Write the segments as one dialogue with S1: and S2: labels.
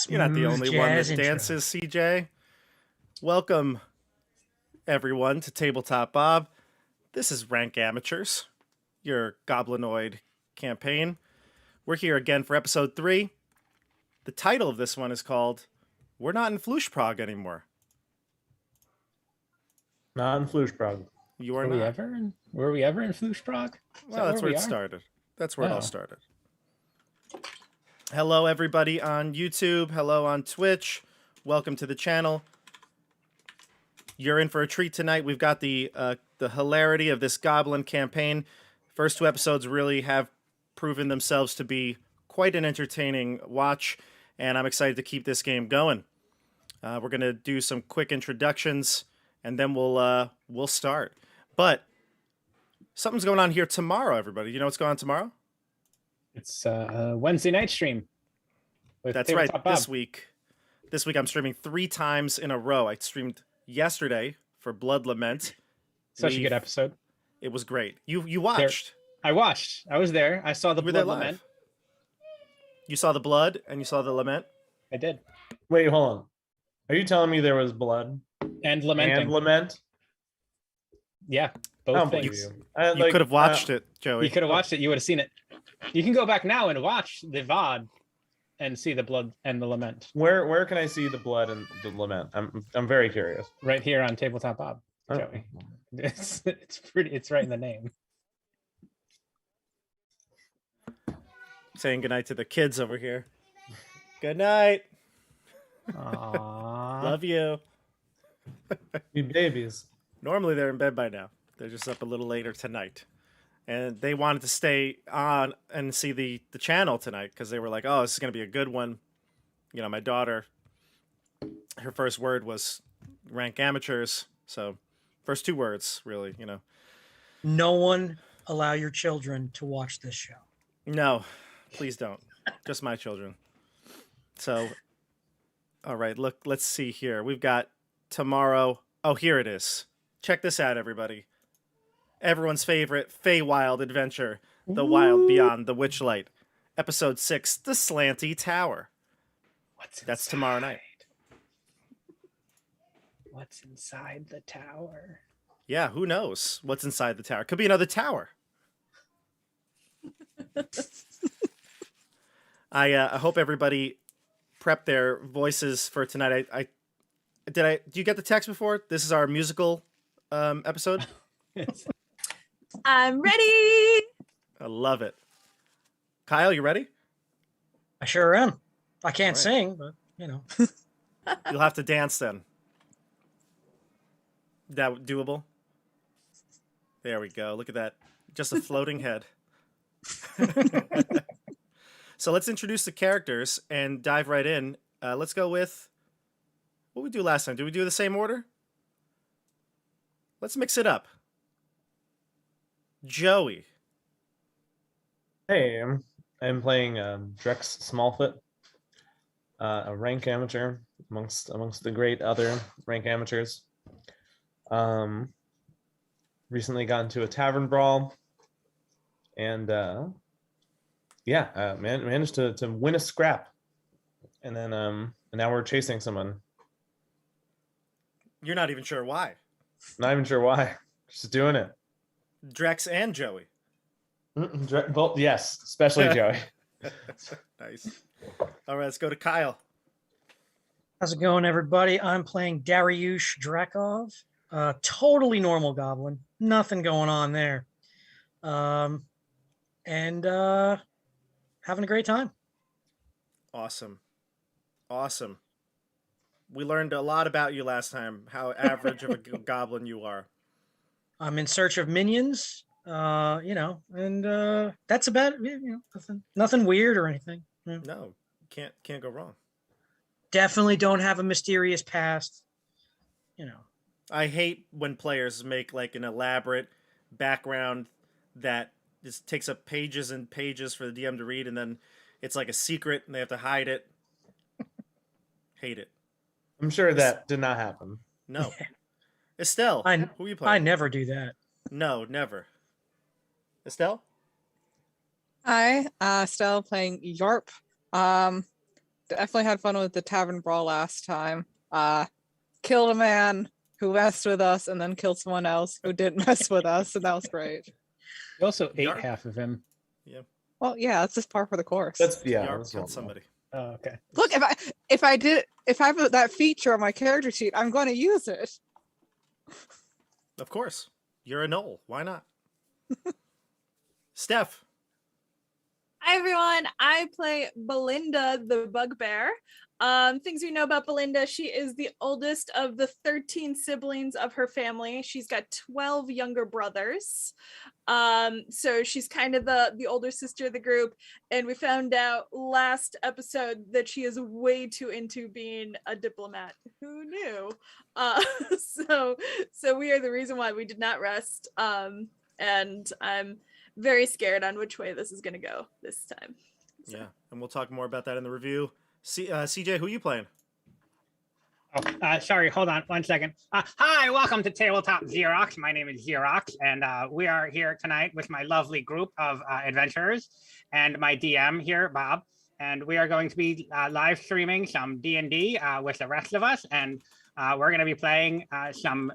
S1: You're not the only one that dances, CJ. Welcome, everyone, to Tabletop Bob. This is Rank Amateurs, your goblinoid campaign. We're here again for episode 3. The title of this one is called We're Not in Flooshprague Anymore.
S2: Not in Flooshprague.
S1: You are
S3: Were
S1: not.
S3: Were we ever in Flooshprague?
S1: Well, that's where it started. That's where it all started. Hello, everybody on YouTube. Hello on Twitch. Welcome to the channel. You're in for a treat tonight. We've got the hilarity of this Goblin campaign. First 2 episodes really have proven themselves to be quite an entertaining watch, and I'm excited to keep this game going. We're gonna do some quick introductions, and then we'll start. But something's going on here tomorrow, everybody. You know what's going on tomorrow?
S3: It's Wednesday night stream.
S1: That's right. This week I'm streaming 3 times in a row. I streamed yesterday for Blood Lament.
S3: Such a good episode.
S1: It was great. You watched.
S3: I watched. I was there. I saw the Blood Lament.
S1: You saw the blood and you saw the lament?
S3: I did.
S2: Wait, hold on. Are you telling me there was blood
S3: and lamenting?
S2: And lament?
S3: Yeah, both things.
S1: You could have watched it, Joey.
S3: You could have watched it. You would have seen it. You can go back now and watch the VOD and see the blood and the lament.
S2: Where can I see the blood and the lament? I'm very curious.
S3: Right here on Tabletop Bob, Joey. It's pretty. It's right in the name.
S1: Saying goodnight to the kids over here. Good night.
S3: Aww.
S1: Love you.
S2: You babies.
S1: Normally they're in bed by now. They're just up a little later tonight. And they wanted to stay on and see the channel tonight because they were like, oh, this is going to be a good one. You know, my daughter, her first word was rank amateurs. So first 2 words, really, you know.
S4: No one allow your children to watch this show.
S1: No, please don't. Just my children. So, all right, look, let's see here. We've got tomorrow. Oh, here it is. Check this out, everybody. Everyone's favorite Feywild adventure, The Wild Beyond the Witchlight. Episode 6, The Slanty Tower. That's tomorrow night.
S3: What's inside the tower?
S1: Yeah, who knows what's inside the tower? Could be another tower. I hope everybody prepped their voices for tonight. Do you get the text before? This is our musical episode.
S5: I'm ready.
S1: I love it. Kyle, you ready?
S4: I sure am. I can't sing, but you know.
S1: You'll have to dance then. That doable? There we go. Look at that. Just a floating head. So let's introduce the characters and dive right in. Let's go with what we do last time. Did we do the same order? Let's mix it up. Joey.
S2: Hey, I'm playing Drex Smallfoot, a rank amateur amongst the great other rank amateurs. Recently got into a tavern brawl, and managed to win a scrap, and then and now we're chasing someone.
S1: You're not even sure why.
S2: Not even sure why. Just doing it.
S1: Drex and Joey.
S2: Both, yes, especially Joey.
S1: Nice. All right, let's go to Kyle.
S4: How's it going, everybody? I'm playing Darioosh Darkov. Totally normal goblin. Nothing going on there. And having a great time.
S1: Awesome. We learned a lot about you last time, how average of a goblin you are.
S4: I'm in search of minions, and that's about it. You know, nothing weird or anything. Yeah.
S1: No, can't go wrong.
S4: Definitely don't have a mysterious past. You know.
S1: I hate when players make like an elaborate background that just takes up pages and pages for the DM to read, and then it's like a secret and they have to hide it. Hate it.
S2: I'm sure that did not happen.
S1: No. Estelle, who are you playing?
S4: I never do that.
S1: No, never. Estelle?
S5: Hi, Estelle playing Yarp. definitely had fun with the tavern brawl last time. Killed a man who messed with us and then killed someone else who didn't mess with us, and that was great.
S3: You also ate
S1: Yarp?
S3: half of him.
S1: Yeah.
S5: Well, yeah, that's just par for the course.
S2: That's
S1: Yarp
S2: that's
S1: killed
S2: normal.
S1: somebody.
S3: Oh, okay.
S5: Look, if I have that feature on my character sheet, I'm going to use it.
S1: Of course. You're a Gnoll. Why not? Steph.
S6: Hi everyone, I play Belinda the Bugbear. Things we know about Belinda: she is the oldest of the 13 siblings of her family. She's got 12 younger brothers. So she's kind of the older sister of the group. And we found out last episode that she is way too into being a diplomat. Who knew? So we are the reason why we did not rest. And I'm very scared on which way this is going to go this time. So.
S1: Yeah, and we'll talk more about that in the review. CJ, who are you playing?
S3: Oh, sorry, hold on 1 second. Hi, welcome to Tabletop Zeerocks. My name is Zeerocks, and we are here tonight with my lovely group of adventurers and my DM here, Bob. And we are going to be live streaming some D&D with the rest of us, and we're going to be playing some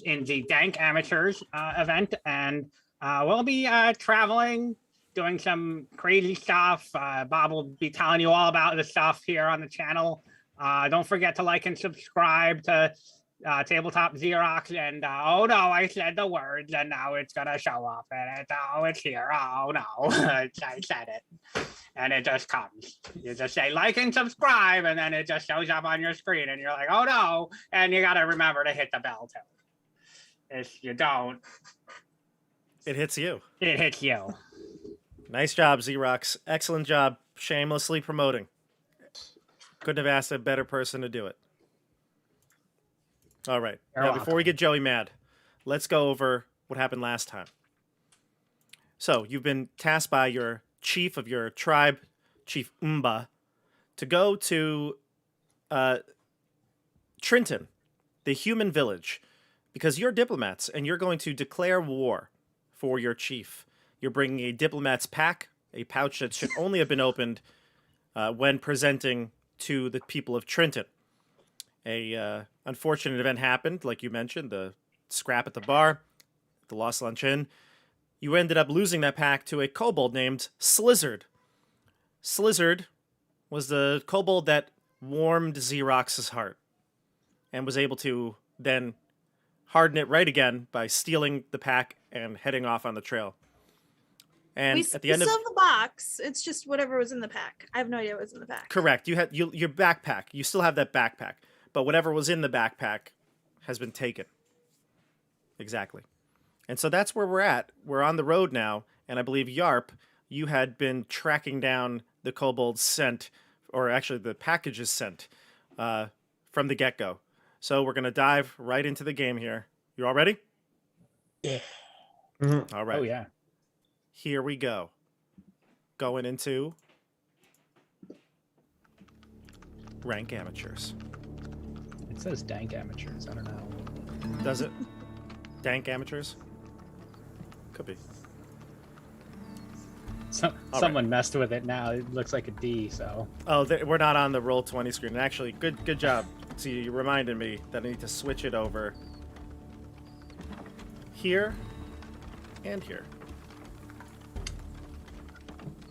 S3: in the Dank Amateurs event, and we'll be traveling, doing some crazy stuff. Bob will be telling you all about the stuff here on the channel. Don't forget to like and subscribe to Tabletop Zeerocks. And oh no, I said the words and now it's gonna show up. And it's here. Oh no, I said it. And it just comes. You just say like and subscribe, and then it just shows up on your screen. And you're like, oh no. And you gotta remember to hit the bell too. If you don't,
S1: It hits you.
S3: it hits you.
S1: Nice job, Zeerocks. Excellent job. Shamelessly promoting. Couldn't have asked a better person to do it. All right.
S3: You're
S1: Now, before we
S3: welcome.
S1: get Joey mad, let's go over what happened last time. So, you've been tasked by your chief of your tribe, Chief Mmm-Buh, to go to Trintan, the human village, because you're diplomats and you're going to declare war for your chief. You're bringing a diplomat's pack, a pouch that should only have been opened when presenting to the people of Trintan. A unfortunate event happened, like you mentioned, the scrap at the bar, the lost luncheon. You ended up losing that pack to a kobold named Slizzard. Slizzard was the kobold that warmed Zeerocks' heart and was able to then harden it right again by stealing the pack and heading off on the trail. And at the end of
S6: still have the box. It's just whatever was in the pack. I have no idea what was in the pack.
S1: correct, you had your backpack. You still have that backpack, but whatever was in the backpack has been taken. Exactly. And so that's where we're at. We're on the road now, and I believe Yarp, you had been tracking down the kobold's scent, or actually the package's scent, from the get-go. So we're gonna dive right into the game here. You all ready?
S3: Yeah.
S2: Mhm.
S1: All right.
S3: Oh yeah.
S1: Here we go. Going into rank amateurs.
S3: It says Dank Amateurs. I don't know.
S1: Does it? Dank amateurs? Could be. All right.
S3: Someone messed with it now. It looks like a D, so.
S1: Oh, we're not on the Roll20 screen. Actually, good job. See, you reminded me that I need to switch it over here and here.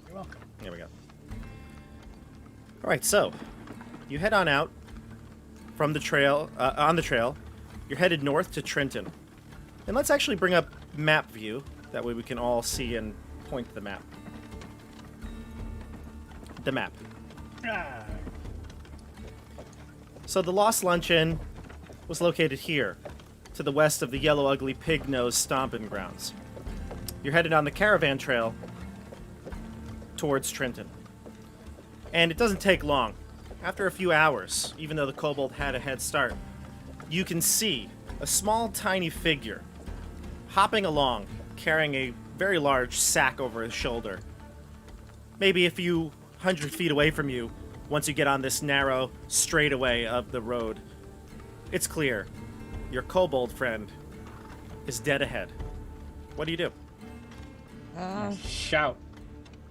S3: You're welcome.
S1: There we go. All right, so you head on out from the trail. On the trail, you're headed north to Trintan. And let's actually bring up map view. That way we can all see and point to the map. The map.
S3: Ah,
S1: So the Lost Luncheon was located here, to the west of the Yellow Ugly Pig Nose stomping grounds. You're headed on the caravan trail towards Trintan. And it doesn't take long. After a few hours, even though the kobold had a head start, you can see a small, tiny figure hopping along, carrying a very large sack over his shoulder. Maybe a few 100 feet away from you, once you get on this narrow straightaway of the road. It's clear. Your kobold friend is dead ahead. What do you do?
S5: Uh,
S3: shout.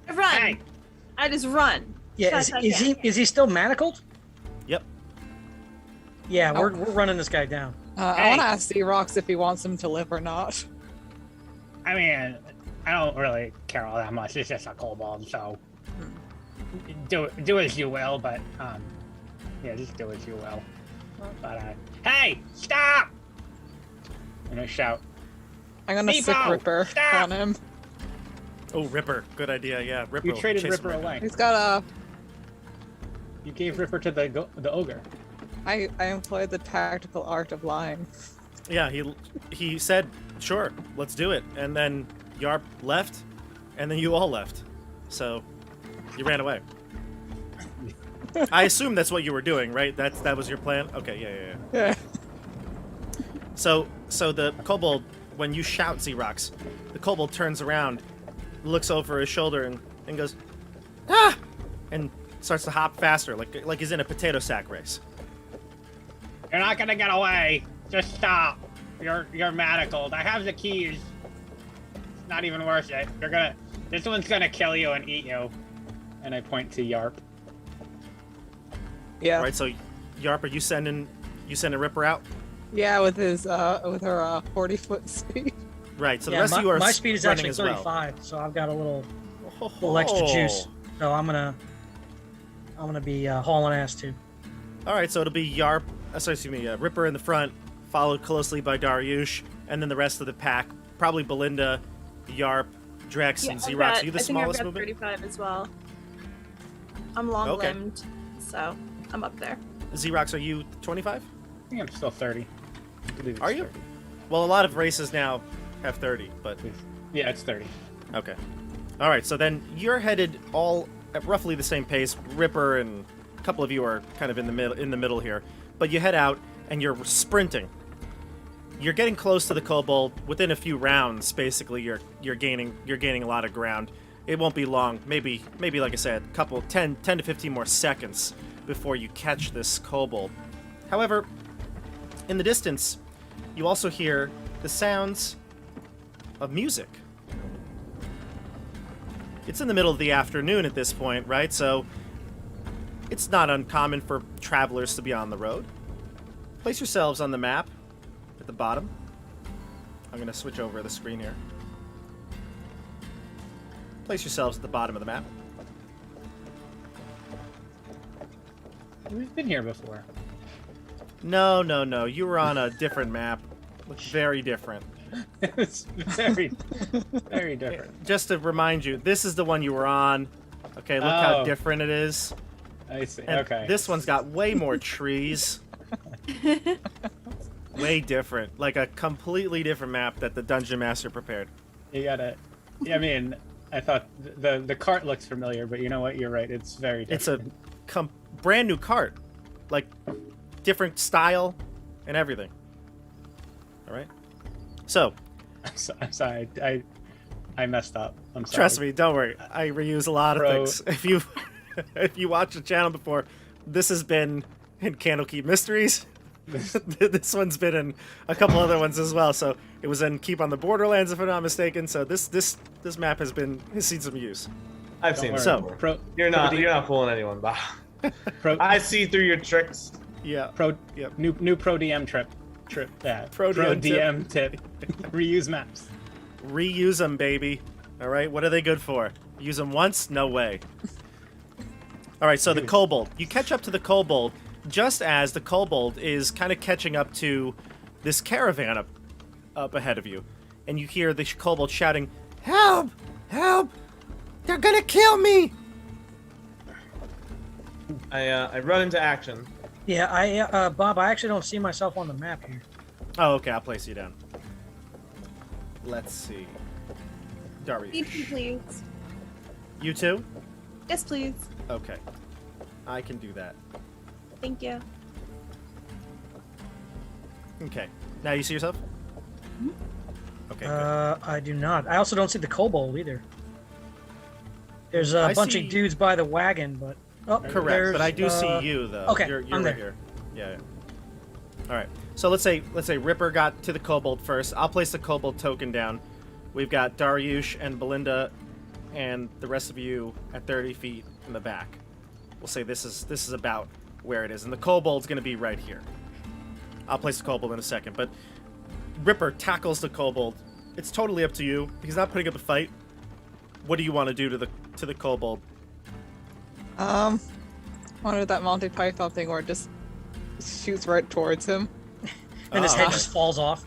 S6: I run.
S3: Hey!
S6: I just run.
S4: Yeah, is he still manacled?
S1: Yep.
S4: Yeah,
S5: Oh.
S4: we're running this guy down.
S5: I want to ask Zeerocks if he wants him to live or not.
S3: I mean, I don't really care all that much. It's just a kobold, so do as you will. But yeah, just do as you will. But hey, stop! I'm gonna shout.
S5: I'm gonna sick
S3: Meepo,
S5: Ripper
S3: stop!
S5: on him.
S1: Oh, Ripper. Good idea. Yeah, Ripper.
S3: You
S1: will
S3: traded
S1: chase
S3: Ripper
S1: him right
S3: away.
S5: He's got
S3: You gave Ripper to the ogre.
S5: I employed the tactical art of lying.
S1: down. Yeah, he said, sure, let's do it. And then Yarp left, and then you all left. So you ran away. I assume that's what you were doing, right? That was your plan? Okay, yeah.
S5: Yeah.
S1: So the kobold, when you shout Zeerocks, the kobold turns around, looks over his shoulder, and goes, ah! And starts to hop faster, like he's in a potato sack race.
S3: You're not gonna get away. Just stop. You're manacled. I have the keys. It's not even worth it. This one's gonna kill you and eat you. And I point to Yarp.
S5: Yeah.
S1: All right, so Yarp, are you sending Ripper out?
S5: Yeah, with his with her 40-foot speed.
S1: Right. So the
S4: Yeah,
S1: rest of you are
S4: my speed is
S1: running
S4: actually
S1: as well.
S4: 35, so I've got a little extra juice. So I'm gonna be hauling ass too.
S1: All right, so it'll be Yarp, Ripper in the front, followed closely by Darioosh, and then the rest of the pack, probably Belinda, Yarp, Drex, and Zeerocks. Are you the smallest
S6: I think I've got
S1: movement?
S6: 35 as well. I'm long-limbed, so I'm up there.
S1: Zeerocks, are you 25?
S3: I think I'm still 30. I believe it's
S1: Are you?
S3: 30.
S1: Well, a lot of races now have 30, but
S3: Yeah, it's 30.
S1: okay. All right, so then you're headed all at roughly the same pace. Ripper and a couple of you are kind of in the middle here, but you head out and you're sprinting. You're getting close to the kobold. Within a few rounds, basically, you're gaining a lot of ground. It won't be long. Maybe like I said, a couple 10 to 15 more seconds before you catch this kobold. However, in the distance, you also hear the sounds of music. It's in the middle of the afternoon at this point, right? So it's not uncommon for travelers to be on the road. Place yourselves on the map at the bottom. I'm going to switch over the screen here. Place yourselves at the bottom of the map.
S3: We've been here before.
S1: No. You were on a different map. Looks very different.
S3: It's very, very different.
S1: Just to remind you, this is the one you were on. Okay, look how
S3: Oh.
S1: different it is.
S3: I see.
S1: And
S3: Okay.
S1: this one's got way more trees. Way different. Like a completely different map that the Dungeon Master prepared.
S3: You gotta. Yeah, I mean, I thought the cart looks familiar, but you know what? You're right. It's very different.
S1: It's a brand new cart. Like, different style and everything. Alright? So,
S3: I'm sorry. I messed up. I'm sorry.
S1: trust me, don't worry. I reuse a lot of
S3: Bro.
S1: things. If you watched the channel before, this has been in Candlekeep Mysteries. This one's been in a couple other ones as well. So it was in Keep on the Borderlands, if I'm not mistaken. So this map has seen some use.
S2: I've
S3: Don't
S2: seen
S3: worry.
S2: it
S1: So-
S2: before. You're not fooling anyone, Bob.
S3: Pro,
S2: I see through your tricks.
S1: Yeah.
S3: pro,
S1: Yep.
S3: new pro DM trip.
S1: Pro DM
S3: DM tip. Reuse maps.
S1: Reuse them, baby. All right, what are they good for? Use them once? No way. All right, so the kobold. You catch up to the kobold just as the kobold is kind of catching up to this caravan up ahead of you. And you hear the kobold shouting, "Help! Help! They're gonna kill me!"
S2: I run into action.
S4: Yeah, Bob, I actually don't see myself on the map here.
S1: Oh, okay, I'll place you down. Let's see.
S6: EP,
S1: Darioosh.
S6: please.
S1: You too?
S6: Yes, please.
S1: Okay. I can do that.
S6: Thank you.
S1: Okay. Now you see yourself? Okay, good.
S4: I do not. I also don't see the kobold either. There's a
S1: I
S4: bunch
S1: see-
S4: of dudes by the wagon, but
S1: Correct, but I do
S4: there's,
S1: see you though.
S4: okay,
S1: you're
S4: I'm
S1: right
S4: there.
S1: here. Yeah. All right. So let's say Ripper got to the kobold first. I'll place the kobold token down. We've got Darioosh and Belinda, and the rest of you at 30 feet in the back. we'll say this is about where it is, and the kobold's gonna be right here. I'll place the kobold in a second, but Ripper tackles the kobold. It's totally up to you. He's not putting up a fight. What do you want to do to the kobold?
S5: Wanted that Monty Python thing where it just shoots right towards him.
S4: And his head just falls off.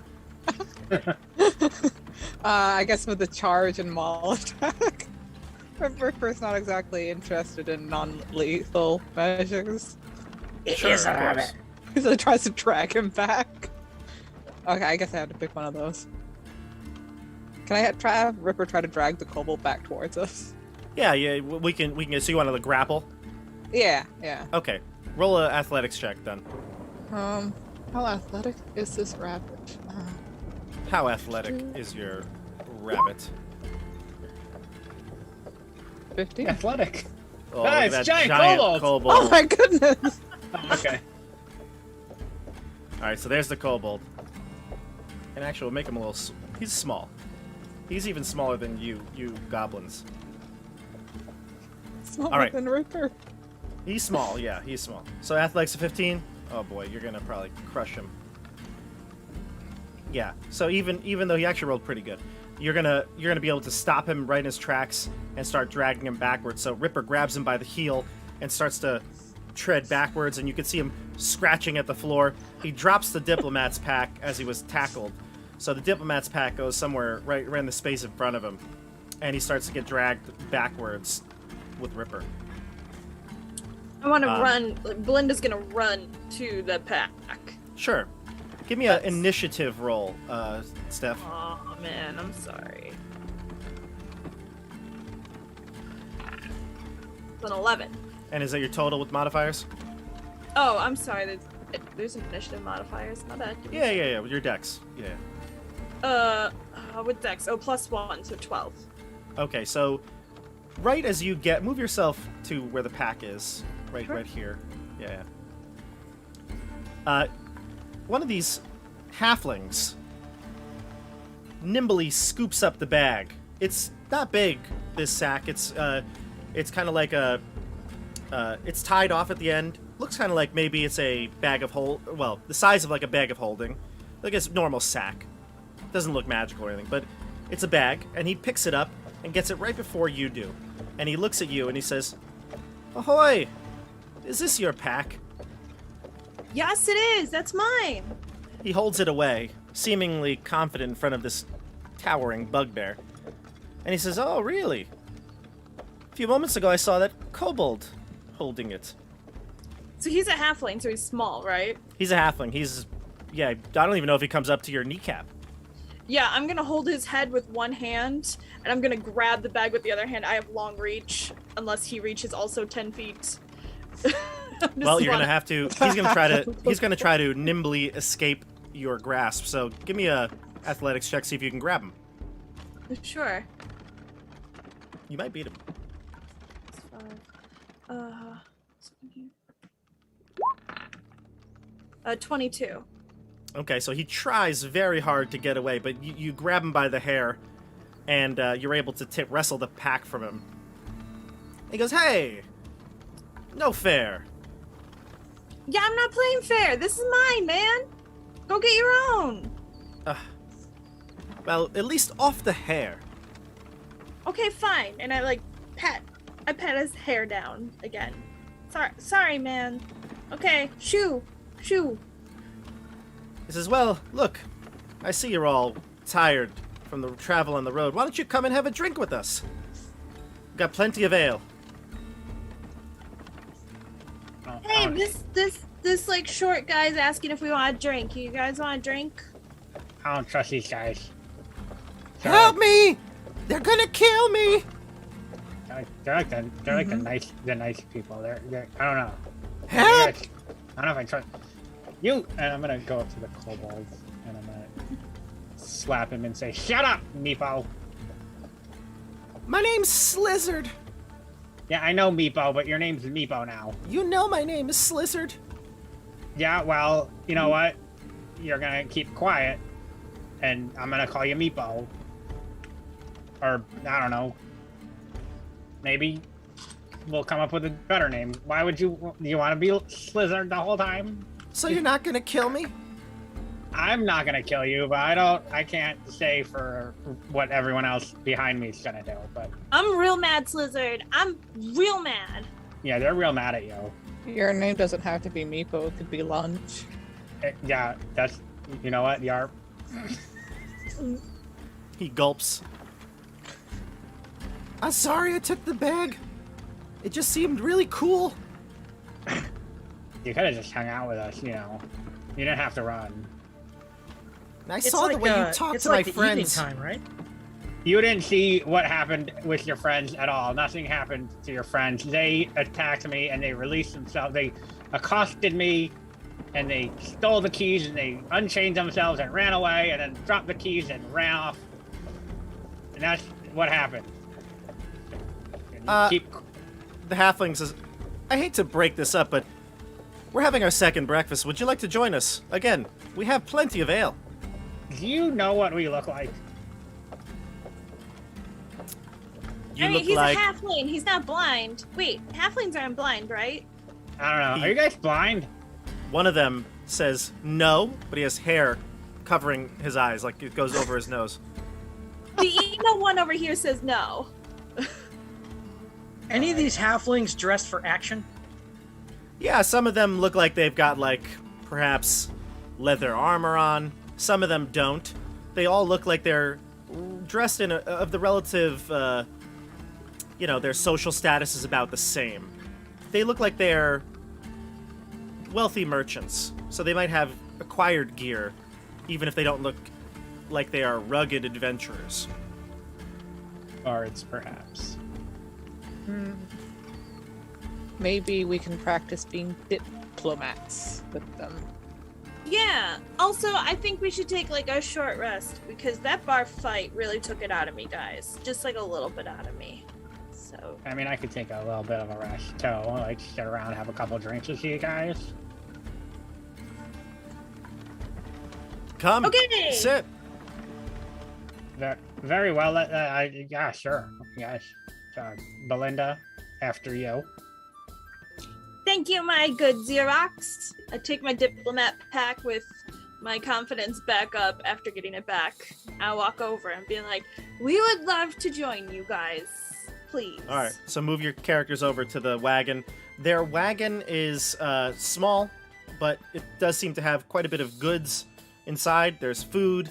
S5: I guess with the charge and maul attack. Ripper's not exactly interested in non-lethal measures.
S1: Sure, of course.
S5: So it tries to drag him back. Okay, I guess I have to pick one of those. Can I have Ripper try to drag the kobold back towards us?
S1: Yeah, we can. So you want to grapple?
S5: Yeah.
S1: Okay, roll a athletics check then.
S5: How athletic is this rabbit?
S1: How athletic is your rabbit?
S5: 50?
S3: Athletic.
S1: Oh,
S3: Ah,
S1: look at
S3: it's
S1: that
S3: giant kobold.
S5: Oh my goodness!
S3: Okay.
S1: All right, so there's the kobold. And actually, we'll make him a little. He's small. He's even smaller than you goblins.
S5: Smaller
S1: All right.
S5: than Ripper.
S1: He's small, yeah, he's small. So athletics of 15. Oh boy, you're gonna probably crush him. Yeah. So even though he actually rolled pretty good, you're gonna be able to stop him right in his tracks and start dragging him backwards. So Ripper grabs him by the heel and starts to tread backwards, and you can see him scratching at the floor. He drops the diplomat's pack as he was tackled. So the diplomat's pack goes somewhere right in the space in front of him, and he starts to get dragged backwards with Ripper.
S6: I want to run. Belinda's gonna run to the pack.
S1: Sure. Give me an initiative roll, Steph.
S6: Oh man, I'm sorry. It's an 11.
S1: And is that your total with modifiers?
S6: Oh, I'm sorry. There's initiative modifiers. My bad.
S1: Yeah. With your dex. Yeah.
S6: With dex. Oh, +1, so 12.
S1: Okay, so right as you move yourself to where the pack is, right here. Yeah. One of these halflings nimbly scoops up the bag. It's not big, this sack. It's kind of like it's tied off at the end. Looks kind of like maybe it's a bag of well, the size of like a bag of holding, like a normal sack. Doesn't look magical or anything, but it's a bag, and he picks it up and gets it right before you do. And he looks at you and he says, "Ahoy! Is this your pack?"
S6: Yes, it is. That's mine.
S1: He holds it away, seemingly confident in front of this towering bugbear. And he says, "Oh, really? A few moments ago I saw that kobold holding it."
S6: So he's a halfling, so he's small, right?
S1: He's a halfling. I don't even know if he comes up to your kneecap.
S6: Yeah, I'm gonna hold his head with one hand, and I'm gonna grab the bag with the other hand. I have long reach, unless he reaches also 10 feet.
S1: Well, you're gonna have to. He's gonna try to nimbly escape your grasp. So give me a athletics check. See if you can grab him.
S6: Sure.
S1: You might beat him.
S6: It's 22.
S1: Okay, so he tries very hard to get away, but you grab him by the hair, and you're able to wrestle the pack from him. He goes, "Hey, no fair."
S6: Yeah, I'm not playing fair. This is mine, man. Go get your own.
S1: Well, at least off the hair.
S6: Okay, fine. And I pat his hair down again. Sorry, man. Okay, shoo.
S1: He says, "Well, look, I see you're all tired from the travel on the road. Why don't you come and have a drink with us? We've got plenty of ale."
S6: Hey, this like short guy's asking if we want a drink. You guys want a drink?
S3: I don't trust these guys.
S1: Help me! They're gonna kill me!
S3: They're like the nice people. They're I don't know.
S1: Help!
S3: I don't know if I trust you. And I'm gonna go up to the kobold and I'm gonna slap him and say, "Shut up, Meepo."
S1: My name's Slizzard.
S3: Yeah, I know Meepo, but your name's Meepo now.
S1: You know my name is Slizzard.
S3: Yeah, well, you know what? You're gonna keep quiet, and I'm gonna call you Meepo. Or, I don't know. Maybe we'll come up with a better name. Why would you? Do you want to be Slizzard the whole time?
S1: So you're not gonna kill me?
S3: I'm not gonna kill you, but I can't say for what everyone else behind me is gonna do. But
S6: I'm real mad, Slizzard. I'm real mad.
S3: yeah, they're real mad at you.
S5: Your name doesn't have to be Meepo, it could be Lunch.
S3: Yeah, that's, you know what, Yarp.
S1: He gulps. I'm sorry I took the bag. It just seemed really cool.
S3: You could have just hung out with us, you know. You didn't have to run.
S1: And I saw the way you talked
S4: it's
S1: to
S4: like
S1: my
S4: the
S1: friends.
S4: evening time, right?
S3: You didn't see what happened with your friends at all. Nothing happened to your friends. They attacked me and they released themselves. They accosted me and they stole the keys and they unchained themselves and ran away and then dropped the keys and ran off. And that's what happened. And you
S1: The halfling says, I hate to break this up, but we're having our second breakfast. Would you like to join us? Again, we have plenty of ale.
S3: do you know what we look like?
S1: You
S6: I mean,
S1: look
S6: he's
S1: like
S6: a halfling. He's not blind. Wait, halflings aren't blind, right?
S3: I don't know. Are you guys blind?
S1: one of them says no, but he has hair covering his eyes, like it goes over his nose.
S6: The emo one over here says no.
S4: Any of these halflings dressed for action?
S1: Yeah, some of them look like they've got, like, perhaps leather armor on. Some of them don't. They all look like they're dressed in of the relative, their social status is about the same. They look like they're wealthy merchants, so they might have acquired gear, even if they don't look like they are rugged adventurers.
S3: Bards, perhaps.
S5: Maybe we can practice being diplomats with them.
S6: Yeah. Also, I think we should take like a short rest because that bar fight really took it out of me, guys. Just like a little bit out of me. So.
S3: I mean, I could take a little bit of a rest too. Like sit around, have a couple drinks with you guys.
S1: Come,
S6: Okay.
S1: sit.
S3: Very well. Yeah, sure. Yes. Belinda, after you.
S6: Thank you, my good Zeerocks. I take my diplomat pack with my confidence back up after getting it back. I'll walk over and be like, we would love to join you guys. Please.
S1: All right, so move your characters over to the wagon. Their wagon is small, but it does seem to have quite a bit of goods inside. There's food,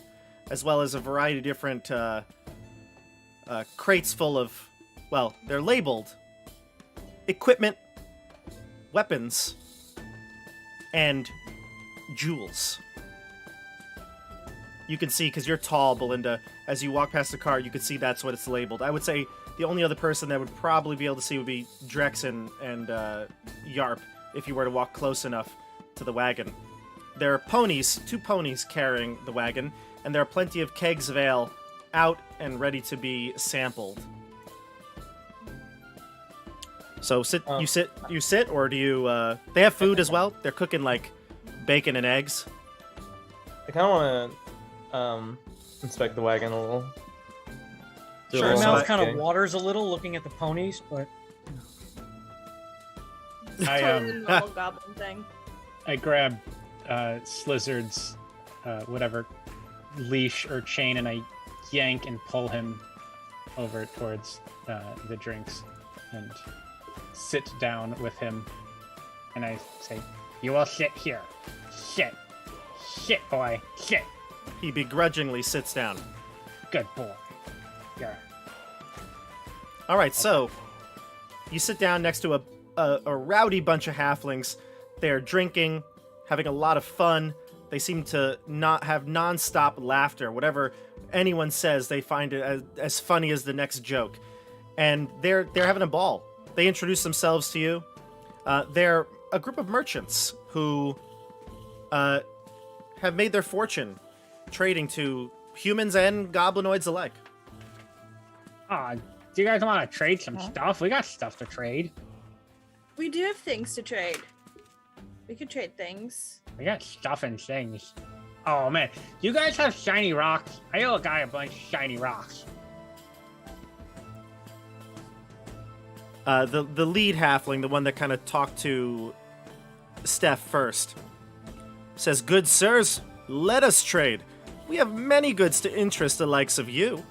S1: as well as a variety of different crates full of, well, they're labeled equipment, weapons, and jewels. You can see, because you're tall, Belinda, as you walk past the car, you can see that's what it's labeled. I would say the only other person that would probably be able to see would be Drex and Yarp, if you were to walk close enough to the wagon. There are ponies, 2 ponies carrying the wagon, and there are plenty of kegs of ale out and ready to be sampled. So you sit, or do you, they have food as well? They're cooking, like, bacon and eggs.
S2: I kind of want to inspect the wagon a little. Do a
S1: Sure,
S4: My
S2: little
S4: mouth kind of
S2: investigating.
S4: waters a little looking at the ponies, but
S3: I
S6: Totally normal goblin thing.
S3: I grab Slizzard's whatever leash or chain and I yank and pull him over towards the drinks and sit down with him and I say, you will sit here. Sit. Sit, boy. Sit.
S1: He begrudgingly sits down.
S3: Good boy. Yeah.
S1: All right, so you sit down next to a rowdy bunch of halflings. They're drinking, having a lot of fun. They seem to not have non-stop laughter. Whatever anyone says, they find it as funny as the next joke. And they're having a ball. They introduce themselves to you. They're a group of merchants who have made their fortune trading to humans and goblinoids alike.
S3: Do you guys want to trade some stuff? We got stuff to trade.
S6: We do have things to trade. We could trade things.
S3: We got stuff and things. Oh man, you guys have shiny rocks? I owe a guy a bunch of shiny rocks.
S1: The lead halfling, the one that kind of talked to Steph first, says, "Good sirs, let us trade. We have many goods to interest the likes of you."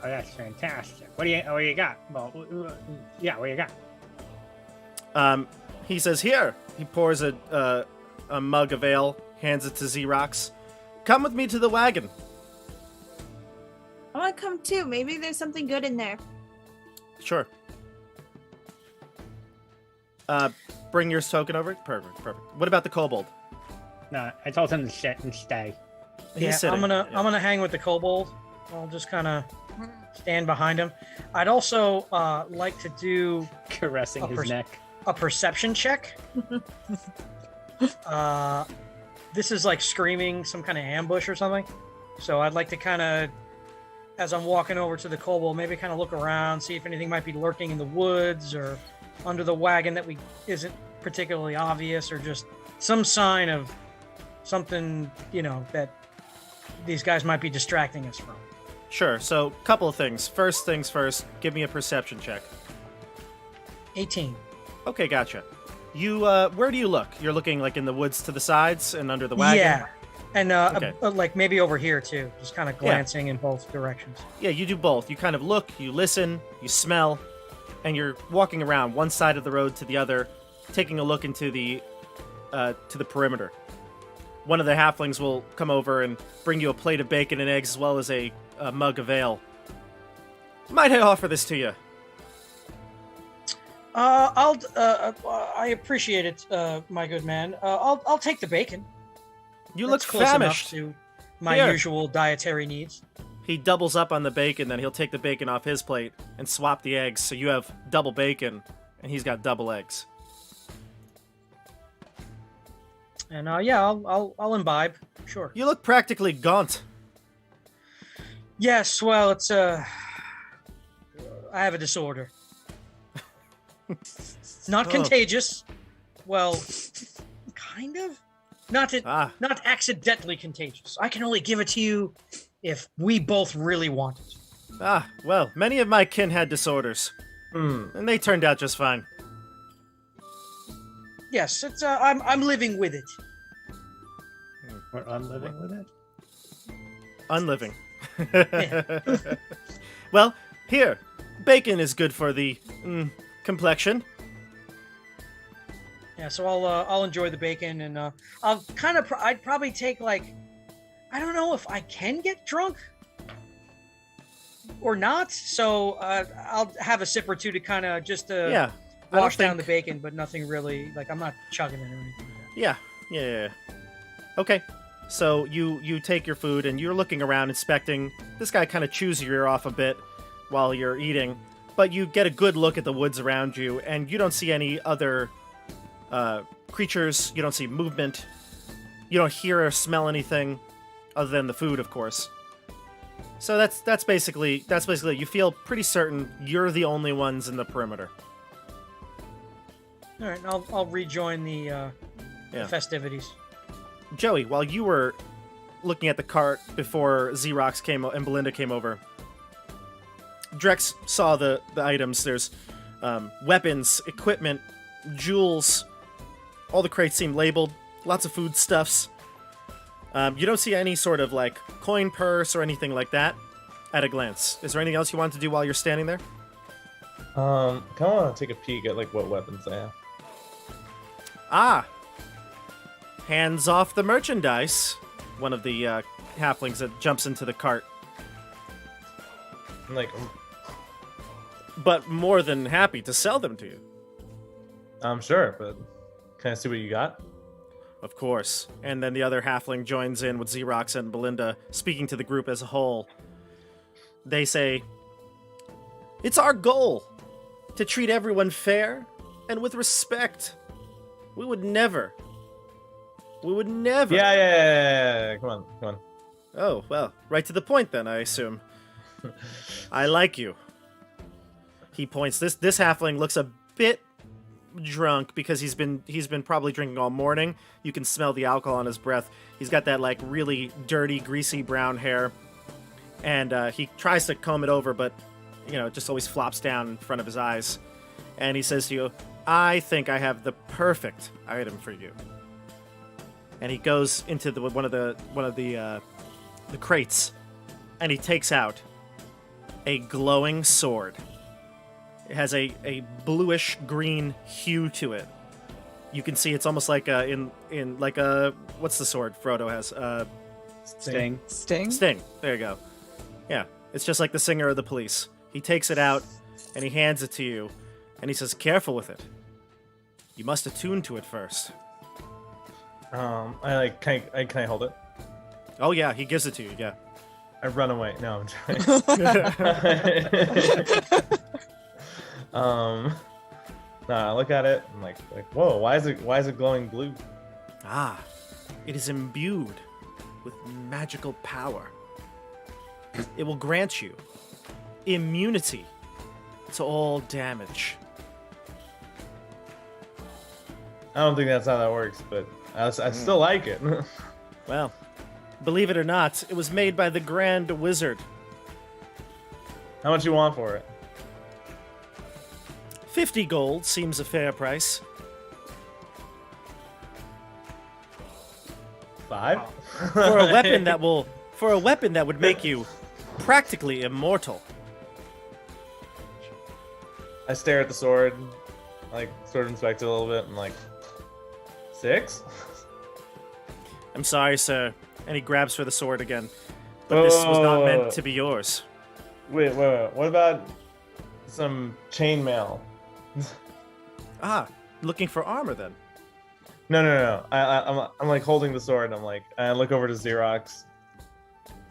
S3: Oh, that's fantastic. What do you got? Well, yeah, what do you got?
S1: He says, "Here." He pours a mug of ale, hands it to Zeerocks. "Come with me to the wagon."
S6: I want to come too. Maybe there's something good in there.
S1: Sure. Bring your token over. Perfect. What about the kobold?
S3: No, I told him to sit and stay.
S1: He's
S4: Yeah,
S1: sitting.
S4: I'm gonna hang with the kobold. I'll just kind of stand behind him. I'd also like to do
S3: Caressing his neck.
S4: a perception check. This is like screaming some kind of ambush or something. So I'd like to kind of, as I'm walking over to the kobold, maybe kind of look around, see if anything might be lurking in the woods or under the wagon that isn't particularly obvious, or just some sign of something, that these guys might be distracting us from.
S1: Sure. So, couple of things. First things first. Give me a perception check.
S4: 18.
S1: Okay, gotcha. You, where do you look? You're looking like in the woods to the sides and under the wagon?
S4: Yeah. And
S1: Okay.
S4: like maybe over here too, just kind of glancing in both directions.
S1: Yeah, you do both. You kind of look, you listen, you smell, and you're walking around one side of the road to the other, taking a look into the perimeter. One of the halflings will come over and bring you a plate of bacon and eggs, as well as a mug of ale. "Might I offer this to you?"
S4: I appreciate it, my good man. I'll take the bacon.
S1: You
S4: That's
S1: look
S4: close enough
S1: famished.
S4: to my
S1: Here.
S4: usual dietary needs.
S1: He doubles up on the bacon, then he'll take the bacon off his plate and swap the eggs, so you have double bacon, and he's got double eggs.
S4: And yeah, I'll imbibe. Sure.
S1: You look practically gaunt.
S4: Yes. Well, it's I have a disorder. Not
S1: Oh.
S4: contagious. Well, kind of. Not accidentally contagious. I can only give it to you if we both really want it.
S1: Well, many of my kin had disorders, and they turned out just fine.
S4: Yes, it's I'm living with it.
S3: We're unliving with it.
S1: Unliving. Well, here, bacon is good for the complexion.
S4: Yeah, so I'll enjoy the bacon, and I'd probably take I don't know if I can get drunk or not, so I'll have a sip or two to kind of just
S1: Yeah. I don't
S4: wash down the
S1: think-
S4: bacon, but nothing really, I'm not chugging it or anything like that.
S1: Yeah. Okay. So you take your food and you're looking around, inspecting. This guy kind of chews your ear off a bit while you're eating, but you get a good look at the woods around you, and you don't see any other creatures. You don't see movement. You don't hear or smell anything other than the food, of course. So that's basically you feel pretty certain you're the only ones in the perimeter.
S4: All right, I'll rejoin the
S1: Yeah.
S4: festivities.
S1: Joey, while you were looking at the cart before Zeerocks and Belinda came over, Drex saw the items. There's weapons, equipment, jewels. All the crates seem labeled. Lots of foodstuffs. You don't see any sort of coin purse or anything like that at a glance. Is there anything else you want to do while you're standing there?
S2: Kind of want to take a peek at what weapons they have.
S1: Hands off the merchandise. One of the halflings that jumps into the cart.
S2: I'm
S1: But more than happy to sell them to you.
S2: I'm sure, but can I see what you got?
S1: Of course. And then the other halfling joins in with Zeerocks and Belinda, speaking to the group as a whole. They say, "It's our goal to treat everyone fair and with respect. We would never.
S2: Yeah. Come on.
S1: Oh, well, right to the point then, I assume. I like you." He points. This halfling looks a bit drunk because he's been probably drinking all morning. You can smell the alcohol on his breath. He's got that really dirty, greasy brown hair, and he tries to comb it over, but it just always flops down in front of his eyes. And he says to you, I think I have the perfect item for you. And he goes into one of the crates, and he takes out a glowing sword. It has a bluish green hue to it. You can see it's almost like what's the sword Frodo has?
S3: Sting.
S5: Sting?
S1: There you go. Yeah, it's just like the singer of the police. He takes it out and he hands it to you, and he says, "Careful with it. You must attune to it first."
S2: Can I hold it?
S1: Oh yeah, he gives it to you. Yeah.
S2: I run away. No, I'm trying. No, I look at it. I'm like, whoa! Why is it glowing blue?
S1: Ah, it is imbued with magical power. It will grant you immunity to all damage.
S2: I don't think that's how that works, but I still like it.
S1: Well, believe it or not, it was made by the Grand Wizard.
S2: How much you want for it?
S1: 50 gold seems a fair price.
S2: 5?
S1: For a weapon that would make you practically immortal.
S2: I stare at the sword, sword inspect it a little bit, and 6?
S1: I'm sorry, sir. And he grabs for the sword again. But this was not meant to be yours.
S2: Wait. What about some chainmail?
S1: Ah, looking for armor then.
S2: No. I'm holding the sword, and I look over to Zeerocks.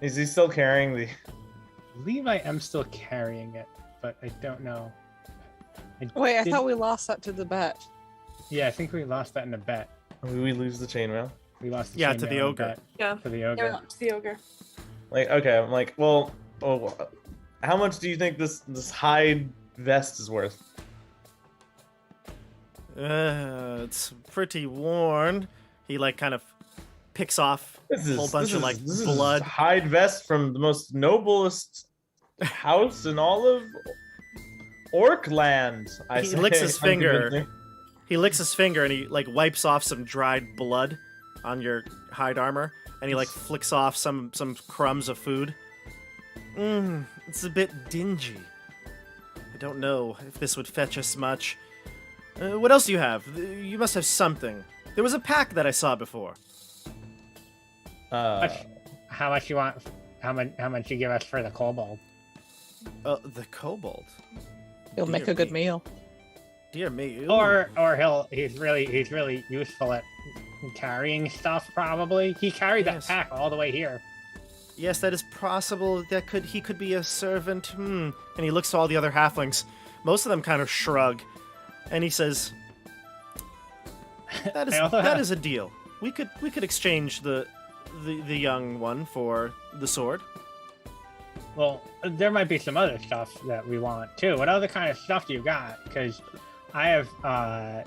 S2: Is he still carrying the?
S3: I believe I am still carrying it, but I don't know.
S5: Wait, I thought we lost that to the bet.
S3: Yeah, I think we lost that in a bet.
S2: We lose the chainmail.
S3: We lost the
S1: Yeah,
S3: chainmail
S1: to the
S3: in a
S1: ogre.
S3: bet.
S6: Yeah.
S3: To the
S6: They're
S3: ogre.
S6: not to the ogre.
S2: Okay, I'm well, how much do you think this hide vest is worth?
S1: It's pretty worn. He kind of picks off a whole bunch of
S2: this
S1: blood.
S2: is hide vest from the most noblest house in all of Orkland.
S1: He licks his finger. He licks his finger and he wipes off some dried blood on your hide armor, and he flicks off some crumbs of food. It's a bit dingy. I don't know if this would fetch us much. What else do you have? You must have something. There was a pack that I saw before.
S3: How much you want? How much you give us for the kobold?
S1: The kobold.
S5: He'll make a good meal.
S1: Dear me. Ooh.
S3: Or he's really useful at carrying stuff. Probably he carried that pack all the way here.
S1: Yes, that is possible. He could be a servant. And he looks to all the other halflings. Most of them kind of shrug, and he says, "That is a deal. We could exchange the young one for the sword."
S3: Well, there might be some other stuff that we want too. What other kind of stuff do you got? Because I have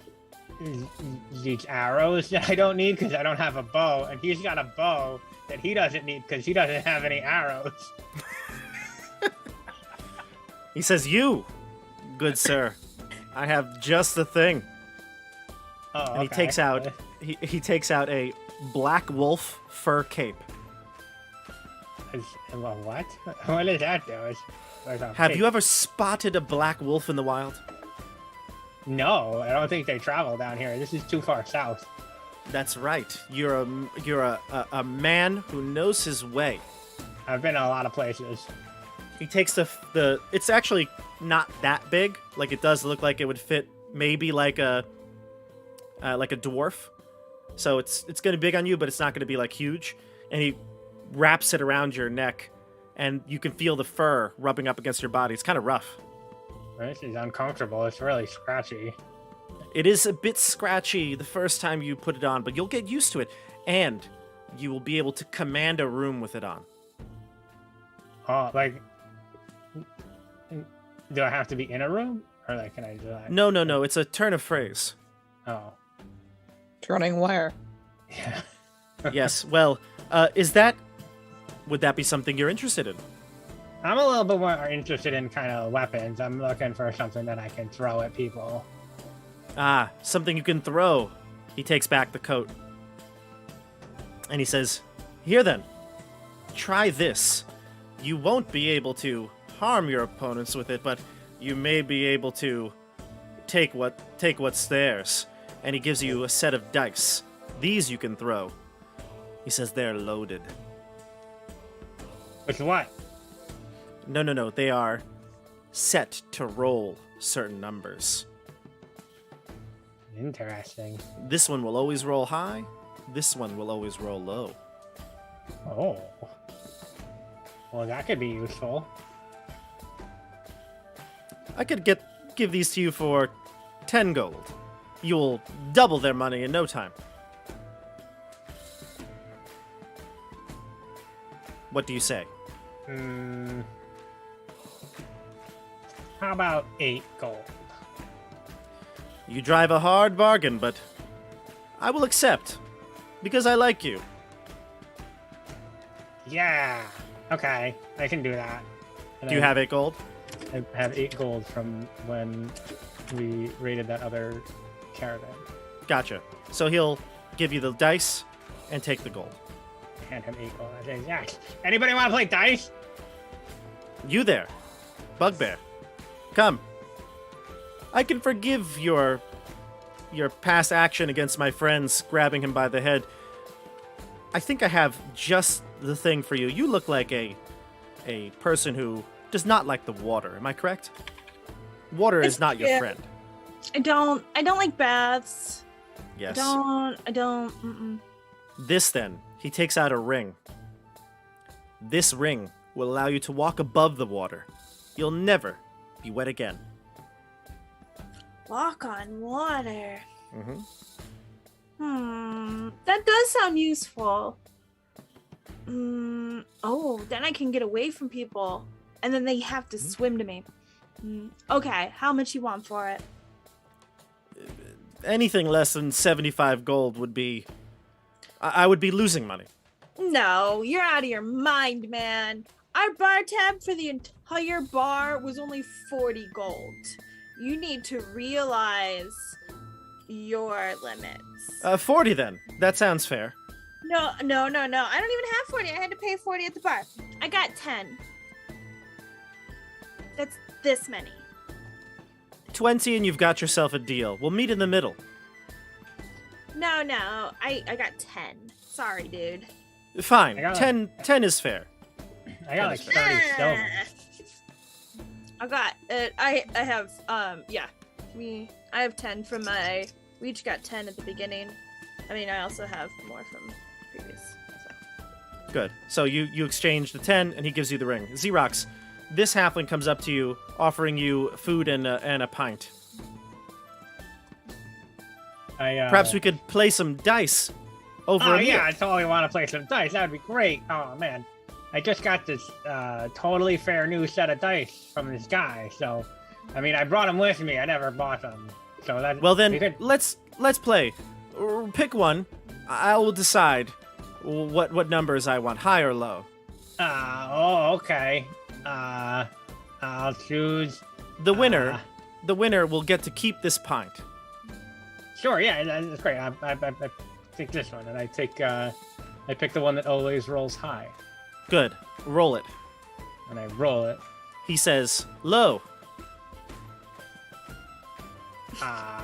S3: these arrows that I don't need because I don't have a bow, and he's got a bow that he doesn't need because he doesn't have any arrows.
S1: He says, "You, good sir, I have just the thing."
S3: Oh,
S1: And he takes out he takes out a black wolf fur cape.
S3: Well, what? What does that do?
S1: Have you ever spotted a black wolf in the wild?
S3: No, I don't think they travel down here. This is too far south.
S1: That's right. You're a man who knows his way.
S3: I've been in a lot of places.
S1: He takes the it's actually not that big. It does look like it would fit maybe like a dwarf. So it's gonna be big on you, but it's not gonna be huge. And he wraps it around your neck, and you can feel the fur rubbing up against your body. It's kind of rough.
S3: This is uncomfortable. It's really scratchy.
S1: It is a bit scratchy the first time you put it on, but you'll get used to it, and you will be able to command a room with it on.
S3: Oh, do I have to be in a room, or can I do that?
S1: No. It's a turn of phrase.
S3: Oh,
S5: Turning where?
S3: yeah.
S1: Yes. Well, would that be something you're interested in?
S3: I'm a little bit more interested in kind of weapons. I'm looking for something that I can throw at people.
S1: Ah, something you can throw. He takes back the coat. And he says, here then, try this. You won't be able to harm your opponents with it, but you may be able to take what's theirs. And he gives you a set of dice. These you can throw. He says they're loaded.
S3: With what?
S1: No. They are set to roll certain numbers.
S3: Interesting.
S1: This one will always roll high. This one will always roll low.
S3: Oh. Well, that could be useful.
S1: I could give these to you for 10 gold. You'll double their money in no time. What do you say?
S3: How about 8 gold?
S1: You drive a hard bargain, but I will accept, because I like you.
S3: Yeah. Okay, I can do that. And
S1: Do you have 8 gold?
S3: I have 8 gold from when we raided that other caravan.
S1: Gotcha. So he'll give you the dice and take the gold.
S3: Hand him 8 gold. I say, yes. Anybody want to play dice?
S1: You there, Bugbear. Come. I can forgive your past action against my friends, grabbing him by the head. I think I have just the thing for you. You look like a person who does not like the water. Am I correct? Water is not your friend.
S6: I don't like baths.
S1: Yes.
S6: I don't. Mm-mm.
S1: This then, he takes out a ring. This ring will allow you to walk above the water. You'll never be wet again.
S6: Walk on water.
S1: Mm-hmm.
S6: That does sound useful. Oh, then I can get away from people. And then they have to swim to me. Okay, how much you want for it?
S1: Anything less than 75 gold would be... I would be losing money.
S6: No, you're out of your mind, man. Our bar tab for the entire bar was only 40 gold. You need to realize your limits.
S1: 40 then. That sounds fair.
S6: No. I don't even have 40. I had to pay 40 at the bar. I got 10. That's this many.
S1: 20 and you've got yourself a deal. We'll meet in the middle.
S6: No. I got 10. Sorry, dude.
S1: Fine.
S3: I got
S1: 10 is fair.
S3: I got like 30 silver.
S6: I got I have I have 10 from my. We each got 10 at the beginning. I mean, I also have more from previous. So.
S1: Good. So you exchange the 10 and he gives you the ring. Zeerocks, this halfling comes up to you, offering you food and a pint. Perhaps we could play some dice over a meal.
S3: Yeah, I totally want to play some dice. That would be great. Oh, man. I just got this totally fair new set of dice from this guy. So, I mean, I brought them with me. I never bought them. So that.
S1: Well then, let's play. Pick one. I will decide what numbers I want, high or low.
S3: Okay. I'll choose.
S1: The winner will get to keep this pint.
S3: Sure. Yeah, that's great. I take this one, and I pick the one that always rolls high.
S1: Good. Roll it.
S3: And I roll it.
S1: He says low.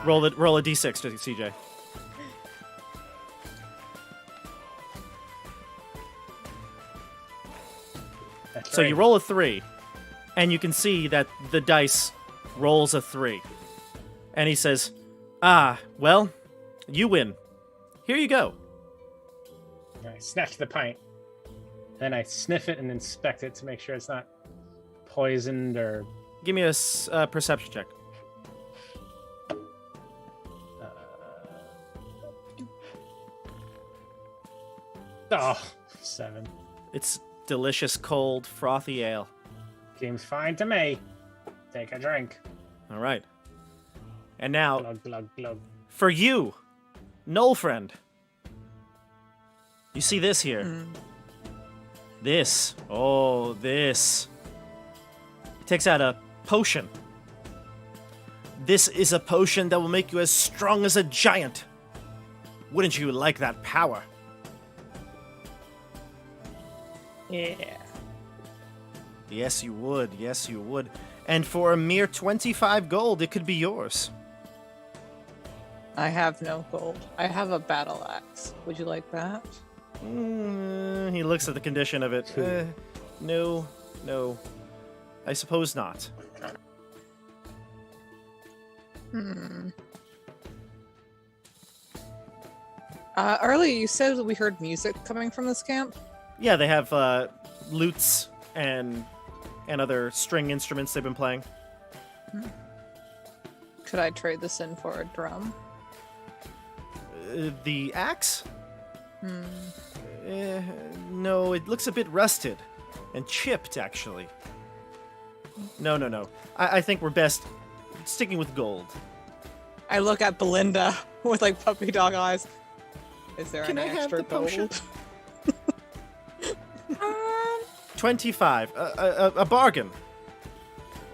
S1: Roll a d6 to CJ. So you roll a 3, and you can see that the dice rolls a 3. And he says, well, you win. Here you go.
S3: I snatch the pint. Then I sniff it and inspect it to make sure it's not poisoned or...
S1: Give me a perception check.
S3: Oh, 7.
S1: It's delicious, cold, frothy ale.
S3: Seems fine to me. Take a drink.
S1: All right. And now,
S3: Glug, glug, glug.
S1: for you, Gnoll friend. You see this here? This Takes out a potion. This is a potion that will make you as strong as a giant. Wouldn't you like that power?
S4: Yeah.
S1: Yes, you would. Yes, you would. And for a mere 25 gold, it could be yours.
S5: I have no gold. I have a battle axe. Would you like that?
S1: He looks at the condition of it. No. I suppose not.
S5: Earlier you said that we heard music coming from this camp.
S1: Yeah, they have lutes and other string instruments they've been playing.
S5: Could I trade this in for a drum?
S1: The axe? No, it looks a bit rusted and chipped, actually. No. I think we're best sticking with gold.
S5: I look at Belinda with like puppy dog eyes. Is there
S1: Can
S5: an
S1: I have
S5: extra
S1: the potion?
S5: gold?
S1: 25. A bargain.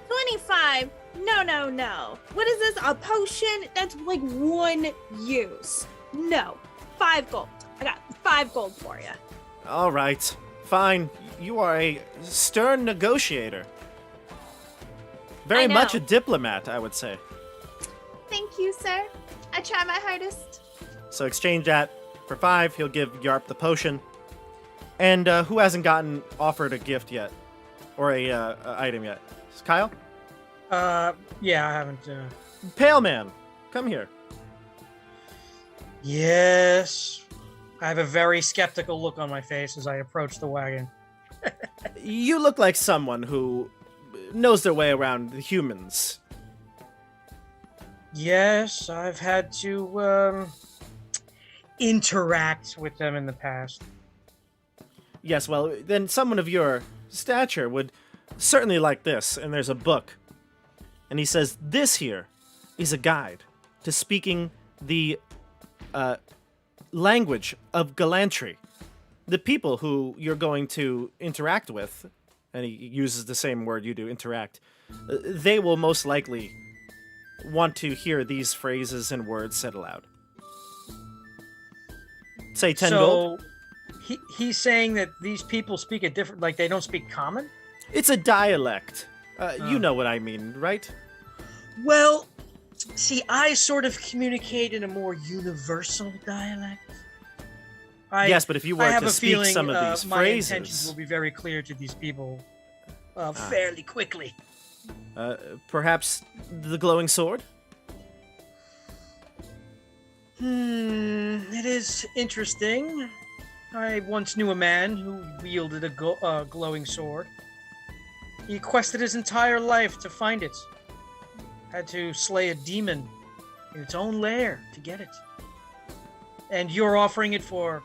S6: 25. No. What is this? A potion? That's like 1 use. No. 5 gold. I got 5 gold for you.
S1: All right. Fine. You are a stern negotiator. Very
S6: I know.
S1: much a diplomat, I would say.
S6: Thank you, sir. I try my hardest.
S1: So exchange that for 5. He'll give Yarp the potion. And who hasn't gotten offered a gift yet? Or a item yet? Kyle?
S4: Yeah, I haven't.
S1: Pale man, come here.
S4: Yes. I have a very skeptical look on my face as I approach the wagon.
S1: You look like someone who knows their way around the humans.
S4: Yes, I've had to interact with them in the past.
S1: Yes, well, then someone of your stature would certainly like this. And there's a book. And he says, this here is a guide to speaking the language of gallantry. The people who you're going to interact with, and he uses the same word you do, interact, they will most likely want to hear these phrases and words said aloud. Say 10 gold.
S4: He's saying that these people speak a different, like they don't speak common?
S1: It's a dialect. You know what I mean, right?
S4: Well, see, I sort of communicate in a more universal dialect.
S1: Yes, but if you were to speak some of these
S4: my
S1: phrases,
S4: intentions will be very clear to these people fairly quickly.
S1: Perhaps the glowing sword?
S4: It is interesting. I once knew a man who wielded a glowing sword. He quested his entire life to find it. Had to slay a demon in its own lair to get it. And you're offering it for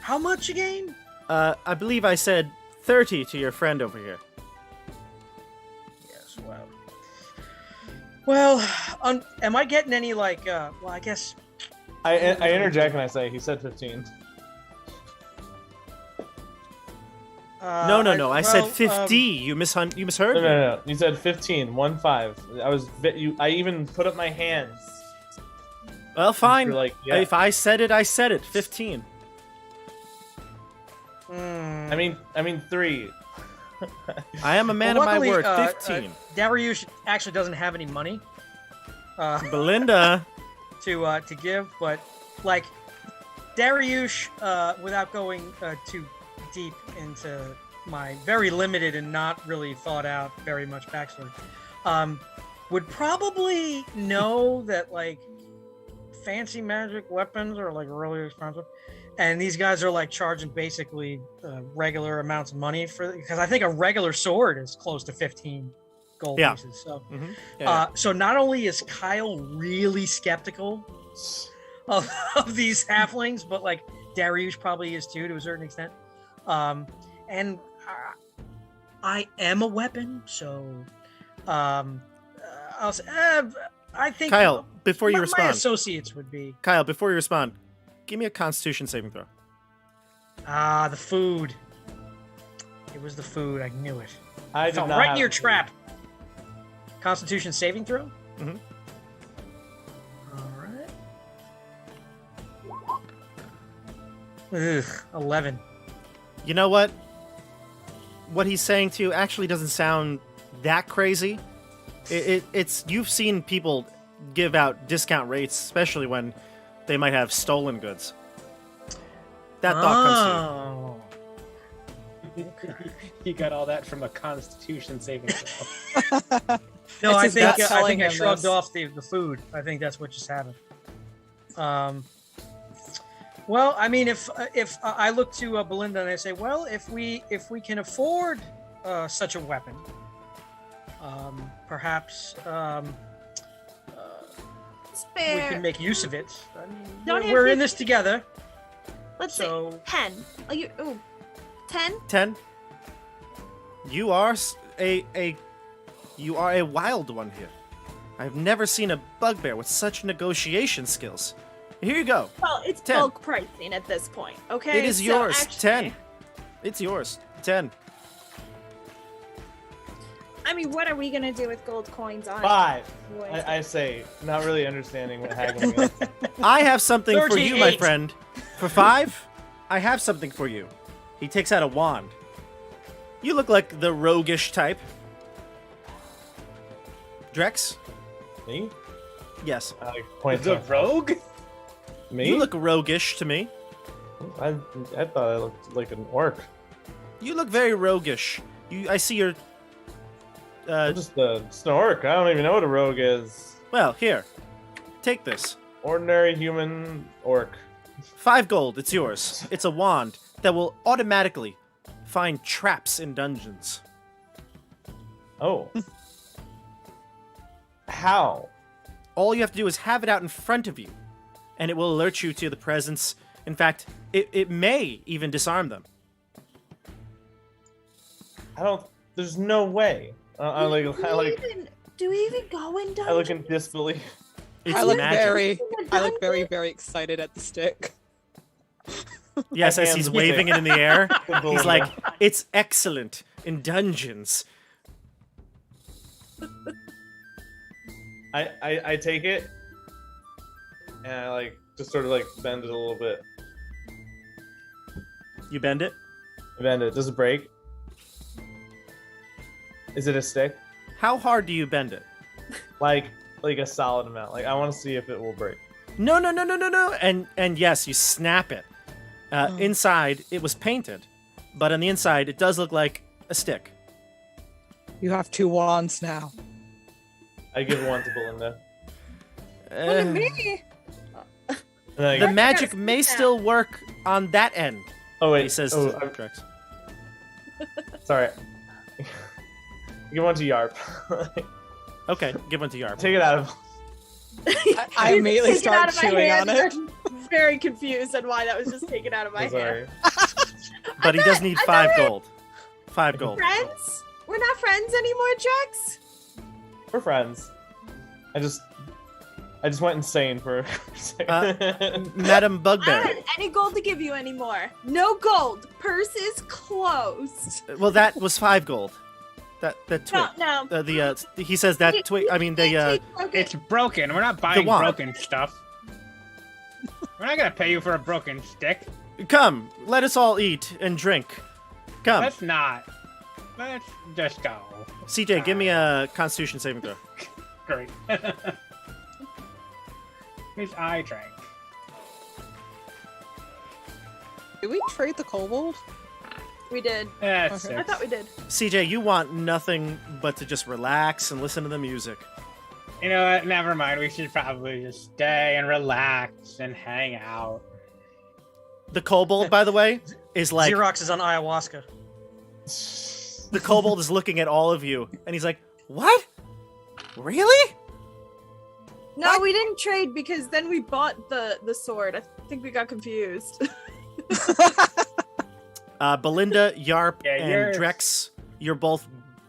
S4: how much again?
S1: I believe I said 30 to your friend over here.
S4: Yes, well, am I getting any like? Well, I guess.
S2: I interject and I say he said 15.
S1: No. I said 50. You misheard me.
S2: No. You said 15. 1-5. I even put up my hands.
S1: Well, fine.
S2: You're like, yeah.
S1: If I said it, I said it. 15.
S2: I mean 3.
S1: I am a man of my
S4: luckily,
S1: word. 15.
S4: Darioosh actually doesn't have any money.
S1: Belinda.
S4: to give, but like Darioosh, without going too deep into my very limited and not really thought out very much backstory, would probably know that like fancy magic weapons are like really expensive, and these guys are like charging basically regular amounts of money for, because I think a regular sword is close to 15 gold pieces. So, so not only is Kyle really skeptical of these halflings, but like Darioosh probably is too, to a certain extent. And I am a weapon, so I'll say, I think
S1: Kyle, before you
S4: my
S1: respond,
S4: associates would be.
S1: Kyle, before you respond, give me a Constitution saving throw.
S4: The food. It was the food. I knew it.
S2: I did
S4: Fell
S2: not
S4: right
S2: have
S4: in your
S2: food.
S4: trap. Constitution saving throw.
S1: Mhm.
S4: All right. Ugh, 11.
S1: You know what? What he's saying to you actually doesn't sound that crazy. It's you've seen people give out discount rates, especially when they might have stolen goods. That thought comes to you.
S4: Oh. Okay.
S2: You got all that from a Constitution saving throw.
S4: No,
S5: It's
S4: I
S5: his
S4: think
S5: gut
S4: I
S5: telling
S4: think I
S5: him
S4: shrugged
S5: this.
S4: off the food. I think that's what just happened. Well, I mean, if I look to Belinda and I say, well, if we can afford such a weapon, perhaps we
S6: Spare.
S4: can make use of it. I mean,
S6: Don't
S4: we're
S6: have
S4: in this together.
S6: Let's
S4: So-
S6: say 10. Are you? Ooh, 10.
S1: 10. You are you are a wild one here. I've never seen a bugbear with such negotiation skills. Here you go.
S6: Well, it's
S1: 10.
S6: bulk pricing at this point. Okay.
S1: It is
S6: So
S1: yours.
S6: actually-
S1: 10. It's yours. 10.
S6: I mean, what are we gonna do with gold coins on?
S2: 5.
S6: Boys?
S2: I say, not really understanding what haggling is.
S1: I have something for you, my
S4: 38.
S1: friend. For 5, I have something for you. He takes out a wand. You look like the roguish type. Drex?
S2: Me?
S1: Yes.
S2: I like point
S7: The
S2: to
S7: rogue?
S2: me.
S1: You look roguish to me.
S2: I thought I looked like an orc.
S1: You look very roguish. I see your.
S2: I'm just an orc. I don't even know what a rogue is.
S1: Well, here. Take this.
S2: Ordinary human orc.
S1: 5 gold. It's yours. It's a wand that will automatically find traps in dungeons.
S2: Oh. How?
S1: All you have to do is have it out in front of you, and it will alert you to the presence. In fact, it may even disarm them.
S2: I don't. There's no way. I like.
S6: Do we even go in dungeons?
S2: I look in disbelief.
S1: It's
S5: I look
S1: magic.
S5: very, very excited at the stick.
S1: Yes,
S2: My
S1: as he's
S2: hands
S1: waving it in the air, he's
S2: Belinda.
S1: like, "It's excellent in dungeons."
S2: I take it, and I like just sort of like bend it a little bit.
S1: You bend it.
S2: I bend it. Does it break? Is it a stick?
S1: How hard do you bend it?
S2: Like a solid amount. Like I want to see if it will break.
S1: No. And yes, you snap it. Inside, it was painted, but on the inside, it does look like a stick.
S5: You have 2 wands now.
S2: I give one to Belinda.
S6: Look at
S1: Uh,
S6: me.
S2: And I
S1: the
S2: go,
S1: magic
S6: gotta
S1: may
S6: sit down.
S1: still work on that end.
S2: oh wait,
S1: He says
S2: oh,
S1: to Drex.
S2: sorry. Give one to Yarp.
S1: Okay, give one to Yarp.
S2: Take it out of.
S5: I immediately
S6: Take it out
S5: start
S6: of my
S5: chewing on
S6: hand.
S5: it.
S6: I'm very confused on why that was just taken out of my
S2: I'm
S6: hand.
S2: sorry.
S1: But he does need
S6: I
S1: 5
S6: thought we were
S1: gold. 5 gold.
S6: Friends? We're not friends anymore, Drex?
S2: We're friends. I just went insane for a second.
S1: Madam
S6: I
S1: Bugbear.
S6: don't have any gold to give you anymore. No gold. Purse is closed.
S1: Well, that was 5 gold. That twig.
S6: No.
S1: He says that twig. I mean, the
S3: It's broken. We're not buying
S1: wand.
S3: broken stuff. We're not gonna pay you for a broken stick.
S1: come. Let us all eat and drink. Come,
S3: Let's not. Let's just go.
S1: CJ, give me a Constitution saving throw.
S3: Great. His eye drank.
S5: Did we trade the kobold?
S6: We did.
S3: That's
S5: Okay.
S6: I thought we did.
S1: CJ, you want nothing but to just relax and listen to the music.
S3: You know what? Never mind. We should probably just stay and relax and hang out.
S1: The kobold, by the way, is like
S4: Zeerocks is on ayahuasca.
S1: the kobold is looking at all of you, and he's like, "What? Really?"
S6: No, we didn't trade because then we bought the sword. I think we got confused.
S1: Belinda, Yarp,
S3: Yeah,
S1: and
S3: you're-
S1: Drex, you're both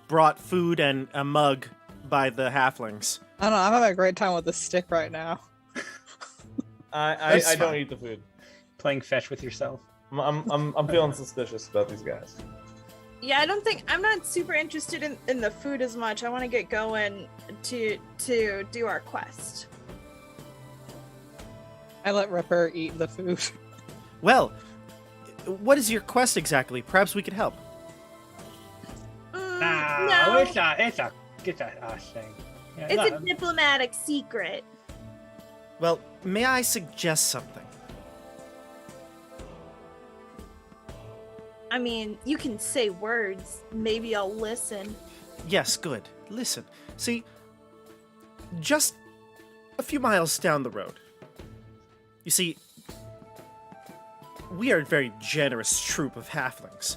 S1: brought food and a mug by the halflings.
S5: I don't know. I'm having a great time with this stick right now.
S2: I
S1: That's
S2: don't
S1: fine.
S2: eat the food.
S3: Playing fetch with yourself.
S2: I'm feeling suspicious about these guys.
S6: Yeah, I'm not super interested in the food as much. I want to get going to do our quest.
S5: I let Ripper eat the food.
S1: Well, what is your quest exactly? Perhaps we could help.
S3: No, it's a thing. Yeah,
S6: It's a diplomatic secret.
S1: Well, may I suggest something?
S6: I mean, you can say words. Maybe I'll listen.
S1: Yes, good. Listen. See, just a few miles down the road. You see, we are a very generous troop of halflings.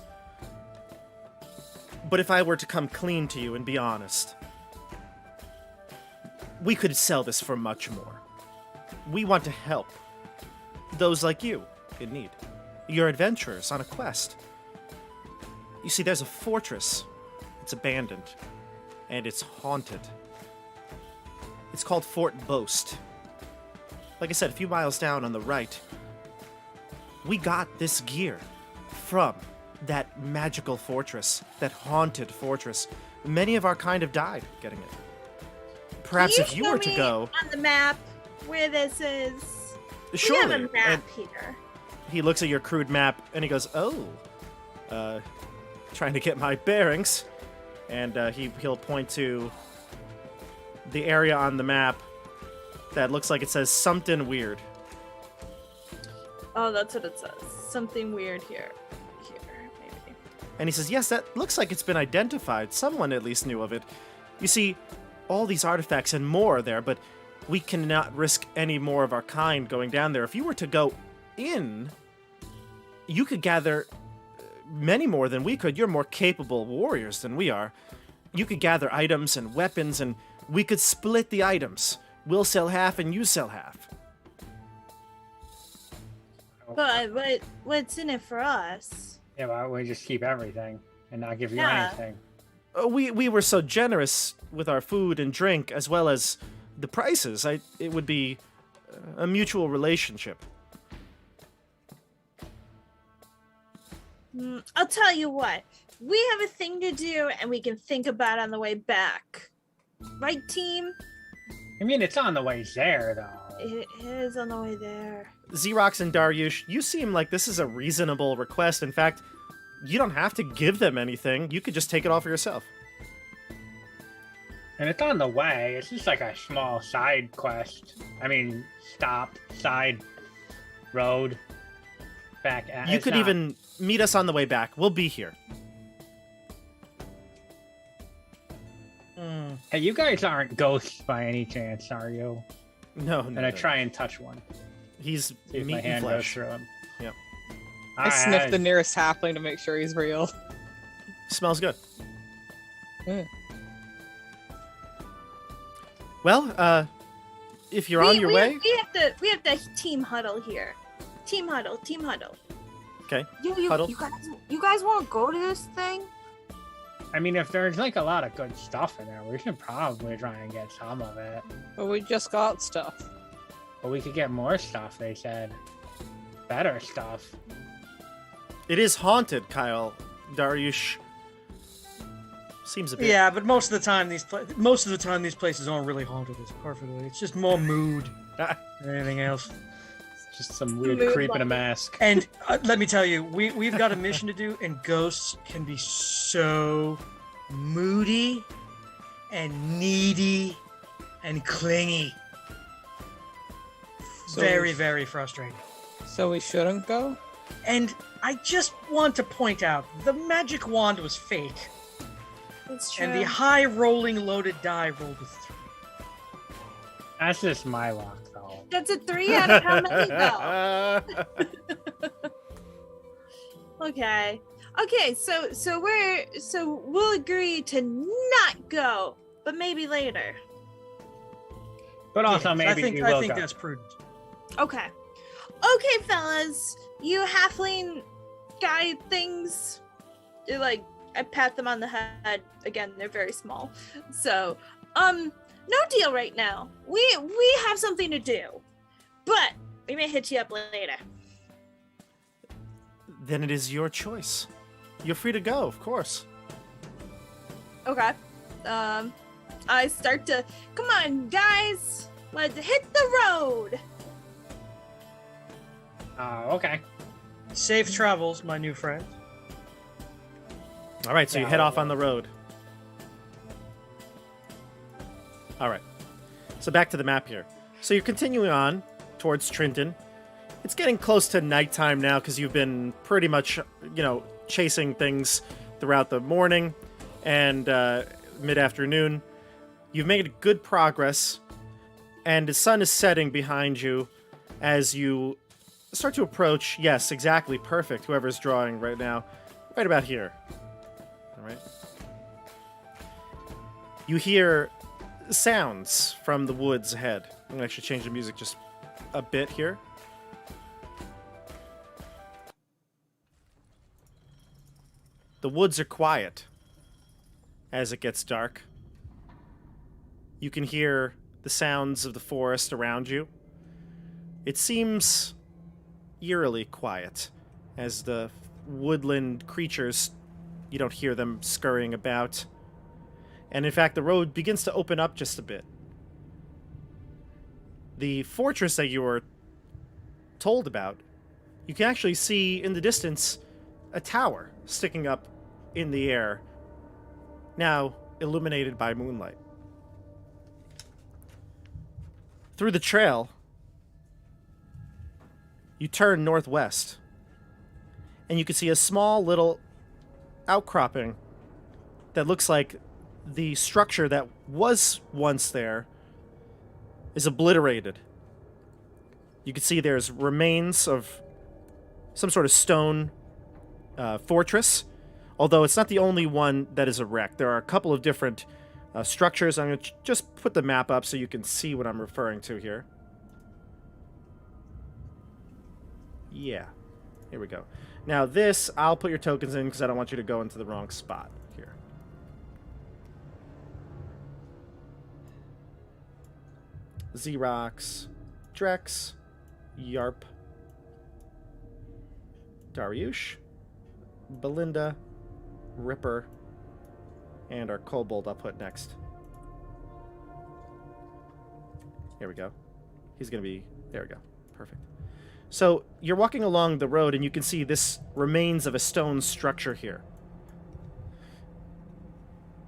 S1: But if I were to come clean to you and be honest, we could sell this for much more. We want to help those like you in need. You're adventurers on a quest. You see, there's a fortress. It's abandoned. And it's haunted. It's called Fort Boast. Like I said, a few miles down on the right. We got this gear from that magical fortress, that haunted fortress. Many of our kind have died getting it. Perhaps
S6: Can
S1: if you
S6: show
S1: were to
S6: me
S1: go...
S6: on the map where this is.
S1: Surely.
S6: We have a map
S1: And
S6: here.
S1: he looks at your crude map and he goes, oh, trying to get my bearings. And he'll point to the area on the map that looks like it says something weird.
S6: Oh, that's what it says. Something weird here. Here, maybe.
S1: And he says, yes, that looks like it's been identified. Someone at least knew of it. You see, all these artifacts and more are there, but we cannot risk any more of our kind going down there. If you were to go in, you could gather many more than we could. You're more capable warriors than we are. You could gather items and weapons, and we could split the items. We'll sell half, and you sell half.
S6: But what's in it for us?
S3: Yeah, why don't we just keep everything and not give you
S6: Yeah.
S3: anything?
S1: We were so generous with our food and drink, as well as the prices. It would be a mutual relationship.
S6: I'll tell you what. We have a thing to do, and we can think about on the way back. Right, team?
S3: I mean, it's on the way there, though.
S6: It is on the way there.
S1: Zeerocks and Darioosh, you seem like this is a reasonable request. In fact, you don't have to give them anything. You could just take it all for yourself.
S3: And it's on the way. It's just like a small side quest. I mean, stop, side, road, back.
S1: You could even meet us on the way back. We'll be here.
S3: Hey, you guys aren't ghosts by any chance, are you?
S1: No.
S3: And I try and touch one.
S1: He's
S3: See if
S1: meat
S3: my
S1: and
S3: hand goes
S1: flesh.
S3: through him.
S1: Yep.
S5: I sniff the nearest halfling to make sure he's real.
S1: Smells good.
S5: Yeah.
S1: Well, if you're on your way,
S6: We have to team huddle here. Team huddle.
S1: okay.
S6: You guys want to go to this thing?
S3: I mean, if there's like a lot of good stuff in there, we should probably try and get some of it.
S5: But we just got stuff.
S3: But we could get more stuff, they said. Better stuff.
S1: It is haunted, Kyle. Darioosh seems a bit.
S4: Yeah, but most of the time these places aren't really haunted. It's perfectly. It's just more mood than anything else.
S3: Just some weird
S6: Mood
S3: creep in a
S6: lighting.
S3: mask.
S4: And let me tell you, we've got a mission to do, and ghosts can be so moody and needy and clingy.
S5: So
S4: Very,
S5: we-
S4: very frustrating.
S5: So we shouldn't go?
S4: And I just want to point out, the magic wand was fake,
S6: It's true.
S4: and the high rolling loaded die rolled a 3.
S3: That's just my luck, though.
S6: That's a 3 out of how many though? Okay. Okay, so we'll agree to not go, but maybe later.
S3: But also, maybe
S4: I think
S3: we will go.
S4: that's prudent.
S6: Okay. Okay, fellas. You halfling guy things. They're like, I pat them on the head. Again, they're very small. So, no deal right now. We have something to do. But we may hit you up later.
S1: Then it is your choice. you're free to go, of course.
S6: Okay. I start to, come on, guys, let's hit the road.
S3: Okay.
S4: Safe travels, my new friend.
S1: All right, so you
S3: Yeah,
S1: head
S3: I'll
S1: off on the road. All right. So back to the map here. So you're continuing on towards Trintan. It's getting close to nighttime now because you've been pretty much, chasing things throughout the morning and mid-afternoon. You've made good progress, and the sun is setting behind you as you start to approach. Yes, exactly. Perfect. Whoever's drawing right now. Right about here. All right. You hear sounds from the woods ahead. I'm going to actually change the music just a bit here. The woods are quiet as it gets dark. You can hear the sounds of the forest around you. It seems eerily quiet as the woodland creatures, you don't hear them scurrying about. And in fact, the road begins to open up just a bit. The fortress that you were told about, you can actually see in the distance a tower sticking up in the air, now illuminated by moonlight. Through the trail, you turn northwest, and you can see a small little outcropping that looks like the structure that was once there is obliterated. You can see there's remains of some sort of stone fortress, although it's not the only one that is a wreck. There are a couple of different structures. I'm going to just put the map up so you can see what I'm referring to here. Yeah, here we go. Now this, I'll put your tokens in because I don't want you to go into the wrong spot here. Zeerocks, Drex, Yarp, Darioosh, Belinda, Ripper, and our Kobold I'll put next. Here we go. He's going to be... There we go. Perfect. So, you're walking along the road and you can see this remains of a stone structure here.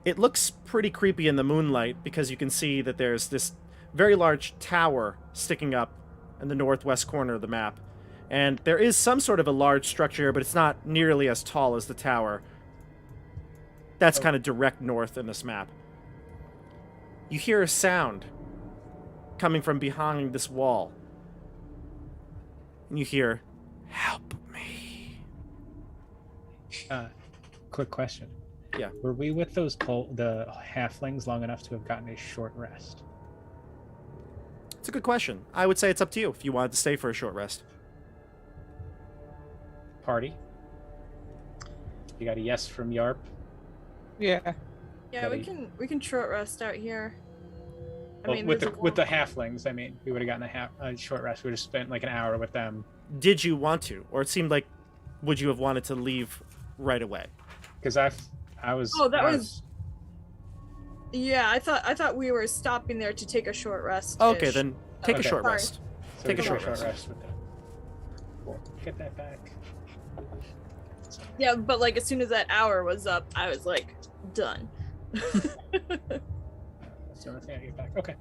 S1: It looks pretty creepy in the moonlight because you can see that there's this very large tower sticking up in the northwest corner of the map. And there is some sort of a large structure here, but it's not nearly as tall as the tower. That's kind of direct north in this map. You hear a sound coming from behind this wall. And you hear, "Help me."
S7: Quick question.
S1: Yeah.
S7: Were we with those the halflings long enough to have gotten a short rest?
S1: It's a good question. I would say it's up to you if you wanted to stay for a short rest.
S7: Party? You got a yes from Yarp?
S5: Yeah.
S6: Yeah, we can short rest out here. I
S7: Well,
S6: mean,
S7: with
S6: there's
S7: the halflings, I mean, we would have gotten a short rest. We would have spent like an hour with them.
S1: Did you want to? Or it seemed like, would you have wanted to leave right away?
S7: Because I was.
S6: Oh, that
S7: I
S6: was- Yeah, I thought we were stopping there to take a short rest.
S1: Okay, then take a
S7: Okay.
S1: short
S6: Sorry.
S1: rest.
S7: So
S1: take
S7: we
S1: a
S7: took
S1: short rest.
S7: with them. Cool. Get that back.
S6: Yeah, but like as soon as that hour was up, I was like, done.
S7: That's the only thing I get back. Okay.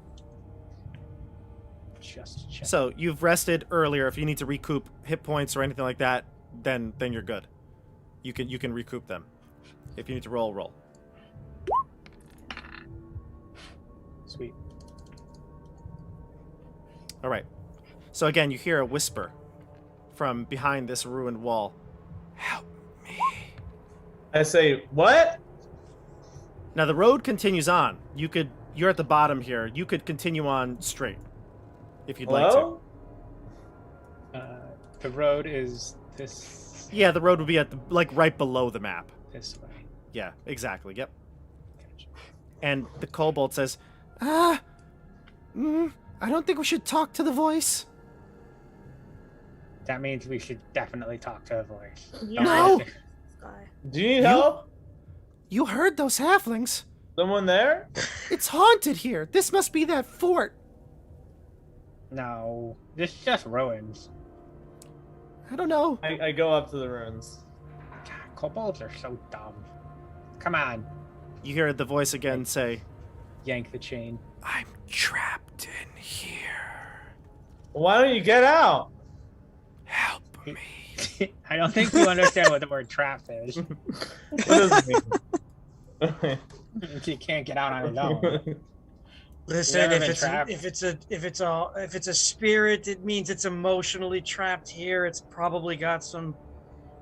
S7: Just check.
S1: So you've rested earlier. If you need to recoup hit points or anything like that, then you're good. You can recoup them. If you need to roll.
S7: Sweet.
S1: All right. So again, you hear a whisper from behind this ruined wall. "Help me."
S2: I say, what?
S1: Now the road continues on. You're at the bottom here. You could continue on straight if you'd like to.
S2: Hello?
S7: The road is this.
S1: Yeah, the road would be at right below the map.
S7: This way.
S1: Yeah, exactly. Yep.
S7: Gotcha.
S1: And the kobold says, I don't think we should talk to the voice.
S7: That means we should definitely talk to a voice.
S6: Yeah.
S1: No!
S6: guy.
S2: Do you need help?
S1: You heard those halflings?
S2: Someone there?
S1: It's haunted here. This must be that fort.
S3: No, this is just ruins.
S1: I don't know.
S2: I go up to the ruins.
S3: God, kobolds are so dumb. Come on,
S1: You hear the voice again say,
S7: Yank the chain.
S1: I'm trapped in here.
S2: Why don't you get out?
S1: Help me.
S3: I don't think you understand what the word trap is.
S2: What does it mean?
S3: He can't get out on his own.
S4: Listen,
S3: never
S4: if
S3: been
S4: it's
S3: trapped?
S4: if it's a spirit, it means it's emotionally trapped here. It's probably got some,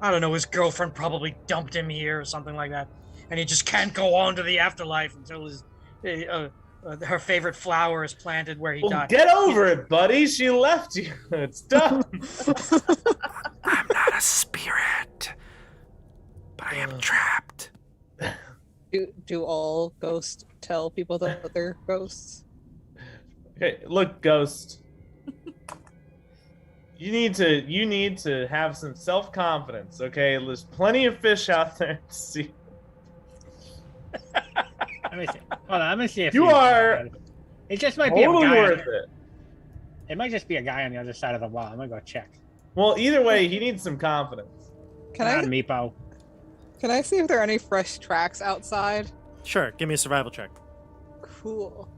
S4: I don't know, his girlfriend probably dumped him here or something like that, and he just can't go on to the afterlife until her favorite flower is planted where he
S2: Well,
S4: died.
S2: get over it, buddy. She left you. It's done.
S1: I'm not a spirit, but I am trapped.
S5: Do all ghosts tell people that they're ghosts?
S2: Okay, look, Ghost. You need to have some self-confidence, okay? There's plenty of fish out there to see.
S3: Let me see. Hold on, let me see if
S2: You
S3: he's-
S2: are
S3: It just might be a
S2: totally
S3: guy.
S2: worth it.
S3: It might just be a guy on the other side of the wall. I'm gonna go check.
S2: Well, either way, he needs some confidence.
S5: Can
S3: Come on,
S5: I
S3: Meepo.
S5: can I see if there are any fresh tracks outside?
S1: Sure, give me a survival check.
S5: Cool.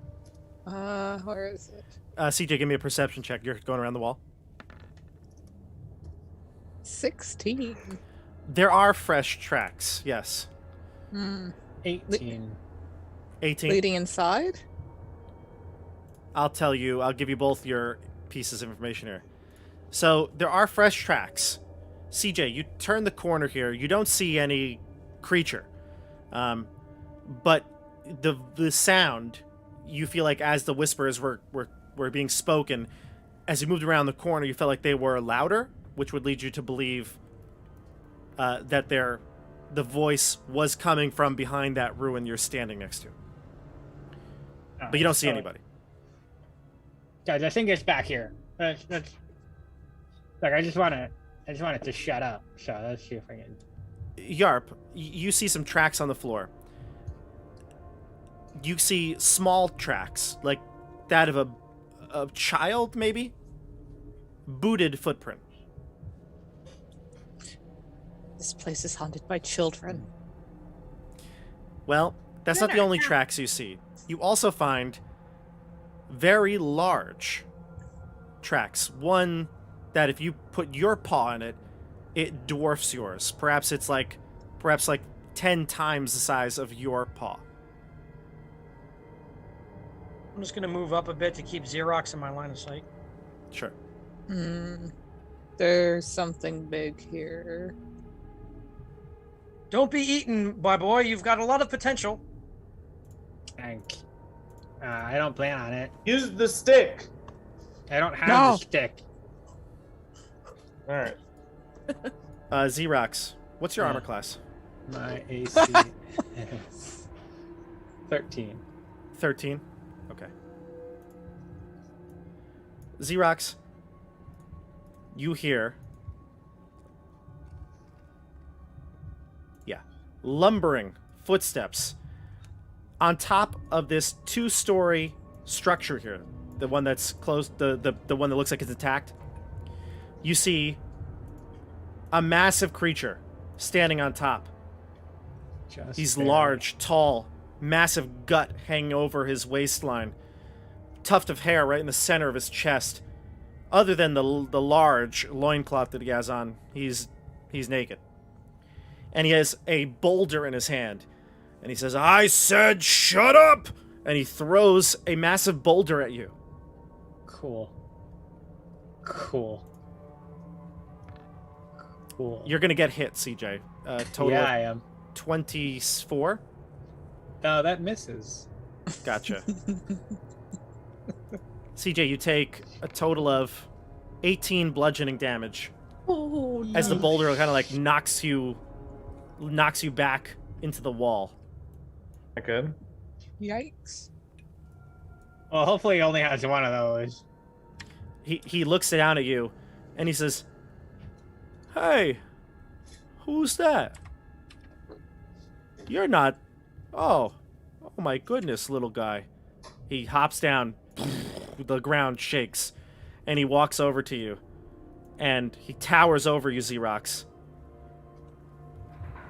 S5: Where is it?
S1: CJ, give me a perception check. You're going around the wall.
S5: 16.
S1: There are fresh tracks, yes.
S3: 18.
S1: 18.
S5: Leading inside?
S1: I'll tell you, I'll give you both your pieces of information here. So, there are fresh tracks. CJ, you turn the corner here, you don't see any creature. But the sound, you feel like as the whispers were being spoken, as you moved around the corner, you felt like they were louder, which would lead you to believe that the voice was coming from behind that ruin you're standing next to. But you don't see anybody.
S3: Guys, I think it's back here. Let's look, I just want it to shut up. So let's see if I can.
S1: Yarp, you see some tracks on the floor. You see small tracks, like that of a child, maybe? Booted footprint.
S5: This place is haunted by children.
S1: Well, that's not the only tracks you see. You also find very large tracks. One that if you put your paw in it, it dwarfs yours. Perhaps like 10 times the size of your paw.
S4: I'm just gonna move up a bit to keep Zeerocks in my line of sight.
S1: Sure.
S5: There's something big here.
S4: Don't be eaten, my boy. You've got a lot of potential.
S3: Thanks. I don't plan on it.
S2: Use the stick.
S3: I don't have
S5: No.
S3: the stick.
S2: All right.
S1: Zeerocks, what's your
S7: Yeah.
S1: armor class?
S7: My AC is 13.
S1: 13? Okay. Zeerocks, you hear... Yeah. Lumbering footsteps on top of this 2-story structure here. The one that's closed, the one that looks like it's attacked. You see a massive creature standing on top.
S7: Just
S1: He's
S7: barely.
S1: large, tall, massive gut hanging over his waistline. Tuft of hair right in the center of his chest. Other than the large loincloth that he has on, he's naked. And he has a boulder in his hand. And he says, I said shut up! And he throws a massive boulder at you.
S7: Cool.
S1: You're going to get hit, CJ. Total
S7: Yeah,
S1: of
S7: I am.
S1: 24?
S7: No, that misses.
S1: Gotcha. CJ, you take a total of 18 bludgeoning damage
S5: Oh, no.
S1: as the boulder kind of like knocks you back into the wall.
S2: That good?
S5: Yikes.
S3: Well, hopefully he only has one of those.
S1: He looks down at you and he says, Hey, who's that? You're not... Oh. Oh my goodness, little guy. He hops down. The ground shakes. And he walks over to you. And he towers over you, Zeerocks.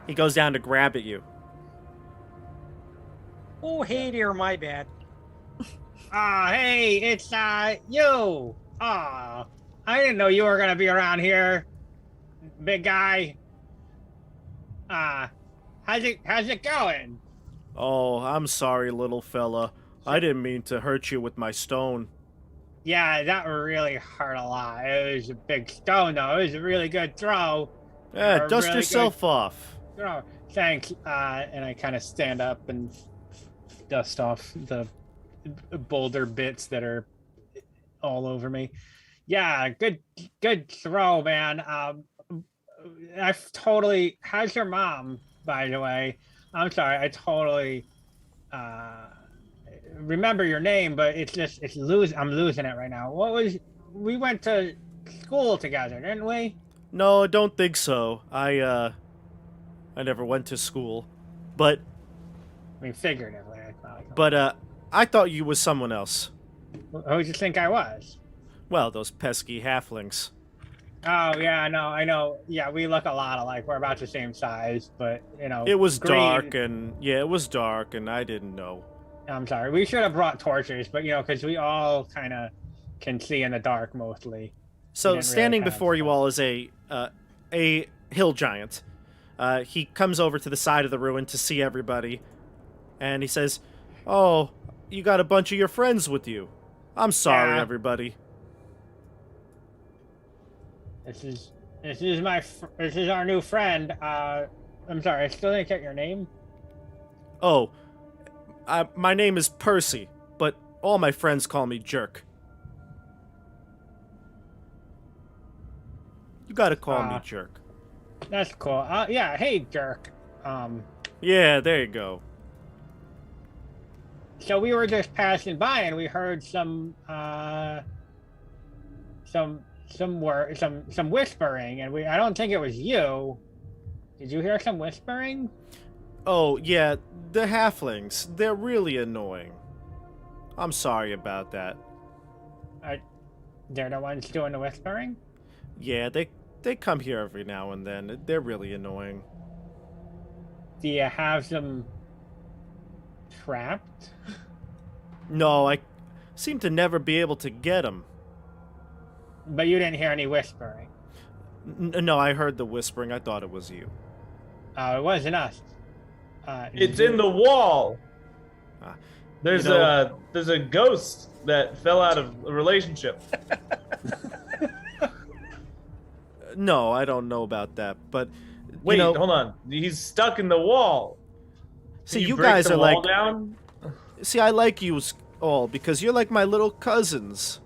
S1: He goes down to grab at you.
S4: Oh, hey dear, my bad.
S3: Hey, it's you. I didn't know you were gonna be around here, big guy. How's it going?
S1: Oh, I'm sorry, little fella. I didn't mean to hurt you with my stone.
S3: Yeah, that really hurt a lot. It was a big stone, though. It was a really good throw.
S1: Yeah,
S3: A
S1: dust
S3: really
S1: yourself off.
S3: good throw. Thanks. And I kind of stand up and dust off the boulder bits that are all over me. Yeah, good throw, man. I've totally. How's your mom, by the way? I'm sorry. I totally remember your name, but I'm losing it right now. We went to school together, didn't we?
S1: No, I don't think so. I never went to school. But
S3: I mean, figuratively.
S1: I thought you was someone else.
S3: Who did you think I was?
S1: Well, those pesky halflings.
S3: Oh yeah, I know. Yeah, we look a lot alike. We're about the same size, but
S1: It was
S3: green.
S1: dark, and it was dark, and I didn't know.
S3: I'm sorry. We should have brought torches, but because we all kind of can see in the dark mostly.
S1: So
S3: didn't really
S1: standing
S3: have
S1: before you
S3: stuff.
S1: all is a hill giant. He comes over to the side of the ruin to see everybody, and he says, "Oh, you got a bunch of your friends with you. I'm sorry,
S3: Yeah.
S1: everybody."
S3: This is our new friend. I'm sorry. I still didn't get your name.
S1: Oh, my name is Percy, but all my friends call me Jerk. You gotta call me Jerk.
S3: That's cool. Yeah. Hey, Jerk.
S1: Yeah, there you go.
S3: So we were just passing by and we heard some whispering, and I don't think it was you. Did you hear some whispering?
S1: Oh, yeah, the halflings. They're really annoying. I'm sorry about that.
S3: They're the ones doing the whispering?
S1: Yeah, they come here every now and then. They're really annoying.
S3: Do you have them trapped?
S1: No, I seem to never be able to get them.
S3: But you didn't hear any whispering.
S1: No, I heard the whispering. I thought it was you.
S3: Oh, it wasn't us.
S2: It's in the wall. There's
S1: you know-
S2: there's a ghost that fell out of a relationship.
S1: No, I don't know about that. But
S2: Wait,
S1: hold
S2: hold on. He's stuck in the wall.
S1: See,
S2: Can
S1: you
S2: break
S1: guys
S2: the
S1: are
S2: wall
S1: like.
S2: down?
S1: See, I like you all because you're like my little cousins.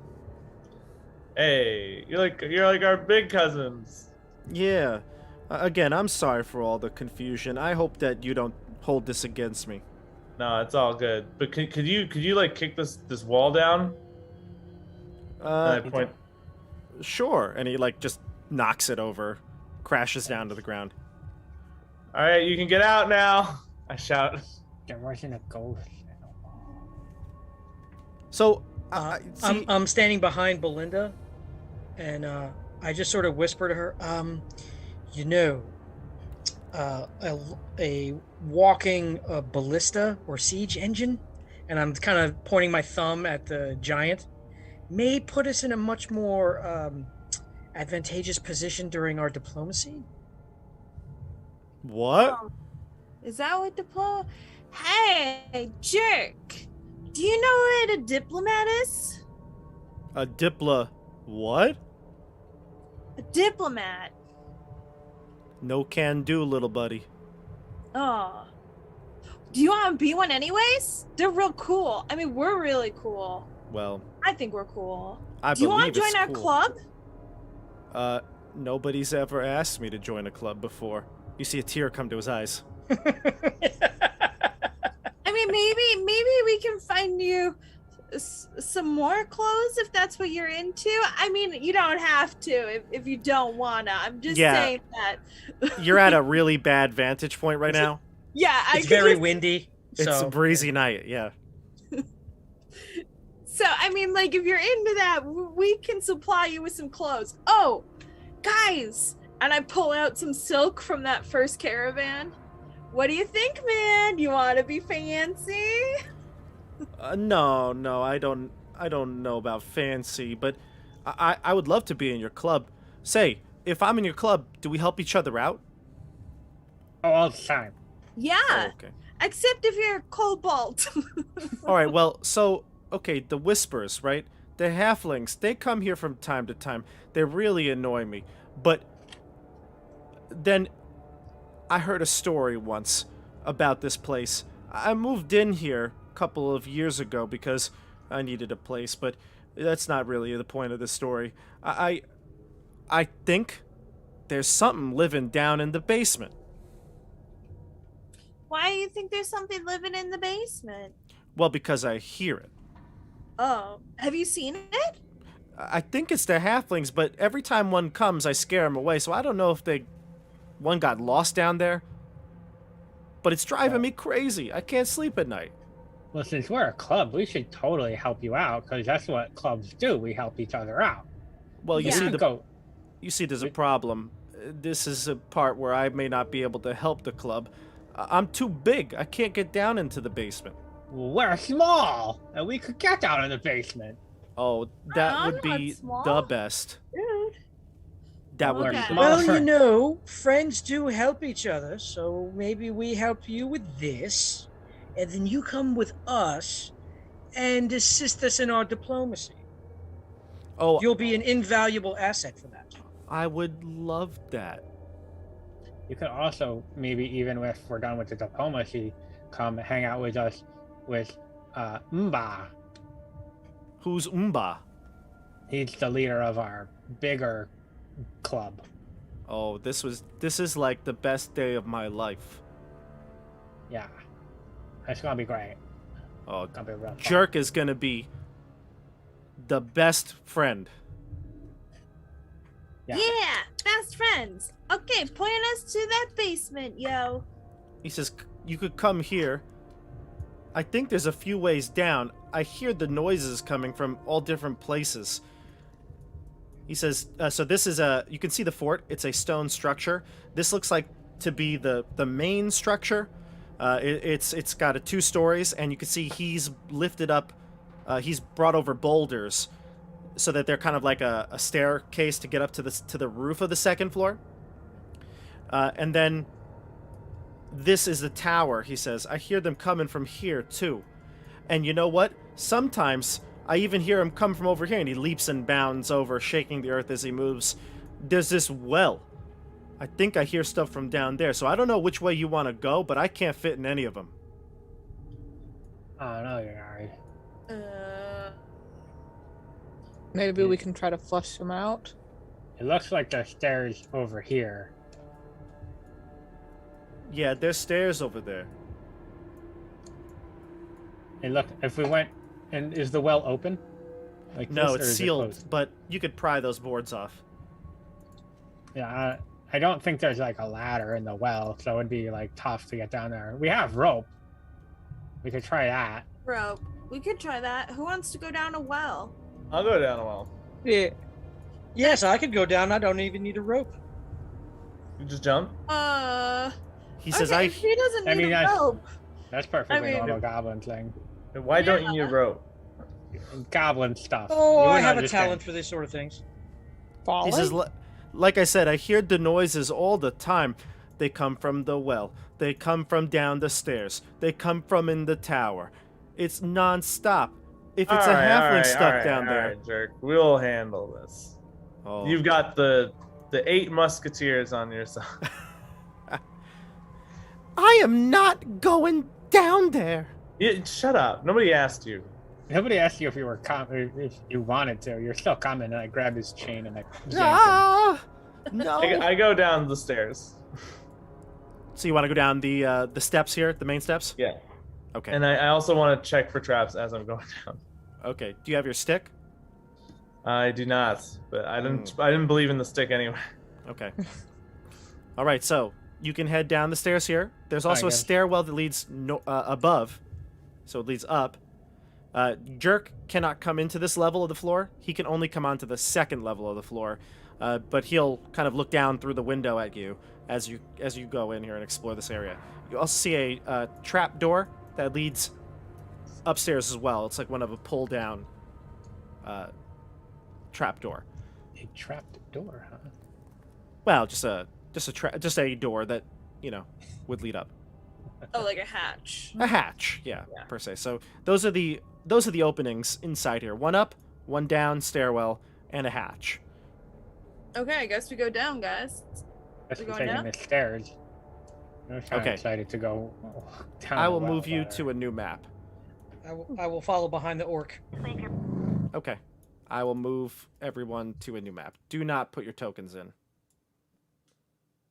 S2: Hey, you're like our big cousins.
S1: Yeah. Again, I'm sorry for all the confusion. I hope that you don't hold this against me.
S2: No, it's all good. But could you like kick this wall down? And I point.
S1: Sure. And he like just knocks it over, crashes down to the ground.
S2: All right, you can get out now. I shout.
S3: There wasn't a ghost.
S1: So,
S4: I'm standing behind Belinda, and I just sort of whisper to her, a walking ballista or siege engine, and I'm kind of pointing my thumb at the giant, may put us in a much more advantageous position during our diplomacy.
S1: What?
S6: Is that what diploma? Hey, Jerk! Do you know what a diplomat is?
S1: A what?
S6: A diplomat.
S1: No can do, little buddy.
S6: Oh. Do you want to be one anyways? They're real cool. I mean, we're really cool.
S1: Well,
S6: I think we're cool.
S1: I
S6: Do you want
S1: believe
S6: to join
S1: it's
S6: our
S1: cool.
S6: club?
S1: Nobody's ever asked me to join a club before. You see a tear come to his eyes.
S6: I mean, maybe we can find you some more clothes if that's what you're into. I mean, you don't have to if you don't wanna. I'm just saying that.
S1: You're at a really bad vantage point right now.
S6: Yeah,
S4: It's very windy.
S1: It's
S4: so
S1: a breezy night. Yeah.
S6: So, I mean, like, if you're into that, we can supply you with some clothes. Oh, guys! And I pull out some silk from that first caravan. What do you think, man? You want to be fancy?
S1: No, I don't know about fancy, but I would love to be in your club. Say, if I'm in your club, do we help each other out?
S3: Oh, all the time.
S6: Yeah,
S1: Oh, okay.
S6: except if you're a kobold.
S1: All right, well, so, okay, the Whispers, right? The halflings, they come here from time to time. They really annoy me. But then I heard a story once about this place. I moved in here a couple of years ago because I needed a place, but that's not really the point of the story. I think there's something living down in the basement.
S6: Why do you think there's something living in the basement?
S1: Well, because I hear it.
S6: Oh, have you seen it?
S1: I think it's the halflings, but every time one comes, I scare them away, so I don't know if one got lost down there. But it's driving me crazy. I can't sleep at night.
S3: Well, since we're a club, we should totally help you out because that's what clubs do. We help each other out.
S1: Well, you
S6: Yeah.
S1: see,
S3: You go.
S1: you see, there's a problem. This is a part where I may not be able to help the club. I'm too big. I can't get down into the basement.
S3: Well, we're small, and we could get down in the basement.
S1: Oh, that
S6: I'm
S1: would
S6: not
S1: be
S6: small.
S1: the best.
S6: Dude.
S1: That would
S3: We're
S1: be
S6: Okay.
S1: the
S3: small.
S4: Well, you know, friends do help each other, so maybe we help you with this, and then you come with us and assist us in our diplomacy.
S1: Oh,
S4: You'll be an invaluable asset for that.
S1: I would love that.
S3: You could also maybe even if we're done with the diplomacy, come hang out with us with Mmm-Buh.
S1: Who's Mmm-Buh?
S3: He's the leader of our bigger club.
S1: Oh, this is like the best day of my life.
S3: Yeah, it's gonna be great.
S1: Oh,
S3: It's gonna be real fun.
S1: Jerk is gonna be the best friend.
S3: Yeah.
S6: Yeah, best friends. Okay, point us to that basement, yo.
S1: He says, you could come here. I think there's a few ways down. I hear the noises coming from all different places. He says, so this is you can see the fort. It's a stone structure. This looks like to be the main structure. It's got 2 stories, and you can see he's lifted up, he's brought over boulders so that they're kind of like a staircase to get up to the roof of the second floor. And then this is the tower, he says. I hear them coming from here, too. And you know what? Sometimes I even hear him come from over here, and he leaps and bounds over, shaking the earth as he moves. There's this well. I think I hear stuff from down there, so I don't know which way you want to go, but I can't fit in any of them.
S3: Oh no, you're alright.
S5: Maybe we can try to flush them out.
S3: It looks like the stairs over here.
S1: Yeah, there's stairs over there.
S3: And look, if we went, and is the well open? Like
S1: No,
S3: this, or
S1: it's
S3: is it
S1: sealed,
S3: closed?
S1: but you could pry those boards off.
S3: Yeah, I don't think there's like a ladder in the well, so it'd be like tough to get down there. We have rope. We could try that.
S6: Bro, we could try that. Who wants to go down a well?
S2: I'll go down a well.
S5: Yeah.
S4: Yes, I could go down. I don't even need a rope.
S2: You just jump.
S1: He says,
S6: okay, he doesn't
S3: I
S6: need
S3: mean,
S6: a
S3: that's-
S6: rope.
S3: That's perfectly
S6: mean-
S3: normal goblin thing.
S2: Why don't you need a rope?
S3: Goblin stuff.
S4: Oh,
S3: You
S4: I
S3: wouldn't
S4: have a
S3: understand.
S4: talent for these sort of things.
S5: Falling?
S1: He says, like I said, I hear the noises all the time. They come from the well. They come from down the stairs. They come from in the tower. It's non-stop. If it's a halfling stuck down there.
S2: Alright, jerk. We'll handle this.
S1: Oh.
S2: You've got the 8 musketeers on your side.
S1: I am not going down there.
S2: Shut up. Nobody asked you.
S3: Nobody asked you if you were if you wanted to. You're still coming, and I grabbed his chain and I yanked him.
S1: Ah, no.
S2: I go down the stairs.
S1: So you want to go down the steps here, the main steps?
S2: Yeah.
S1: Okay.
S2: And I also want to check for traps as I'm going down.
S1: Okay. Do you have your stick?
S2: I do not, but I didn't believe in the stick anyway.
S1: Okay. All right. So you can head down the stairs here. There's also a
S7: guess.
S1: stairwell that leads above, so it leads up. Jerk cannot come into this level of the floor. He can only come onto the second level of the floor, but he'll kind of look down through the window at you as you go in here and explore this area. You also see a trap door that leads upstairs as well. It's like one of a pull down trap door.
S7: A trapped door, huh?
S1: Well, just a door that would lead up.
S6: Oh, like a hatch.
S1: A hatch, yeah, per se. So those are the openings inside here. One up, one down, stairwell, and a hatch.
S6: Okay, I guess we go down, guys.
S7: Guess
S6: We
S7: we're
S6: going
S7: taking
S6: down?
S7: the stairs. I'm kind of
S1: Okay.
S7: excited to go down.
S1: I
S7: the
S1: will
S7: well
S1: move you
S7: there.
S1: to a new map.
S4: I will follow behind the orc.
S1: Okay. I will move everyone to a new map. Do not put your tokens in.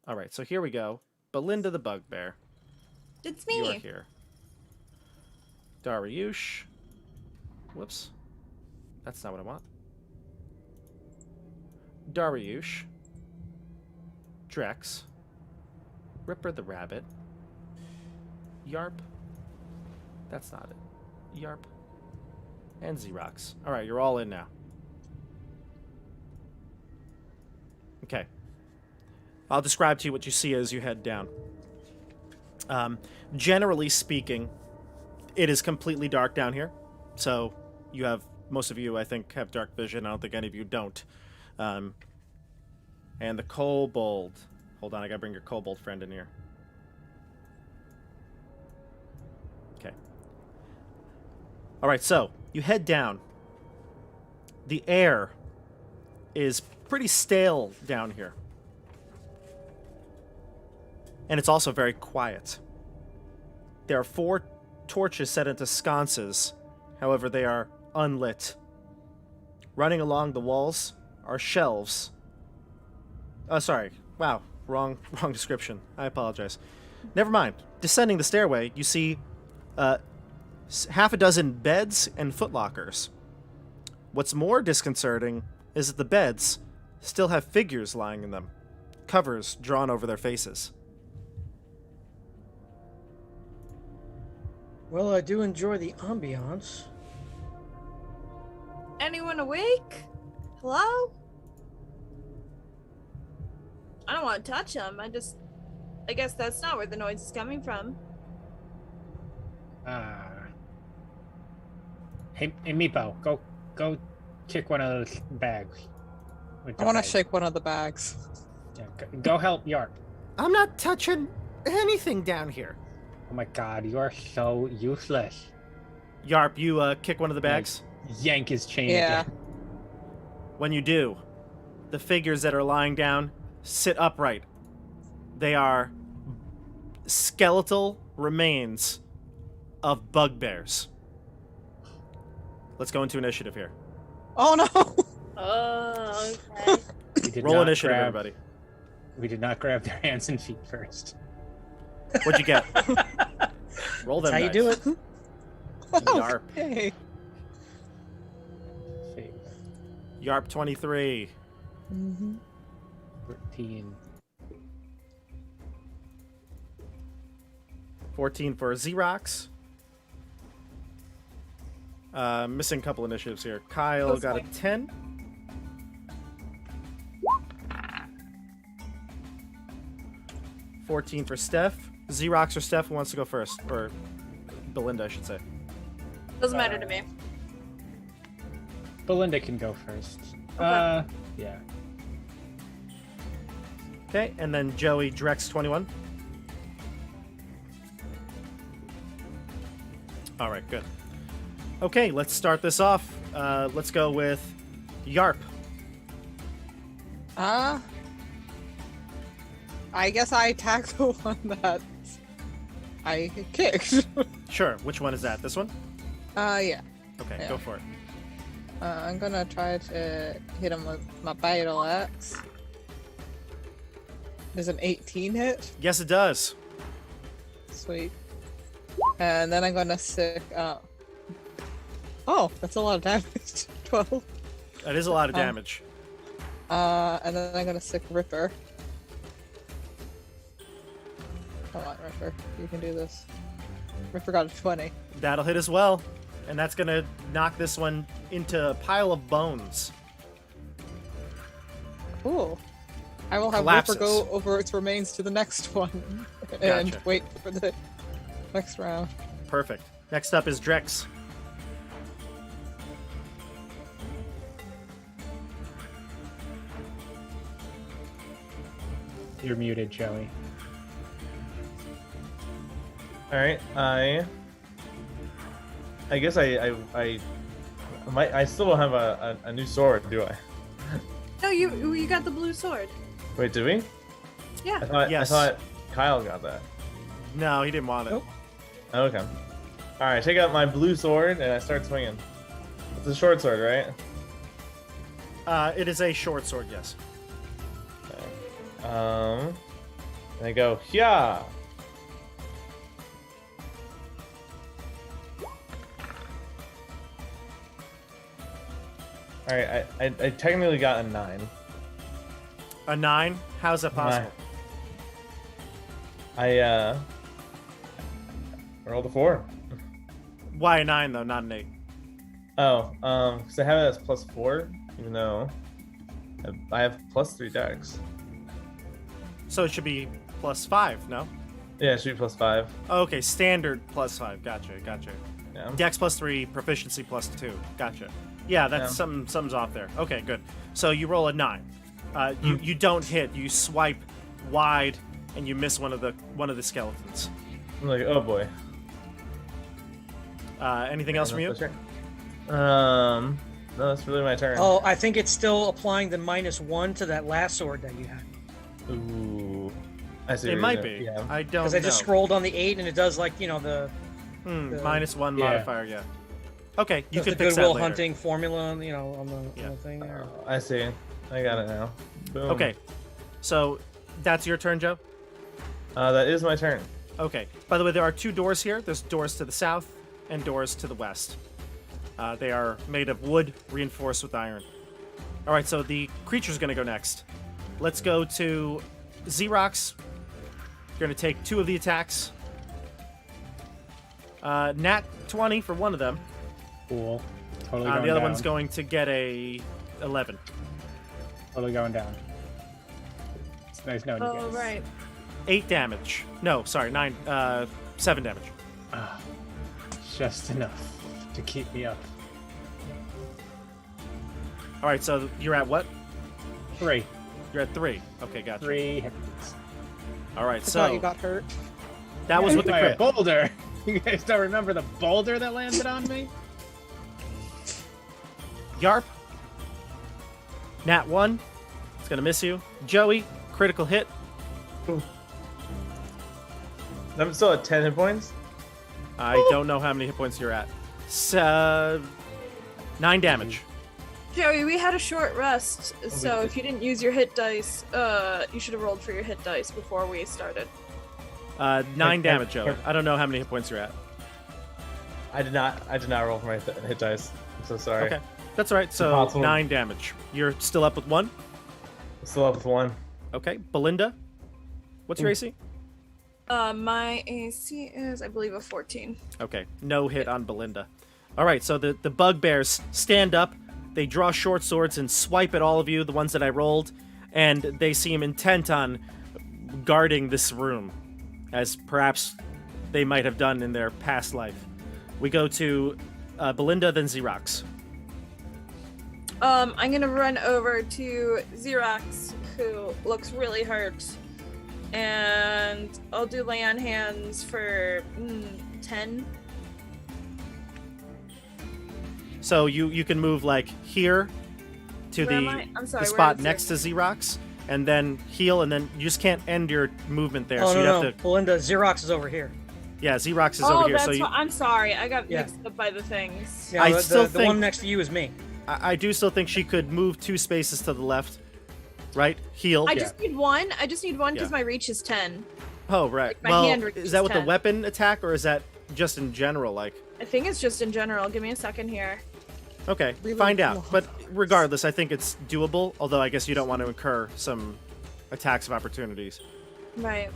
S1: All right, so here we go. Belinda the Bugbear.
S6: It's
S1: You are
S6: me.
S1: here. Darioosh. Whoops. That's not what I want. Darioosh. Drex. Ripper the Rabbit. Yarp. That's not it. Yarp. And Zeerocks. Alright, you're all in now. Okay. I'll describe to you what you see as you head down. Generally speaking, it is completely dark down here. So you have, most of you, I think, have dark vision. I don't think any of you don't. And the Kobold. Hold on, I gotta bring your Kobold friend in here. Okay. Alright, so you head down. The air is pretty stale down here. And it's also very quiet. There are 4 torches set into sconces. However, they are unlit. Running along the walls are shelves. Oh, sorry. Wow. Wrong description. I apologize. Never mind. Descending the stairway, you see half a dozen beds and footlockers. What's more disconcerting is that the beds still have figures lying in them. Covers drawn over their faces.
S4: Well, I do enjoy the ambiance.
S6: Anyone awake? Hello? I don't want to touch him. I guess that's not where the noise is coming from.
S7: Hey, Meepo, go kick one of those bags. with
S5: I
S7: the
S5: want to
S7: bag.
S5: shake one of the bags.
S7: Yeah, go help Yarp.
S1: I'm not touching anything down here.
S7: Oh my god, you are so useless.
S1: Yarp, you kick one of the bags.
S7: Yank his chain
S5: Yeah.
S7: again.
S1: When you do, the figures that are lying down sit upright. They are skeletal remains of bugbears. Let's go into initiative here.
S5: Oh no!
S6: Oh, okay.
S7: We did
S1: Roll
S7: not
S1: initiative,
S7: grab-
S1: everybody.
S7: We did not grab their hands and feet first.
S1: What'd you get? Roll them.
S4: That's how you do it.
S1: Yarp.
S5: Okay.
S1: Yarp 23.
S7: 14.
S1: 14 for Zeerocks. Missing a couple initiatives here. Kyle got a 10. $14 for Steph. Zeerocks or Steph, who wants to go first? Or Belinda, I should say.
S6: Doesn't matter to me.
S7: Belinda can go first.
S6: Okay.
S7: Yeah.
S1: Okay, and then Joey Drex 21. All right, good. Okay, let's start this off. Let's go with Yarp.
S5: I guess I attack the one that I kicked.
S1: Sure, which one is that? This one?
S5: Yeah.
S1: Okay,
S5: Yeah.
S1: go for it.
S5: I'm gonna try to hit him with my battle axe. Does an 18 hit?
S1: Yes, it does.
S5: Sweet. And then I'm gonna sick. Oh, that's a lot of damage. 12.
S1: That is a lot of damage.
S5: And then I'm gonna sick Ripper. Come on, Ripper. You can do this. Ripper got a 20.
S1: That'll hit as well. And that's going to knock this one into a pile of bones.
S5: Cool. I will have
S1: Collapses.
S5: Ripper go over its remains to the next one and
S1: Gotcha.
S5: wait for the next round.
S1: Perfect. Next up is Drex.
S7: You're muted, Joey.
S2: All right, I guess I still don't have a new sword, do I?
S6: No, you got the blue sword.
S2: Wait, did we?
S6: Yeah.
S1: Yes.
S2: I thought Kyle got that.
S1: No, he didn't want it.
S4: Nope.
S2: Okay. All right, take out my blue sword and I start swinging. It's a short sword, right?
S1: It is a short sword, yes.
S2: And I go, yeah. All right, I technically got a 9.
S1: A 9? How's that possible?
S2: I rolled a 4.
S1: Why a 9, though, not an 8?
S2: Oh, because I have it as +4, even though I have +3 Dex.
S1: So it should be +5, no?
S2: Yeah, it should be +5.
S1: Okay, standard +5. Gotcha.
S2: Yeah.
S1: Dex +3, proficiency +2. Gotcha. Yeah, that's
S2: Yeah.
S1: something's off there. Okay, good. So you roll a 9. You don't hit. You swipe wide, and you miss one of the skeletons.
S2: I'm like, oh boy.
S1: Anything else from you?
S2: No, that's really my turn.
S4: Oh, I think it's still applying the -1 to that last sword that you had.
S2: Ooh. I see.
S1: It
S2: what
S1: might
S2: you're
S1: be.
S2: doing. Yeah.
S1: I don't
S4: Because
S1: know.
S4: I just scrolled on the 8 and it does like, you know, the
S1: -1
S7: Yeah.
S1: modifier, yeah. Okay, you
S4: does
S1: can
S4: the
S1: fix that
S4: Goodwill
S1: later.
S4: Hunting formula, you know, on
S1: Yeah.
S4: the thing there.
S2: I see. I got it now. Boom.
S1: Okay, so that's your turn, Joe?
S2: That is my turn.
S1: Okay. By the way, there are 2 doors here. There's doors to the south and doors to the west. They are made of wood reinforced with iron. All right, so the creature's going to go next. Let's go to Zeerocks. You're going to take 2 of the attacks. Nat 20 for one of them.
S7: Cool. Totally
S1: The
S7: going
S1: other
S7: down.
S1: one's going to get a 11.
S7: Totally going down. It's nice knowing you
S6: Oh,
S7: guys.
S6: right.
S1: 8 damage. No, sorry, 7 damage.
S7: Just enough to keep me up.
S1: All right, so you're at what?
S7: 3.
S1: You're at 3. Okay, gotcha.
S7: 3 hit points.
S1: All right,
S5: I thought you
S1: so
S5: got hurt.
S1: that was with the
S7: My
S1: crit.
S7: boulder. You guys don't remember the boulder that landed on me?
S1: Yarp. Nat 1. It's going to miss you. Joey, critical hit.
S2: I'm still at 10 hit points.
S1: I don't know how many hit points you're at. 9 damage.
S6: Joey, we had a short rest, so if you didn't use your hit dice, you should have rolled for your hit dice before we started.
S1: 9 damage, Joey. I don't know how many hit points you're at.
S2: I did not roll for my hit dice. I'm so sorry.
S1: Okay, that's all right. So
S2: Impossible.
S1: 9 damage. You're still up with 1.
S2: I'm still up with 1.
S1: Okay, Belinda. What's your AC?
S6: My AC is, I believe, a 14.
S1: Okay, no hit on Belinda. All right, so the bugbears stand up. They draw short swords and swipe at all of you, the ones that I rolled, and they seem intent on guarding this room, as perhaps they might have done in their past life. We go to Belinda, then Zeerocks.
S6: I'm gonna run over to Zeerocks, who looks really hurt, and I'll do lay on hands for 10.
S1: So you can move like here to
S6: Where am
S1: the
S6: I? I'm sorry,
S1: the
S6: where
S1: spot
S6: is
S1: next
S6: it?
S1: to Zeerocks, and then heal, and then you just can't end your movement there.
S4: Oh,
S1: so you
S4: no,
S1: have to.
S4: Belinda, Xerox is over here.
S1: Yeah, Zeerocks is
S6: Oh,
S1: over here.
S6: that's
S1: So you,
S6: what, I'm sorry. I got
S4: Yeah.
S6: mixed up by the things.
S4: Yeah,
S1: I
S4: the,
S1: still
S4: the
S1: think-
S4: one next to you is me.
S1: I do still think she could move 2 spaces to the left, right? Heal.
S6: I just need one. I just need one because
S1: Yeah.
S6: my reach is 10.
S1: Oh, right.
S6: my
S1: Well,
S6: hand reach
S1: is
S6: is
S1: that with the
S6: 10.
S1: weapon attack, or is that just in general? Like,
S6: I think it's just in general. Give me a second here.
S1: okay,
S5: Really
S1: find out.
S5: long.
S1: But regardless, I think it's doable. Although I guess you don't want to incur some attacks of opportunities.
S6: Right.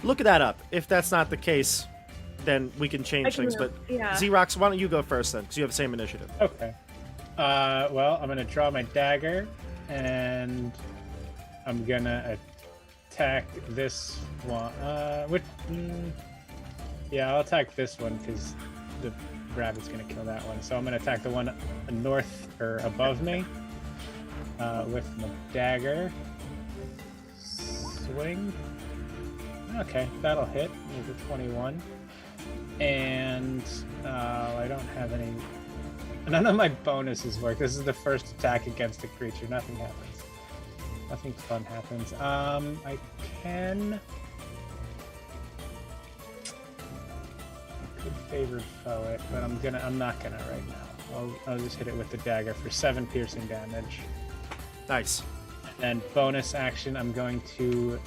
S1: Look that up. If that's not the case, then we can change things. But
S6: yeah.
S1: Zeerocks, why don't you go first then? Because you have the same initiative.
S7: Okay. Well, I'm gonna draw my dagger, and I'm gonna attack this one. Yeah, I'll attack this one because the rabbit's gonna kill that one. So I'm gonna attack the one north or above me with my dagger. Swing. Okay, that'll hit. There's a 21. And I don't have any. None of my bonuses work. This is the first attack against a creature. Nothing happens. Nothing fun happens. I can. I could favored foe it, but I'm not gonna right now. I'll just hit it with the dagger for 7 piercing damage.
S1: Nice.
S7: And bonus action, I'm going to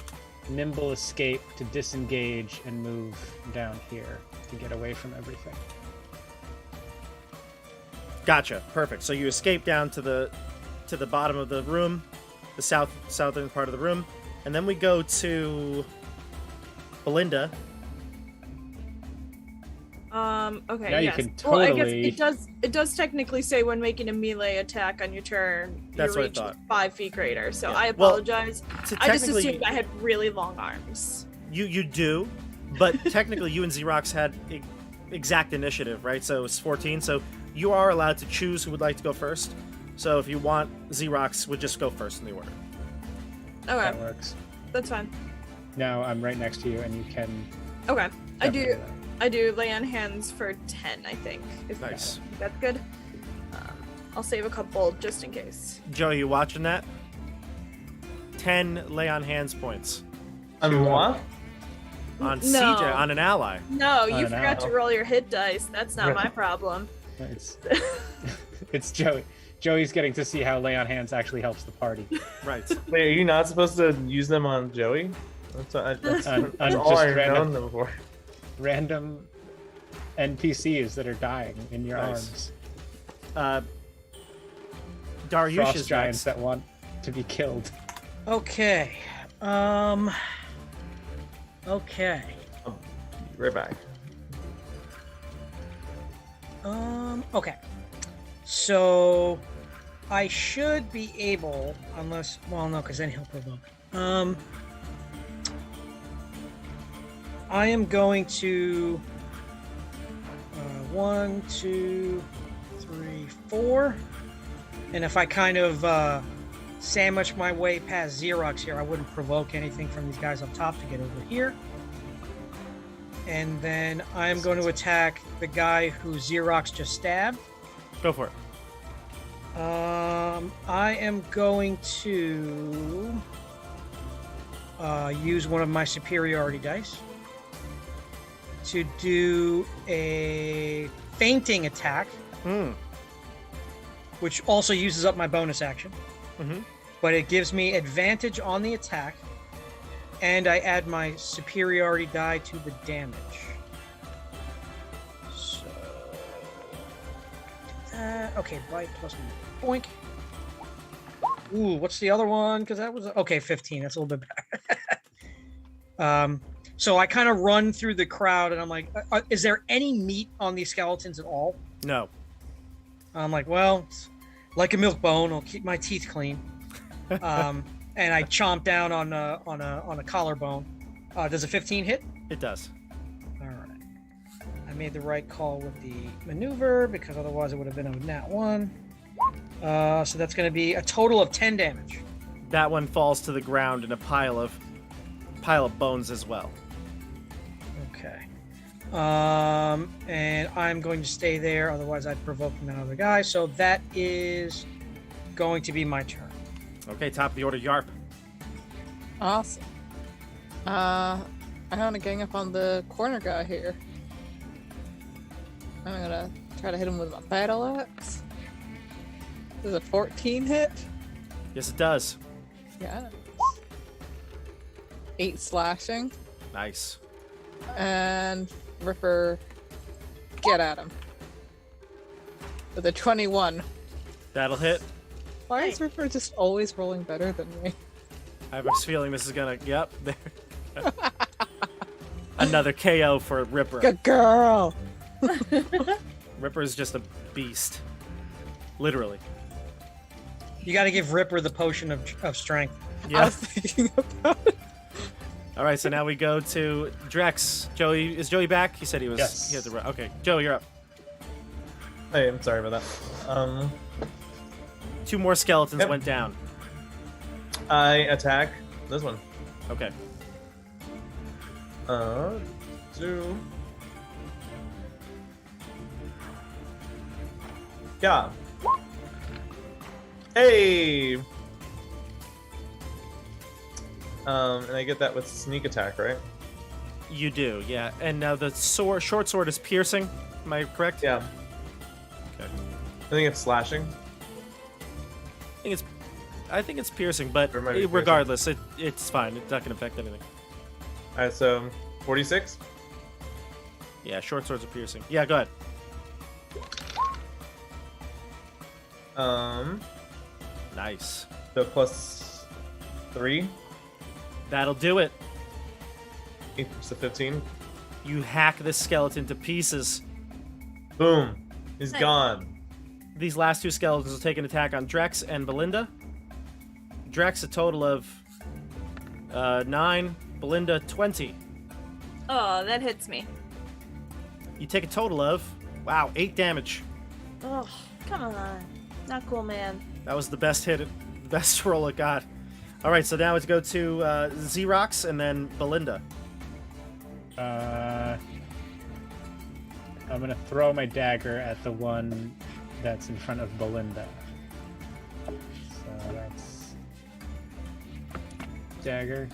S7: nimble escape to disengage and move down here to get away from everything.
S1: Gotcha. Perfect. So you escape down to the bottom of the room, the southern part of the room, and then we go to Belinda.
S6: Okay.
S7: Now you
S6: yes.
S7: can
S6: Well, I
S7: totally-
S6: guess it does technically say when making a melee attack on your turn,
S1: That's
S6: your
S1: what I
S6: reach
S1: thought.
S6: is 5 feet greater. So
S1: Yeah.
S6: I
S1: Well,
S6: apologize.
S1: So
S6: I just
S1: technically,
S6: assumed I had really long arms.
S1: you do, but technically you and Zeerocks had exact initiative, right? So it's 14. So you are allowed to choose who would like to go first. So if you want, Zeerocks would just go first in the order.
S6: Okay,
S7: That works.
S6: that's fine.
S7: Now I'm right next to you, and you can.
S6: Okay,
S7: definitely
S6: I do lay on hands for 10, I think.
S1: Nice.
S6: That's good. I'll save a couple just in case.
S1: Joe, you watching that? 10 lay on hands points
S2: What?
S1: on
S6: No.
S1: CJ, on an ally.
S6: No, you
S7: no.
S6: forgot to roll your hit dice. That's not my problem.
S7: It's it's Joey. Joey's getting to see how lay on hands actually helps the party.
S1: Right.
S2: Wait, are you not supposed to use them on Joey? That's
S7: On
S2: all
S7: just
S2: I've
S7: random-
S2: known them for.
S7: Random NPCs that are dying in your
S1: Nice.
S7: arms.
S1: Darioosh
S7: Frost
S1: is
S7: giants
S1: next.
S7: that want to be killed.
S4: Okay. Okay.
S2: Right back.
S4: Okay. So I should be able, unless, well, no, because then he'll provoke. I am going to 1, 2, 3, 4, and if I kind of sandwich my way past Zeerocks here, I wouldn't provoke anything from these guys up top to get over here. And then I'm going to attack the guy who Zeerocks just stabbed.
S1: Go for it.
S4: I am going to use one of my superiority dice to do a fainting attack, which also uses up my bonus action.
S1: Mm-hmm.
S4: But it gives me advantage on the attack, and I add my superiority die to the damage. So, okay, bite plus 1. Boink. Ooh, what's the other one? Because that was okay, 15. That's a little bit better. So I kind of run through the crowd, and I'm like, "Is there any meat on these skeletons at all?"
S1: No.
S4: I'm like, "Well, it's like a milk bone. I'll keep my teeth clean." And I chomp down on a collarbone. Does a 15 hit?
S1: It does.
S4: All right. I made the right call with the maneuver because otherwise it would have been a nat 1. So that's going to be a total of 10 damage.
S1: That one falls to the ground in a pile of bones as well.
S4: Okay. And I'm going to stay there. Otherwise, I'd provoke another guy. So that is going to be my turn.
S1: Okay, top of the order, Yarp.
S5: Awesome. I'm gonna gang up on the corner guy here. I'm gonna try to hit him with my battle axe. Does a 14 hit?
S1: Yes, it does.
S5: Yeah. 8 slashing.
S1: Nice.
S5: And Ripper, get at him. With a 21.
S1: That'll hit.
S5: Why is Ripper just always rolling better than me?
S1: I have a feeling this is gonna. Yep. There. Another KO for Ripper.
S5: Good girl.
S1: Ripper is just a beast. Literally.
S4: You got to give Ripper the potion of strength.
S5: I
S1: Yeah.
S5: was thinking about it.
S1: All right, so now we go to Drex. Joey, is Joey back? He said he was.
S7: Yes.
S1: He had to. Okay, Joey, you're up.
S2: Hey, I'm sorry about that.
S1: 2 more skeletons
S2: Yep.
S1: went down.
S2: I attack this one.
S1: Okay.
S2: 2. Yeah. Hey. And I get that with sneak attack, right?
S1: You do, yeah. And now the short sword is piercing. Am I correct?
S2: Yeah.
S1: Okay.
S2: I think it's slashing.
S1: I think it's piercing, but
S2: Or it might be piercing.
S1: regardless, it's fine. It's not going to affect anything.
S2: All right, so 46.
S1: Yeah, short swords are piercing. Yeah, go ahead. Nice.
S2: So plus 3,
S1: That'll do it.
S2: 8 to 15.
S1: You hack this skeleton to pieces.
S2: Boom. He's
S6: Nice.
S2: gone.
S1: These last 2 skeletons will take an attack on Drex and Belinda. Drex a total of 9, Belinda 20.
S6: Oh, that hits me.
S1: You take a total of, wow, 8 damage.
S6: Oh, come on. Not cool, man.
S1: That was the best hit, the best roll it got. All right, so now let's go to Zeerocks and then Belinda.
S7: I'm gonna throw my dagger at the one that's in front of Belinda. So that's dagger.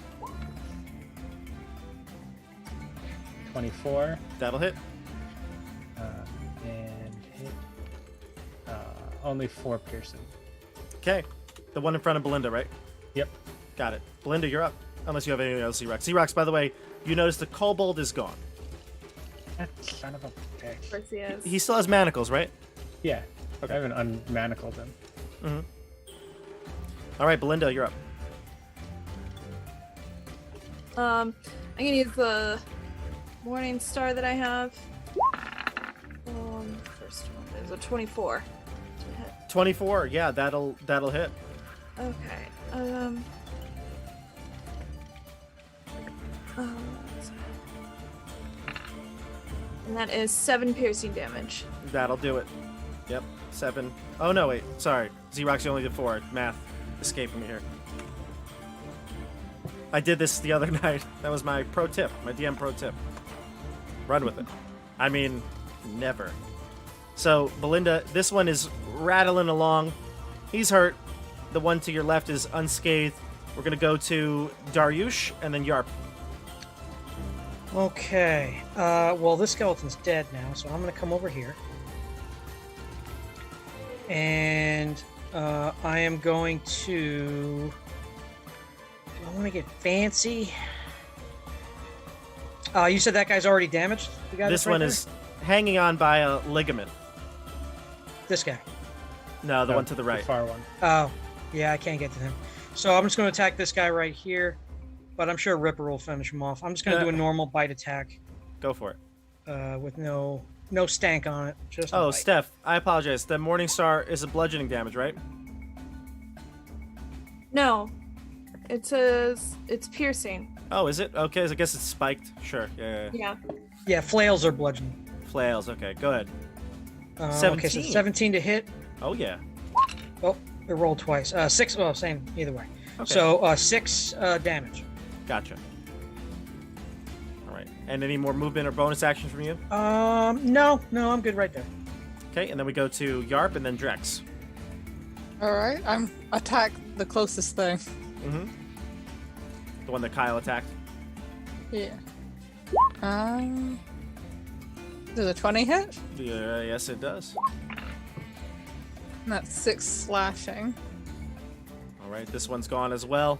S7: 24
S1: That'll hit.
S7: and hit. Only 4 piercing.
S1: Okay. The one in front of Belinda, right?
S7: Yep.
S1: Got it. Belinda, you're up. Unless you have anything else, Zeerocks. Zeerocks, by the way, you notice the Kobold is gone.
S7: That son of a bitch.
S6: Of course he is.
S1: He still has manacles, right?
S7: Yeah. I haven't unmanacled him.
S1: All right, Belinda, you're up.
S6: I'm gonna use the Morning Star that I have. First one is a 24.
S1: 24. Yeah, that'll hit.
S6: Okay. And that is 7 piercing damage.
S1: That'll do it. Yep. 7. Oh no, wait. Sorry. Zeerocks, you only did 4. Math escaping me here. I did this the other night. That was my pro tip. My DM pro tip. Run with it. I mean, never. So, Belinda, this one is rattling along. He's hurt. The one to your left is unscathed. We're going to go to Darioosh and then Yarp.
S4: Okay. Well, this skeleton's dead now, so I'm going to come over here. And I am going to... Do I want to get fancy? You said that guy's already damaged? The guy
S1: This
S4: that's right
S1: one
S4: there?
S1: is hanging on by a ligament.
S4: This guy.
S1: No, the
S7: No,
S1: one to the right.
S7: far one.
S4: Oh, yeah, I can't get to him. So I'm just going to attack this guy right here, but I'm sure Ripper will finish him off. I'm just going to do a normal bite attack
S1: Go for it.
S4: with no stank on it. Just a
S1: Oh,
S4: bite.
S1: Steph, I apologize. The Morning Star is a bludgeoning damage, right?
S6: No. It says it's piercing.
S1: Oh, is it? Okay, so I guess it's spiked. Sure. Yeah.
S6: Yeah.
S4: Yeah, flails are bludgeoning.
S1: Flails. Okay, go ahead.
S4: Okay, so
S1: 17.
S4: 17 to hit.
S1: Oh, yeah.
S4: Oh, it rolled twice. 6. Well, same either way.
S1: Okay.
S4: So 6 damage.
S1: Gotcha. All right. And any more movement or bonus action from you?
S4: No, I'm good right there.
S1: Okay, and then we go to Yarp and then Drex.
S5: Alright, I'm attack the closest thing.
S1: Mm-hmm. The one that Kyle attacked.
S5: Yeah. Does a 20 hit?
S1: Yeah, yes, it does.
S5: And that's 6 slashing.
S1: All right, this one's gone as well.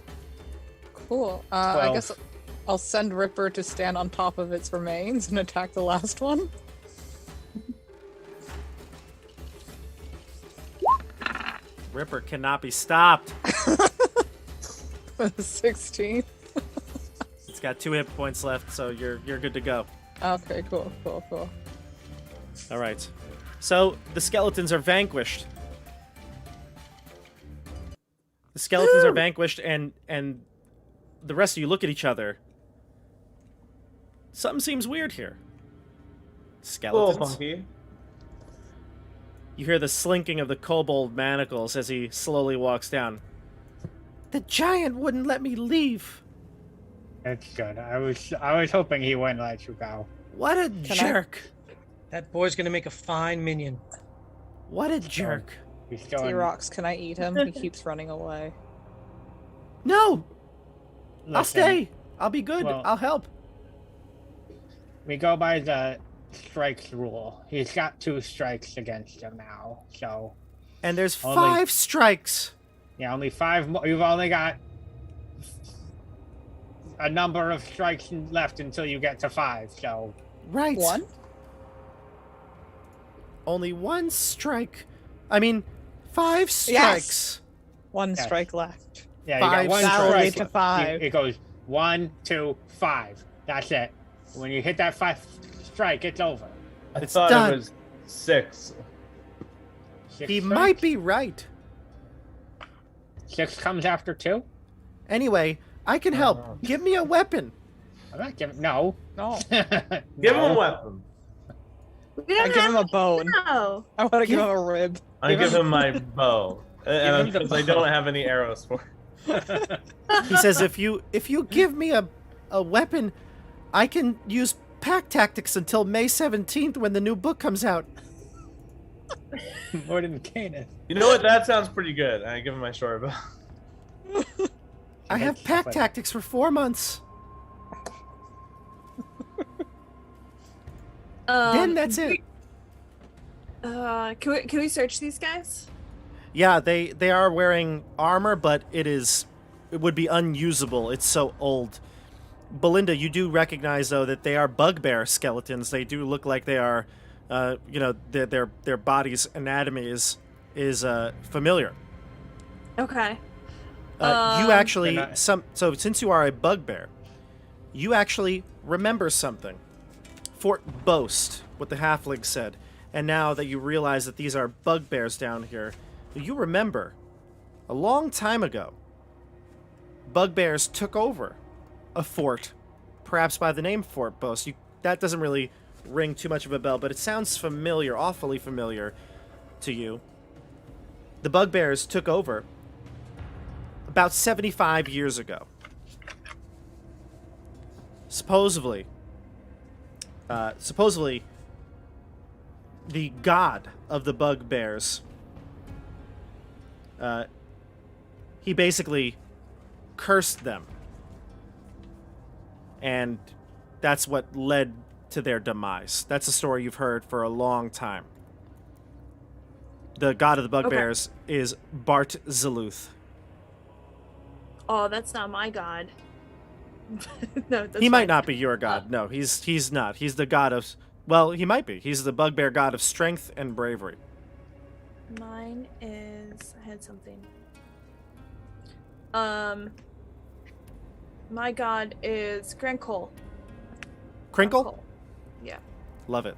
S5: Cool. I
S7: 12.
S5: guess I'll send Ripper to stand on top of its remains and attack the last one.
S1: Ripper cannot be stopped.
S5: 16.
S1: It's got 2 hit points left, so you're good to go.
S5: Okay, cool.
S1: All right. So the skeletons are vanquished. The skeletons are vanquished, and the rest of you look at each other. Something seems weird here.
S2: A little
S1: Skeletons.
S2: funky.
S1: You hear the slinking of the kobold manacles as he slowly walks down. The giant wouldn't let me leave.
S7: That's good. I was hoping he wouldn't let you go.
S1: What a jerk.
S4: That boy's gonna make a fine minion.
S1: What a jerk.
S7: He's still
S5: Zeerocks, can I eat him? He keeps running away.
S1: No! I'll
S7: Listen,
S1: stay. I'll be good.
S7: well-
S1: I'll help.
S7: We go by the strikes rule. He's got 2 strikes against him now, so
S1: And there's
S7: Only-
S1: 5 strikes.
S7: yeah, only 5 more. You've only got a number of strikes left until you get to 5. So
S1: Right.
S5: 1?
S1: Only 1 strike. I mean, 5 strikes.
S5: 1
S7: Yes.
S5: strike left.
S7: yeah, you
S1: 5
S7: got 1
S5: That'll
S7: strike.
S5: lead to 5.
S7: It goes 1, 2, 5. That's it. When you hit that 5 strike, it's over.
S2: I
S1: It's
S2: thought
S1: done.
S2: it was 6.
S7: 6
S1: He
S7: strikes?
S1: might be right.
S7: 6 comes after 2.
S1: Anyway, I can help. Give me a weapon.
S7: I'm not giving. No.
S5: No.
S2: Give him a weapon.
S6: We
S5: I
S6: don't
S5: give him
S6: have
S5: a bone.
S6: no.
S5: I want to give him a rib.
S2: I give him my bow. And
S7: him the
S2: because I don't have any arrows for it.
S1: He says, if you give me a weapon, I can use pack tactics until May 17th when the new book comes out.
S7: More than Canis.
S2: You know what? That sounds pretty good. I give him my short bow.
S1: I have
S7: Makes
S1: pack
S7: sense.
S1: tactics for 4 months. Then that's it.
S6: Can we search these guys?
S1: Yeah, they are wearing armor, but it would be unusable. It's so old. Belinda, you do recognize though that they are bugbear skeletons. They do look like they are, their body's anatomy is familiar.
S6: Okay.
S1: You actually
S7: They're not-
S1: so since you are a bugbear, you actually remember something. Fort Boast, what the halfling said, and now that you realize that these are bugbears down here, you remember a long time ago, bugbears took over a fort, perhaps by the name Fort Boast. That doesn't really ring too much of a bell, but it sounds familiar, awfully familiar to you. The bugbears took over about 75 years ago. Supposedly, the god of the bugbears, he basically cursed them. And that's what led to their demise. That's a story you've heard for a long time. The god of the bugbears is Bart Zeluth.
S6: Oh, that's not my god. No, that's
S1: He might
S6: fine.
S1: not be your god. No, he's not. He's the god of... Well, he might be. He's the bugbear god of strength and bravery.
S6: Mine is. I had something. My god is Grankole.
S1: Crinkle?
S6: Yeah.
S1: Love it.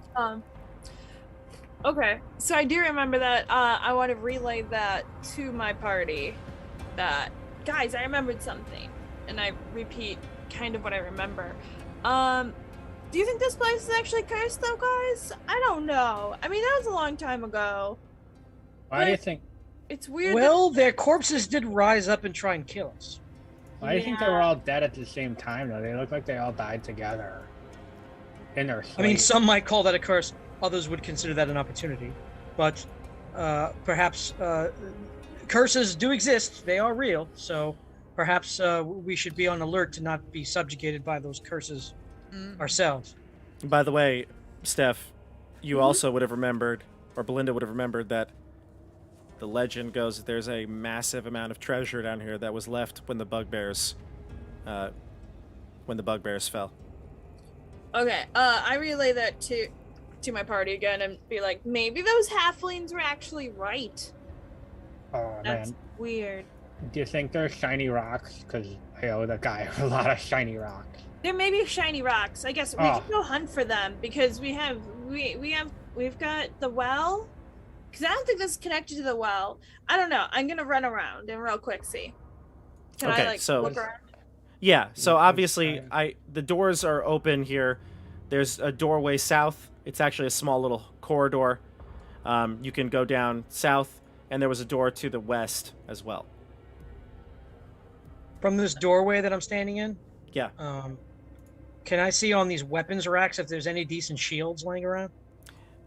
S6: Okay, so I do remember that. I want to relay that to my party. That guys, I remembered something, and I repeat kind of what I remember. Do you think this place is actually cursed, though, guys? I don't know. I mean, that was a long time ago.
S7: Why do you think?
S6: It's weird.
S4: Well, their corpses did rise up and try and kill us.
S7: Why do you think they were all dead at the same time? Though they look like they all died together. In their sleep.
S4: I mean, some might call that a curse. Others would consider that an opportunity. But perhaps curses do exist. They are real. So perhaps we should be on alert to not be subjugated by those curses ourselves.
S1: By the way, Steph, you also would have remembered, or Belinda would have remembered, that the legend goes that there's a massive amount of treasure down here that was left when the bugbears fell.
S6: Okay, I relay that to my party again and be like, maybe those halflings were actually right.
S7: Oh
S6: That's
S7: man,
S6: weird.
S7: do you think they're shiny rocks? Because I owe the guy a lot of shiny rocks.
S6: There may be shiny rocks. I guess we
S7: Oh.
S6: can go hunt for them because we've got the well. Because I don't think this is connected to the well. I don't know. I'm gonna run around and real quick see. Can
S1: Okay,
S6: I like
S1: so-
S6: look around?
S1: Yeah, so
S7: Yeah,
S1: obviously
S7: fine.
S1: the doors are open here. There's a doorway south. It's actually a small little corridor. You can go down south, and there was a door to the west as well.
S4: From this doorway that I'm standing in,
S1: Yeah.
S4: can I see on these weapons racks if there's any decent shields laying around?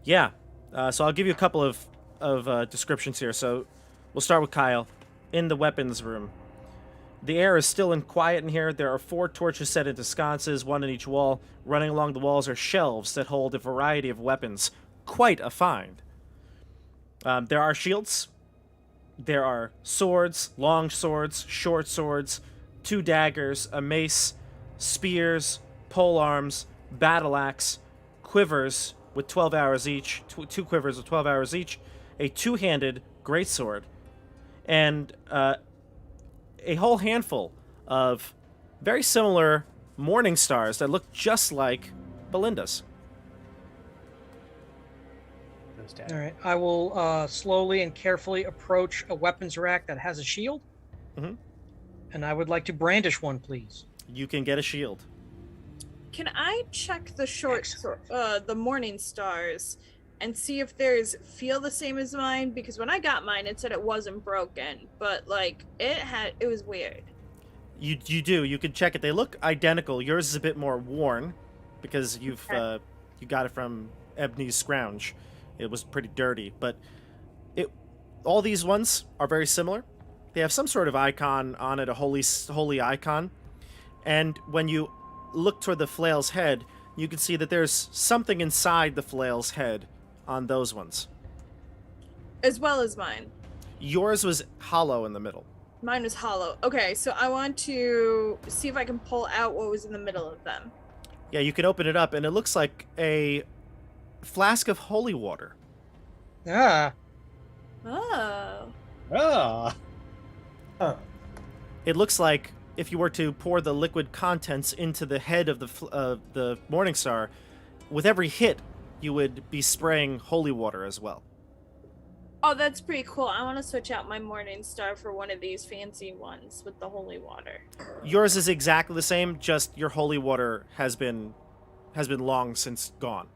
S1: Yeah. So I'll give you a couple of descriptions here. So we'll start with Kyle. In the weapons room. The air is still and quiet in here. There are 4 torches set into sconces, 1 in each wall. Running along the walls are shelves that hold a variety of weapons. Quite a find. There are shields. There are swords, long swords, short swords, 2 daggers, a mace, spears, pole arms, battle axe, quivers with 12 arrows each, 2 quivers with 12 arrows each, a 2-handed greatsword, and a whole handful of very similar morning stars that look just like Belinda's.
S7: Those daggers.
S4: All right. I will slowly and carefully approach a weapons rack that has a shield.
S1: Mhm.
S4: And I would like to brandish one, please.
S1: You can get a shield.
S6: Can I check the morning stars and see if theirs feel the same as mine? Because when I got mine, it said it wasn't broken, but like it was weird.
S1: You do. You can check it. They look identical. Yours is a bit more worn because you got it from Ebony's Scrounge. It was pretty dirty, but all these ones are very similar. They have some sort of icon on it, a holy icon. And when you look toward the flail's head, you can see that there's something inside the flail's head on those ones.
S6: As well as mine.
S1: Yours was hollow in the middle.
S6: Mine was hollow. Okay, so I want to see if I can pull out what was in the middle of them.
S1: Yeah, you can open it up, and it looks like a flask of holy water.
S4: Ah,
S6: Oh.
S7: Oh.
S2: Huh.
S1: It looks like if you were to pour the liquid contents into the head of the Morningstar, with every hit, you would be spraying holy water as well.
S6: Oh, that's pretty cool. I want to switch out my morning star for one of these fancy ones with the holy water.
S1: Yours is exactly the same, just your holy water has been long since gone.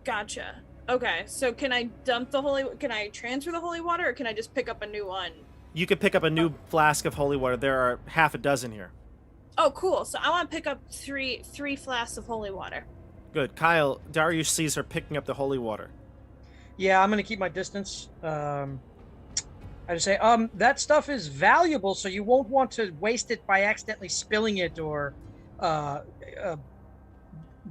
S6: Gotcha. Okay, so can I can I transfer the holy water, or can I just pick up a new one?
S1: You could pick up a new flask of holy water. There are half a dozen here.
S6: Oh, cool. So I want to pick up three flasks of holy water.
S1: Good. Kyle, Darioosh sees her picking up the holy water.
S4: yeah. I'm gonna keep my distance. I just say, that stuff is valuable, so you won't want to waste it by accidentally spilling it or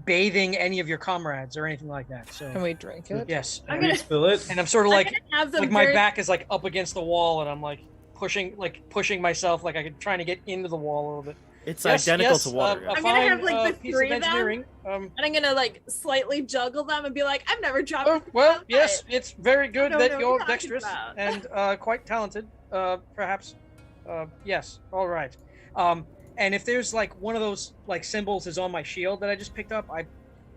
S4: bathing any of your comrades or anything like that. So
S5: Can we drink it?
S4: yes,
S6: I'm
S2: Can
S6: gonna-
S2: we spill it?
S4: and I'm sort of
S6: I'm
S4: like
S6: gonna have them
S4: like my
S6: very-
S4: back is like up against the wall, and I'm like pushing myself like I could trying to get into the wall a little bit.
S1: It's
S4: Yes,
S1: identical
S4: yes,
S1: to water.
S4: a
S1: yeah.
S6: I'm gonna have,
S4: fine,
S6: like, the
S4: piece
S6: three
S4: of
S6: of them.
S4: engineering.
S6: And I'm gonna like slightly juggle them and be like, I've never dropped.
S4: Oh, well, yes, it's very good
S6: don't
S4: that
S6: know what
S4: you're
S6: you're talking
S4: dexterous
S6: about.
S4: and quite talented, perhaps. Yes, all right. And if there's like one of those like symbols is on my shield that I just picked up, I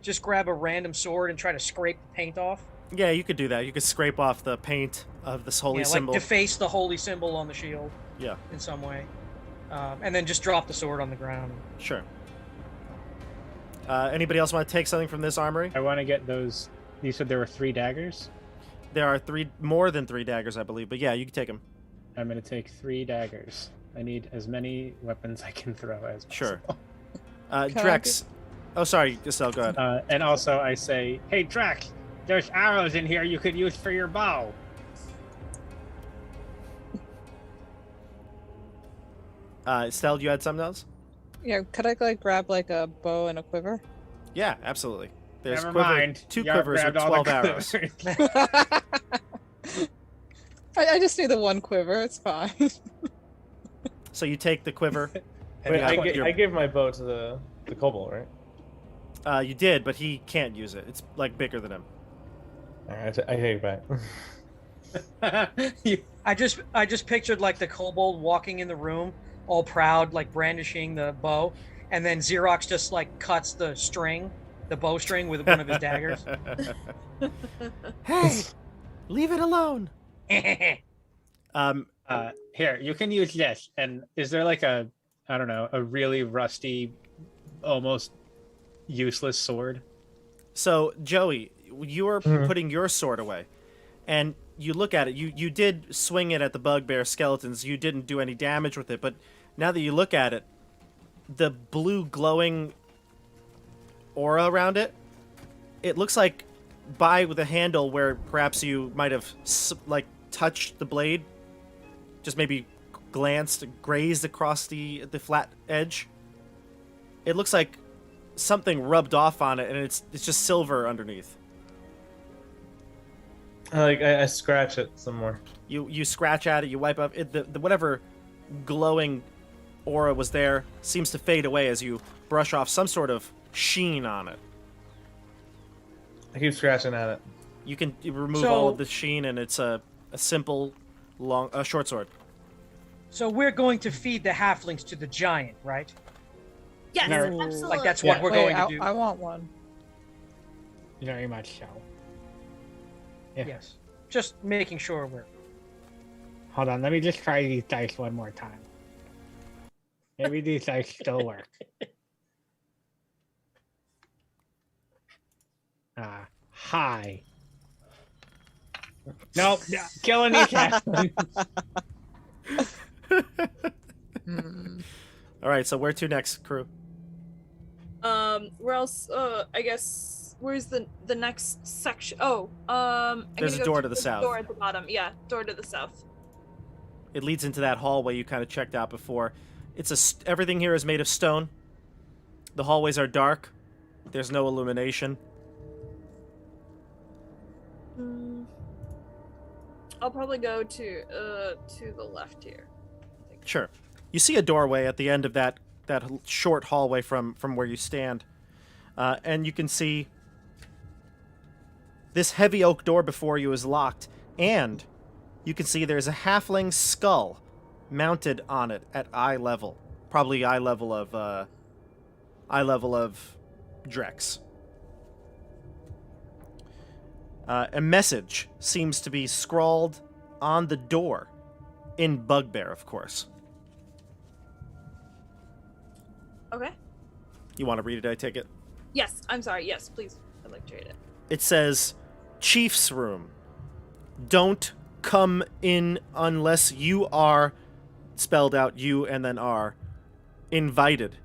S4: just grab a random sword and try to scrape the paint off.
S1: Yeah, you could do that. You could scrape off the paint of this holy
S4: Yeah,
S1: symbol.
S4: like deface the holy symbol on the shield
S1: Yeah,
S4: in some way, and then just drop the sword on the ground.
S1: sure. Anybody else want to take something from this armory?
S7: I want to get those. You said there were 3 daggers?
S1: There are more than 3 daggers, I believe. But yeah, you can take them.
S7: I'm going to take 3 daggers. I need as many weapons I can throw as
S1: Sure.
S7: possible.
S5: I
S1: Drex. Oh, sorry, Estelle, go ahead.
S7: And also I say, hey, Drex, there's arrows in here you could use for your bow.
S1: Estelle, you had something else?
S5: Yeah, could I like grab like a bow and a quiver?
S1: Yeah, absolutely. There's
S7: Never mind.
S1: 2
S7: Yarp
S1: quivers with
S7: grabbed all
S1: 12
S7: the
S1: arrows.
S7: quivers.
S5: I just need the one quiver. It's fine.
S1: So you take the quiver. And
S2: Wait,
S1: you got your-
S2: I gave my bow to the kobold, right?
S1: You did, but he can't use it. It's like bigger than him.
S2: All right, I take it back.
S4: I just pictured like the kobold walking in the room, all proud, like brandishing the bow, and then Zeerocks just like cuts the bowstring with one of his daggers.
S1: Hey, leave it alone.
S7: Here, you can use this. And is there like a, I don't know, a really rusty, almost useless sword?
S1: So, Joey, you are putting your sword away, and you look at it. You did swing it at the bugbear skeletons. You didn't do any damage with it, but now that you look at it, the blue glowing aura around it, it looks like by with a handle where perhaps you might have like touched the blade, just maybe grazed across the flat edge. It looks like something rubbed off on it, and it's just silver underneath.
S2: I scratch it some more.
S1: You scratch at it, you wipe up it, the whatever glowing aura was there seems to fade away as you brush off some sort of sheen on it.
S2: I keep scratching at it.
S1: You can remove all of the sheen, and it's a simple short sword.
S4: So we're going to feed the halflings to the giant, right?
S6: Yes,
S7: Very-
S6: absolutely.
S4: Like that's what we're
S5: Wait,
S4: going to do.
S5: I want one.
S7: Very much so.
S4: Yes. Just making sure we're.
S7: Hold on, let me just try these dice one more time. Maybe these dice still work. Hi. Nope, killing these halflings.
S1: All right, so where to next, crew?
S6: Where else? I guess where's the next section? Oh, I'm
S1: There's
S6: gonna
S1: a
S6: go
S1: door to the south.
S6: Door at the bottom. Yeah, door to the south.
S1: It leads into that hallway you kind of checked out before. Everything here is made of stone. The hallways are dark. There's no illumination.
S6: I'll probably go to the left here.
S1: Sure. You see a doorway at the end of that short hallway from where you stand. And you can see this heavy oak door before you is locked. And you can see there's a halfling skull mounted on it at eye level. Probably eye level of Drex. A message seems to be scrawled on the door in Bugbear, of course.
S6: Okay.
S1: You want to read it, I take it?
S6: Yes, I'm sorry. Yes, please. I'd like to read it.
S1: It says, Chief's Room. Don't come in unless you are, spelled out U and then R, invited.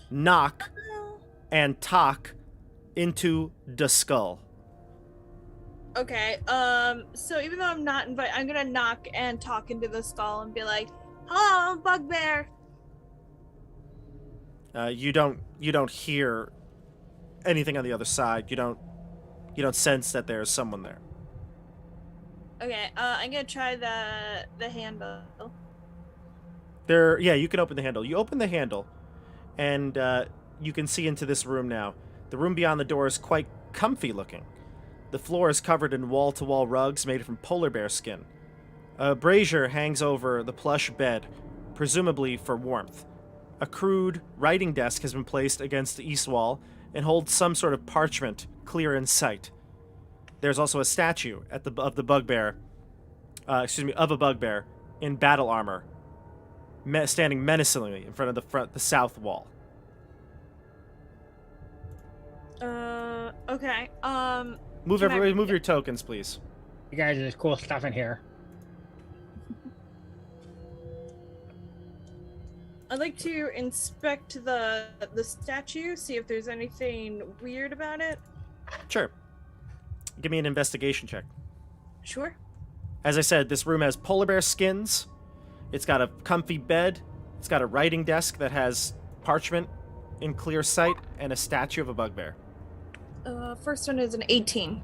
S1: Knock and talk into the skull.
S6: Okay. So even though I'm not invited, I'm gonna knock and talk into the skull and be like, "Hello, Bugbear."
S1: You don't hear anything on the other side. You don't sense that there's someone there.
S6: Okay. I'm gonna try the handle.
S1: Yeah, you can open the handle. You open the handle, and you can see into this room now. The room beyond the door is quite comfy looking. The floor is covered in wall-to-wall rugs made from polar bear skin. A brazier hangs over the plush bed, presumably for warmth. A crude writing desk has been placed against the east wall and holds some sort of parchment clear in sight. There's also a statue of a bugbear in battle armor, standing menacingly in front of the south wall.
S6: Okay.
S1: Move
S6: Can I read
S1: move
S6: it?
S1: your tokens, please.
S7: You guys, there's cool stuff in here.
S6: I'd like to inspect the statue, see if there's anything weird about it.
S1: Sure. Give me an investigation check.
S6: Sure.
S1: As I said, this room has polar bear skins. It's got a comfy bed. It's got a writing desk that has parchment in clear sight and a statue of a bugbear.
S6: First one is an 18.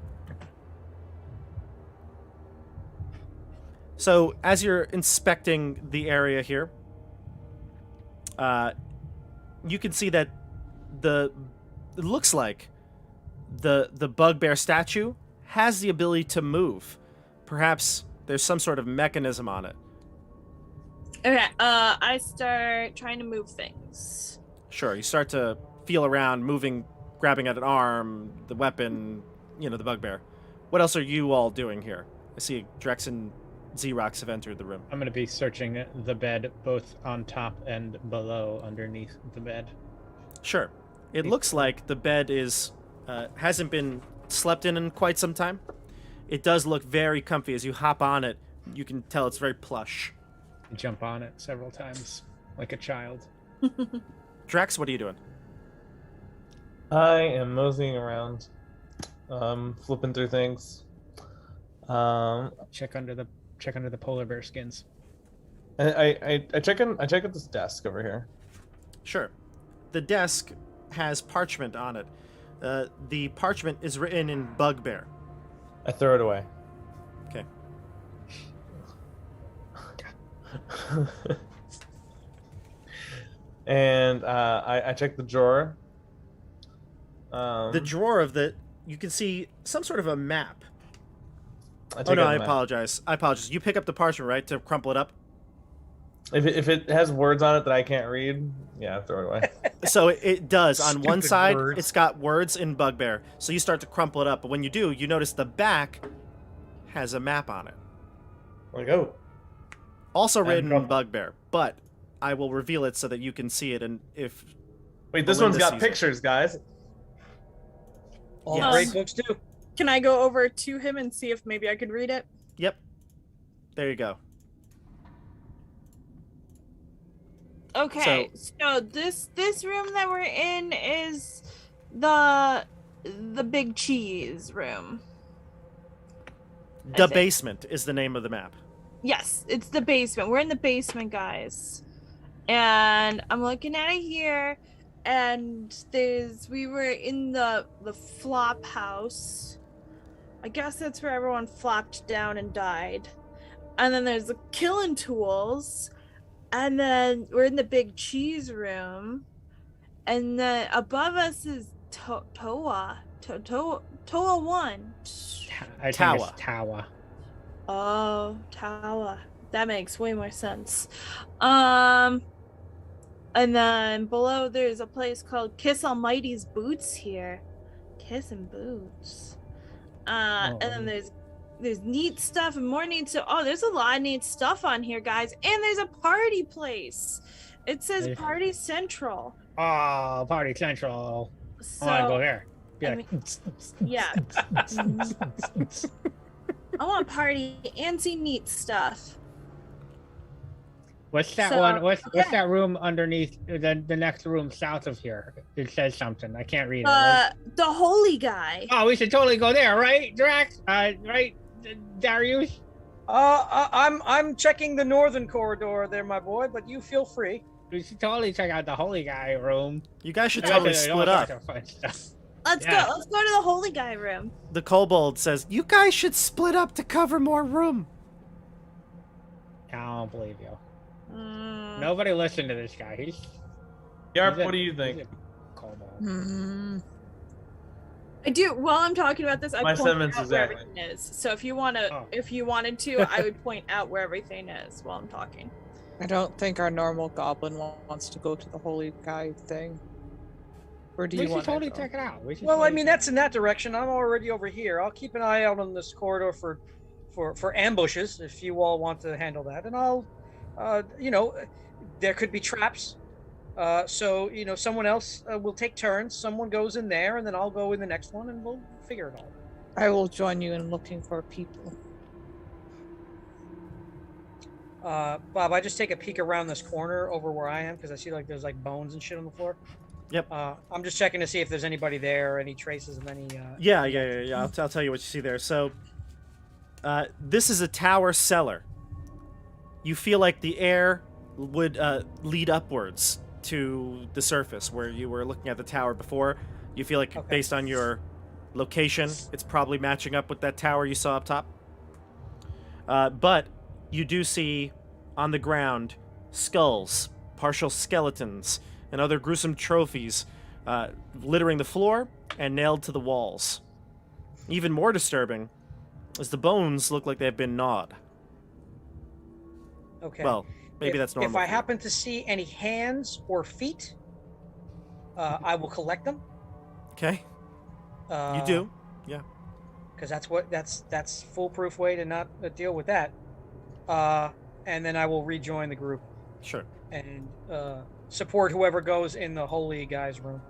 S1: So, as you're inspecting the area here, you can see that it looks like the bugbear statue has the ability to move. Perhaps there's some sort of mechanism on it.
S6: Okay, I start trying to move things.
S1: Sure. You start to feel around, moving, grabbing at an arm, the weapon, the bugbear. What else are you all doing here? I see Drex and Zeerocks have entered the room.
S7: I'm going to be searching the bed, both on top and below, underneath the bed.
S1: Sure. It looks like the bed hasn't been slept in quite some time. It does look very comfy. As you hop on it, you can tell it's very plush.
S7: Jump on it several times, like a child.
S1: Drex, what are you doing?
S2: I am moseying around, flipping through things.
S7: Check under the polar bear skins.
S2: I check out this desk over here.
S1: Sure. The desk has parchment on it. The parchment is written in Bugbear.
S2: I throw it away.
S1: Okay.
S2: And I check the drawer.
S1: The drawer you can see some sort of a map.
S2: I take
S1: Oh no,
S2: out
S1: I
S2: the map.
S1: apologize. You pick up the parchment, right, to crumple it up?
S2: If it has words on it that I can't read, yeah, I throw it away.
S1: So it does. On one
S4: Stupid
S1: side,
S4: words.
S1: it's got words in Bugbear. So you start to crumple it up, but when you do, you notice the back has a map on it.
S2: Like, oh.
S1: Also written in
S2: crumpled.
S1: Bugbear, but I will reveal it so that you can see it. And if
S2: Wait, this
S1: Belinda
S2: one's got
S1: sees it.
S2: pictures, guys.
S4: All
S1: Yes.
S4: great books do.
S6: Can I go over to him and see if maybe I could read it?
S1: Yep, there you go.
S6: Okay, so this room that we're in is the big cheese room. I
S1: The
S6: think.
S1: basement is the name of the map.
S6: Yes, it's the basement. We're in the basement, guys. And I'm looking at it here, and we were in the flop house. I guess that's where everyone flopped down and died. And then there's the killing tools. And then we're in the big cheese room. And then above us is Toa 1.
S7: I think
S1: Tower.
S7: it's Tower.
S6: Oh, Tower. That makes way more sense. And then below there's a place called Kiss Almighty's Boots here. Kissing boots. And then there's neat stuff and more neat stuff. Oh, there's a lot of neat stuff on here, guys. And there's a party place. It says
S7: Hey.
S6: Party Central.
S7: Oh, Party Central.
S6: So,
S7: I want to go there. Be
S6: I
S7: like,
S6: yeah. I want party and see neat stuff.
S7: What's that
S6: So,
S7: one? What's
S6: yeah.
S7: that room underneath the next room south of here? It says something. I can't read it.
S6: The holy guy.
S7: Oh, we should totally go there, right, Drex? Right, Darioosh?
S4: I'm checking the northern corridor there, my boy, but you feel free.
S7: We should totally check out the holy guy room.
S1: You guys should
S7: I bet
S1: totally
S7: there's
S1: split
S7: all
S1: up.
S7: sorts of fun stuff.
S6: Let's
S7: Yeah.
S6: go. Let's go to the holy guy room.
S1: The kobold says, you guys should split up to cover more room.
S7: I don't believe you.
S6: Mm.
S7: Nobody listen to this guy.
S2: Yarp,
S7: he's a-
S2: what do you
S7: he's
S2: think?
S7: a kobold.
S5: Hmm.
S6: I do. While I'm talking about this, I
S2: My
S6: point
S2: sentiments
S6: out where
S2: exactly.
S6: everything is. So if you wanted to, I would point out where everything is while I'm talking.
S5: I don't think our normal goblin wants to go to the holy guy thing. Where do
S7: We
S5: you
S7: should
S5: want
S7: totally
S5: to go?
S7: check it out. We should
S4: Well, I
S7: totally
S4: mean,
S7: check
S4: that's in that direction. I'm already over here. I'll keep an eye out on this corridor for ambushes if you all want to handle that, and I'll, there could be traps. So someone else will take turns. Someone goes in there, and then I'll go in the next one, and we'll figure it all.
S5: I will join you in looking for people.
S4: Bob, I just take a peek around this corner over where I am because I see like there's like bones and shit on the floor.
S1: Yep.
S4: I'm just checking to see if there's anybody there, any traces of any.
S1: Yeah. I'll tell you what you see there. So, this is a tower cellar. You feel like the air would lead upwards to the surface where you were looking at the tower before. You feel like,
S4: Okay.
S1: based on your location, it's probably matching up with that tower you saw up top. But you do see on the ground skulls, partial skeletons, and other gruesome trophies littering the floor and nailed to the walls. Even more disturbing is the bones look like they've been gnawed.
S4: Okay.
S1: Well, maybe
S4: If-
S1: that's normal.
S4: If I
S1: for you.
S4: happen to see any hands or feet, I will collect them.
S1: Okay. You do.
S4: Because that's foolproof way to not deal with that. And then I will rejoin the group
S1: Sure.
S4: and support whoever goes in the holy guy's room.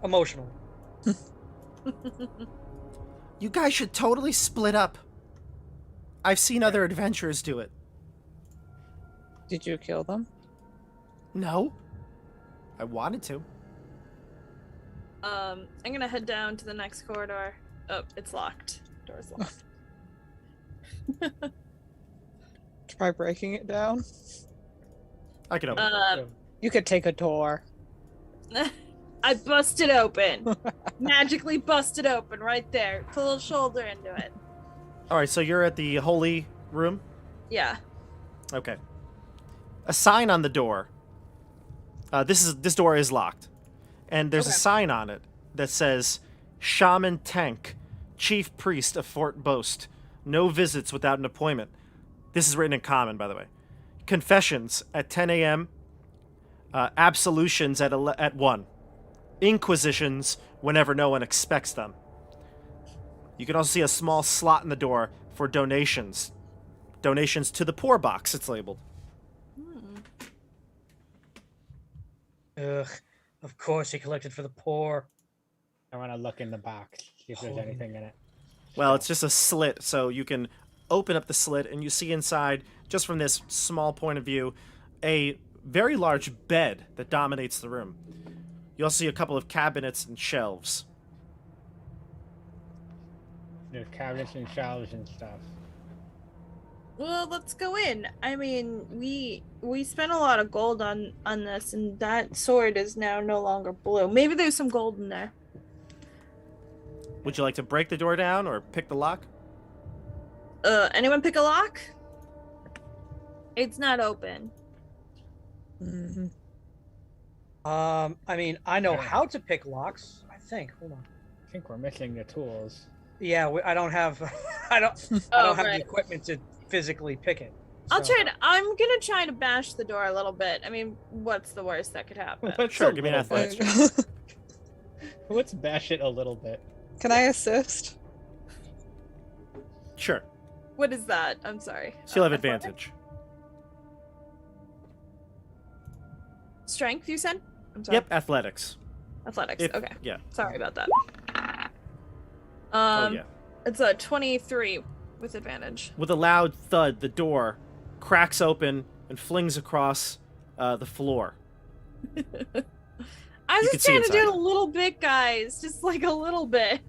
S4: Emotionally.
S1: You guys should totally split up. I've seen other adventurers do it.
S5: Did you kill them?
S1: No. I wanted to.
S6: I'm gonna head down to the next corridor. Oh, it's locked. Door's locked.
S5: Try breaking it down.
S1: I can open it.
S5: You could take a door.
S6: I busted open. Magically busted open right there. Put a little shoulder into it.
S1: All right, so you're at the holy room?
S6: Yeah.
S1: Okay. A sign on the door. This door is locked. And there's a
S6: Okay.
S1: sign on it that says Shaman Tank, Chief Priest of Fort Boast. No visits without an appointment. This is written in common, by the way. Confessions at 10 a.m. Absolutions at 1. Inquisitions whenever no one expects them. You can also see a small slot in the door for donations. Donations to the poor box, it's labeled.
S4: Ugh. Of course he collected for the poor.
S7: I want to look in the box, see if there's anything in it.
S1: Well, it's just a slit, so you can open up the slit and you see inside, just from this small point of view, a very large bed that dominates the room. You also see a couple of cabinets and shelves.
S7: There's cabinets and shelves and stuff.
S6: Well, let's go in. I mean, we spent a lot of gold on this, and that sword is now no longer blue. Maybe there's some gold in there.
S1: Would you like to break the door down or pick the lock?
S6: Anyone pick a lock? It's not open.
S5: Mm-hmm.
S4: I mean, I know how to pick locks. I think. Hold on.
S7: I think we're missing the tools.
S4: Yeah, I don't have. I don't have the equipment to physically pick it.
S6: I'll
S4: so-
S6: try to. I'm gonna try to bash the door a little bit. I mean, what's the worst that could happen?
S1: Sure, give me an athletics.
S7: Let's bash it a little bit.
S5: Can I assist?
S1: Sure.
S6: What is that? I'm sorry.
S1: So you'll have
S6: Athletic?
S1: advantage.
S6: Strength, you said? I'm sorry.
S1: Yep, athletics.
S6: Athletics.
S1: If-
S6: Okay.
S1: Yeah.
S6: Sorry about that.
S1: Oh, yeah.
S6: It's a 23 with advantage.
S1: With a loud thud, the door cracks open and flings across the floor.
S6: I was
S1: You can
S6: just
S1: see
S6: trying to do
S1: inside.
S6: it a little bit, guys. Just like a little bit.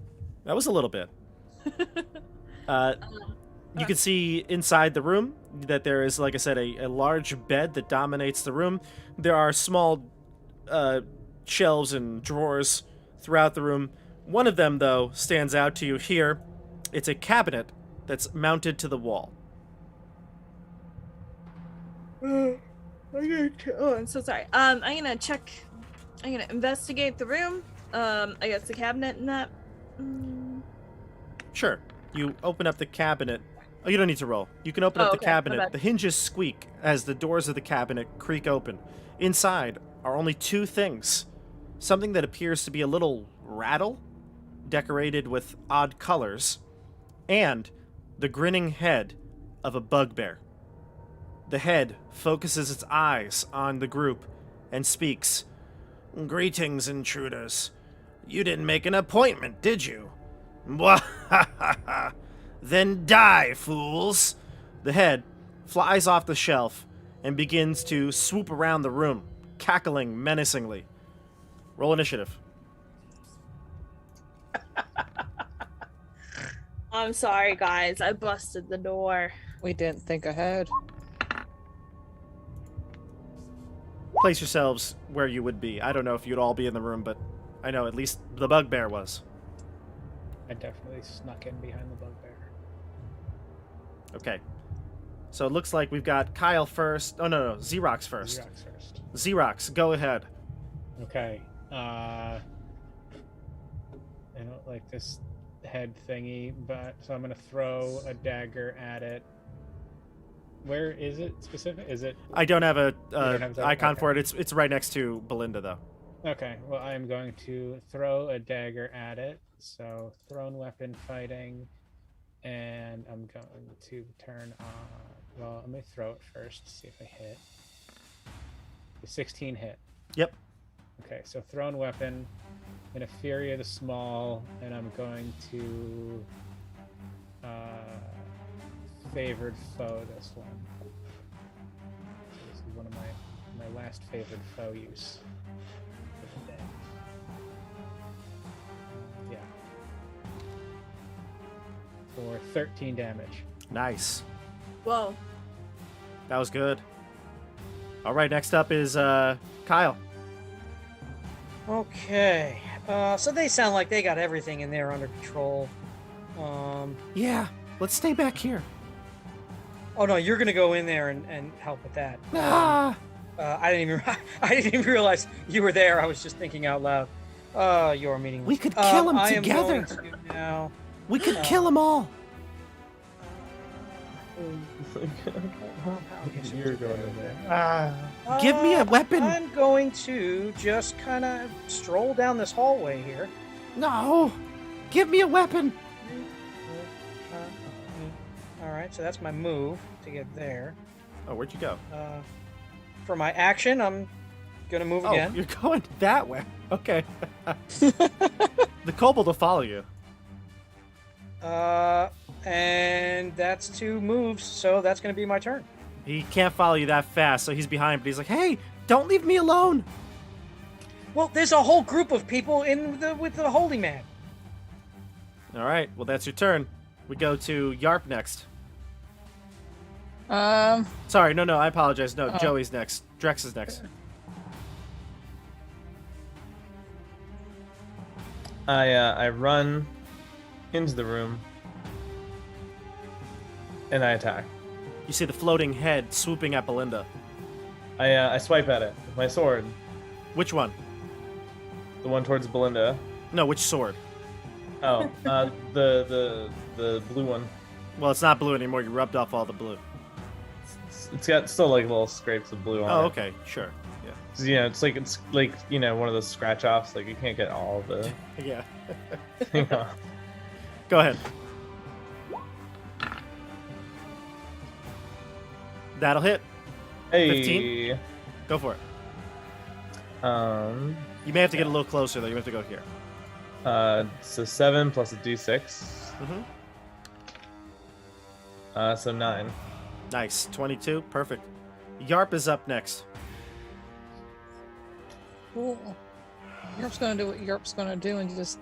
S1: That was a little bit. You can see inside the room that there is, like I said, a large bed that dominates the room. There are small shelves and drawers throughout the room. One of them, though, stands out to you here. It's a cabinet that's mounted to the wall.
S6: Oh, I'm so sorry. I'm gonna check. I'm gonna investigate the room. I guess the cabinet and that.
S1: Sure. You open up the cabinet. Oh, you don't need to roll. You can open up the
S6: Okay, my
S1: cabinet.
S6: bad.
S1: The hinges squeak as the doors of the cabinet creak open. Inside are only two things. Something that appears to be a little rattle, decorated with odd colors, and the grinning head of a bugbear. The head focuses its eyes on the group and speaks. "Greetings, intruders. You didn't make an appointment, did you? Mwahaha. Then die, fools." The head flies off the shelf and begins to swoop around the room, cackling menacingly. Roll initiative.
S6: I'm sorry, guys. I busted the door.
S5: We didn't think ahead.
S1: Place yourselves where you would be. I don't know if you'd all be in the room, but I know at least the bugbear was.
S7: I definitely snuck in behind the bugbear.
S1: Okay. So it looks like we've got Kyle first. Oh, no, Zeerocks first.
S7: Zeerocks first.
S1: Zeerocks, go ahead.
S7: Okay. I don't like this head thingy, but so I'm gonna throw a dagger at it. Where is it specific? Is it
S1: I don't have a
S7: don't have that?
S1: icon
S7: Okay.
S1: for it. It's right next to Belinda, though.
S7: Okay, well, I'm going to throw a dagger at it. So, thrown weapon fighting. And I'm going to turn on. Well, let me throw it first, see if I hit. The 16 hit.
S1: Yep.
S7: Okay, so thrown weapon. In a Fury of the Small, and I'm going to favored foe this one. So this is one of my last favored foe use for the day. Yeah. For 13 damage.
S1: Nice.
S6: Whoa.
S1: That was good. All right, next up is Kyle.
S4: Okay. So they sound like they got everything in there under control.
S1: Yeah, let's stay back here.
S4: Oh no, you're gonna go in there and help with that.
S1: Ah!
S4: I didn't even realize you were there. I was just thinking out loud. You're meaningless.
S1: We could kill them
S4: I am
S1: together.
S4: going to now.
S1: We could kill them all.
S2: You're going in there.
S1: Give me a weapon.
S4: I'm going to just kind of stroll down this hallway here.
S1: No, give me a weapon.
S4: All right, so that's my move to get there.
S1: Oh, where'd you go?
S4: For my action, I'm gonna move
S1: Oh,
S4: again.
S1: you're going that way. Okay. The kobold will follow you.
S4: And that's 2 moves, so that's gonna be my turn.
S1: He can't follow you that fast, so he's behind. But he's like, "Hey, don't leave me alone."
S4: Well, there's a whole group of people with the holy man.
S1: All right. Well, that's your turn. We go to Yarp next. Sorry, no, I apologize. No,
S5: Oh.
S1: Joey's next. Drex is next.
S2: I run into the room and I attack.
S1: You see the floating head swooping at Belinda.
S2: I swipe at it with my sword.
S1: Which one?
S2: The one towards Belinda.
S1: No, which sword?
S2: Oh, the blue one.
S1: Well, it's not blue anymore. You rubbed off all the blue.
S2: It's got still like little scrapes of blue on
S1: Oh,
S2: it.
S1: okay, sure. Yeah.
S2: 'Cause, you know, it's like one of those scratch offs. Like you can't get all of the.
S1: Yeah.
S2: You know.
S1: Go ahead. That'll hit.
S2: Hey.
S1: 15? Go for it.
S2: Um.
S1: You may have to get a little closer, though. You have to go here.
S2: So 7 plus a d6.
S1: Mm-hmm.
S2: So 9.
S1: Nice. 22. Perfect. Yarp is up next.
S5: Cool. Yarp's gonna do what Yarp's gonna do and just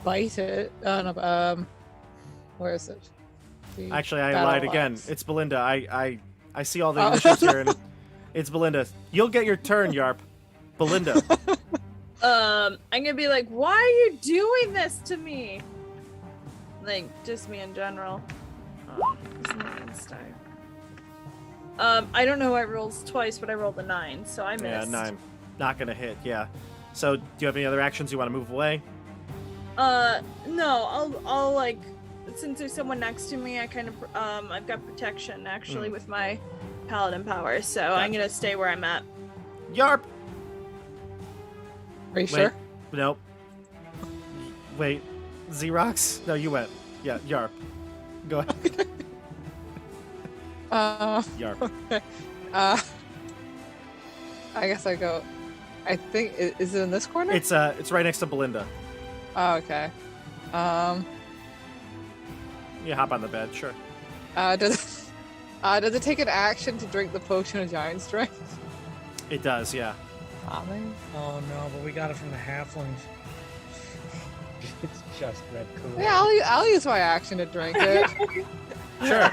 S5: bite it. No, where is it? The
S1: Actually, I
S5: battle
S1: lied again.
S5: axe.
S1: It's Belinda. I see all the
S5: Oh.
S1: initials here, and it's Belinda. You'll get your turn, Yarp. Belinda.
S6: I'm gonna be like, why are you doing this to me? Like, just me in general. Isn't that instead? I don't know why it rolls twice, but I rolled a 9, so I missed.
S1: Yeah, 9. Not gonna hit. Yeah. So, do you have any other actions you want to move away?
S6: No, I'll like, since there's someone next to me, I kind of, I've got protection actually with my paladin power, so I'm gonna stay where I'm at.
S1: Yarp.
S5: Are you sure?
S1: Nope. Wait. Zeerocks? No, you went. Yeah, Yarp. Go ahead. Yarp.
S5: I guess I go. I think is it in this corner?
S1: It's right next to Belinda.
S5: Oh, okay.
S1: You hop on the bed, sure.
S5: Does it take an action to drink the potion of giant strength?
S1: It does, yeah.
S5: Ah, man.
S4: Oh no, but we got it from the halflings.
S7: It's just red Kool-Aid.
S5: Yeah, I'll use my action to drink it.
S1: Sure.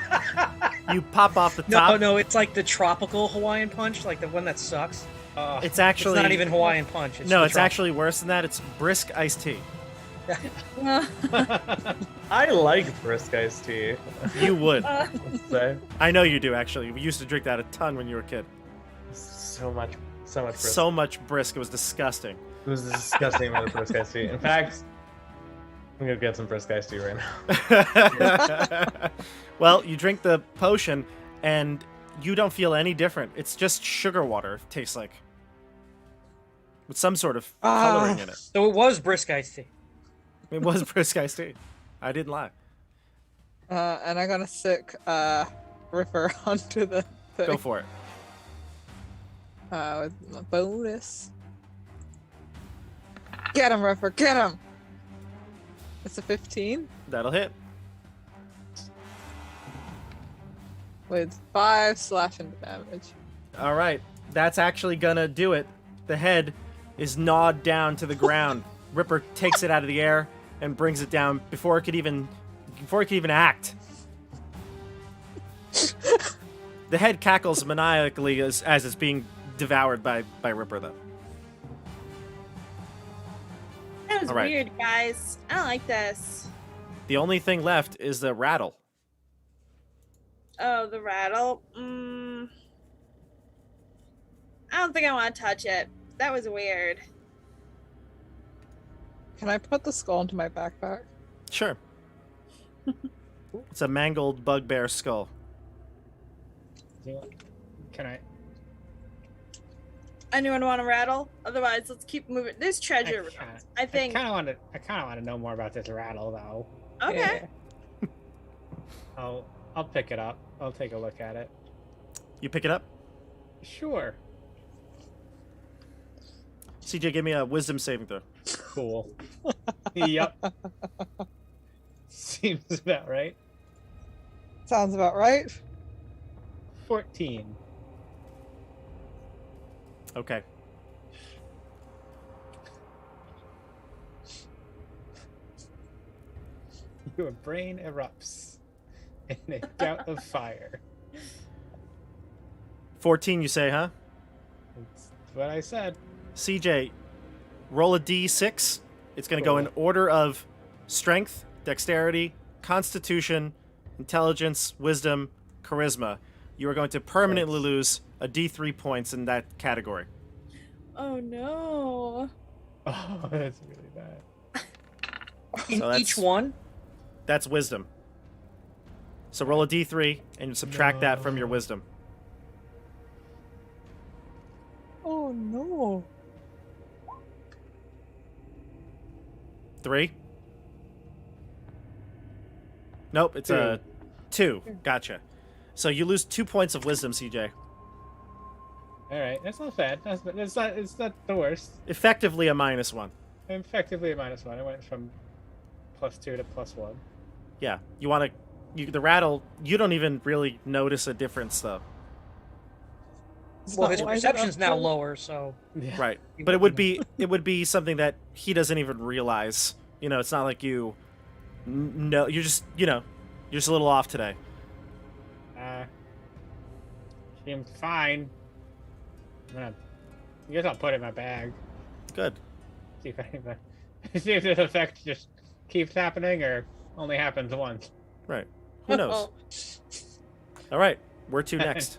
S1: You pop off the
S4: No,
S1: top.
S4: no, it's like the tropical Hawaiian punch, like the one that sucks.
S1: It's actually
S4: It's not even Hawaiian punch. It's
S1: No,
S4: the
S1: it's
S4: trop-
S1: actually worse than that. It's brisk iced tea.
S2: I like brisk iced tea.
S1: You would.
S2: Let's say.
S1: I know you do, actually. We used to drink that a ton when you were a kid.
S2: So much brisk.
S1: So much brisk. It was disgusting.
S2: It was a disgusting amount of brisk iced tea. In fact, I'm gonna get some brisk iced tea right now.
S1: Well, you drink the potion, and you don't feel any different. It's just sugar water, it tastes like. with some sort of coloring in it.
S4: So it was brisk iced tea.
S1: It was brisk iced tea. I didn't lie.
S5: And I'm gonna sick Ripper onto the thing.
S1: Go for it.
S5: With my bonus. Get him, Ripper, get him! It's a 15
S1: That'll hit.
S5: with 5 slashing damage.
S1: All right. That's actually gonna do it. The head is gnawed down to the ground. Ripper takes it out of the air and brings it down before it could even act. The head cackles maniacally as it's being devoured by Ripper, though.
S6: That was
S1: All right.
S6: weird, guys. I don't like this.
S1: The only thing left is the rattle.
S6: Oh, the rattle. I don't think I want to touch it. That was weird.
S5: Can I put the skull into my backpack?
S1: Sure. It's a mangled bugbear skull.
S7: Can I?
S6: Anyone want to rattle? Otherwise, let's keep moving. There's treasure. I think.
S7: I kind of want to know more about this rattle, though.
S6: Okay.
S5: Yeah.
S7: I'll pick it up. I'll take a look at it.
S1: You pick it up?
S7: Sure.
S1: CJ, give me a wisdom saving throw.
S7: Cool. Yep. Seems about right.
S5: Sounds about right.
S7: 14.
S1: Okay.
S7: Your brain erupts in a gout of fire.
S1: 14, you say, huh?
S7: That's what I said.
S1: CJ, roll a d6. It's going to go in order of strength, dexterity, constitution, intelligence, wisdom, charisma. You are going to permanently lose a d3 points in that category.
S6: Oh no.
S7: Oh, that's really bad.
S4: In
S1: So that's-
S4: each one?
S1: That's wisdom. So roll a d3 and you subtract that from your wisdom.
S5: Oh no.
S1: 3? Nope, it's a 2. Gotcha. So you lose 2 points of wisdom, CJ.
S7: All right, that's not bad. It's not the worst.
S1: Effectively a -1.
S7: Effectively a -1. I went from +2 to +1.
S1: Yeah, you want to... the rattle, you don't even really notice a difference, though.
S5: It's
S4: Well,
S5: not
S4: his
S5: wide
S4: perception's
S5: enough
S4: now
S5: to-
S4: lower, so
S7: Yeah.
S1: Right. But it would be something that he doesn't even realize. You know, it's not like you know, you're just a little off today.
S7: Seems fine. I guess I'll put it in my bag.
S1: Good.
S7: See if this effect just keeps happening or only happens once.
S1: Right. Who knows? All right. Where to next?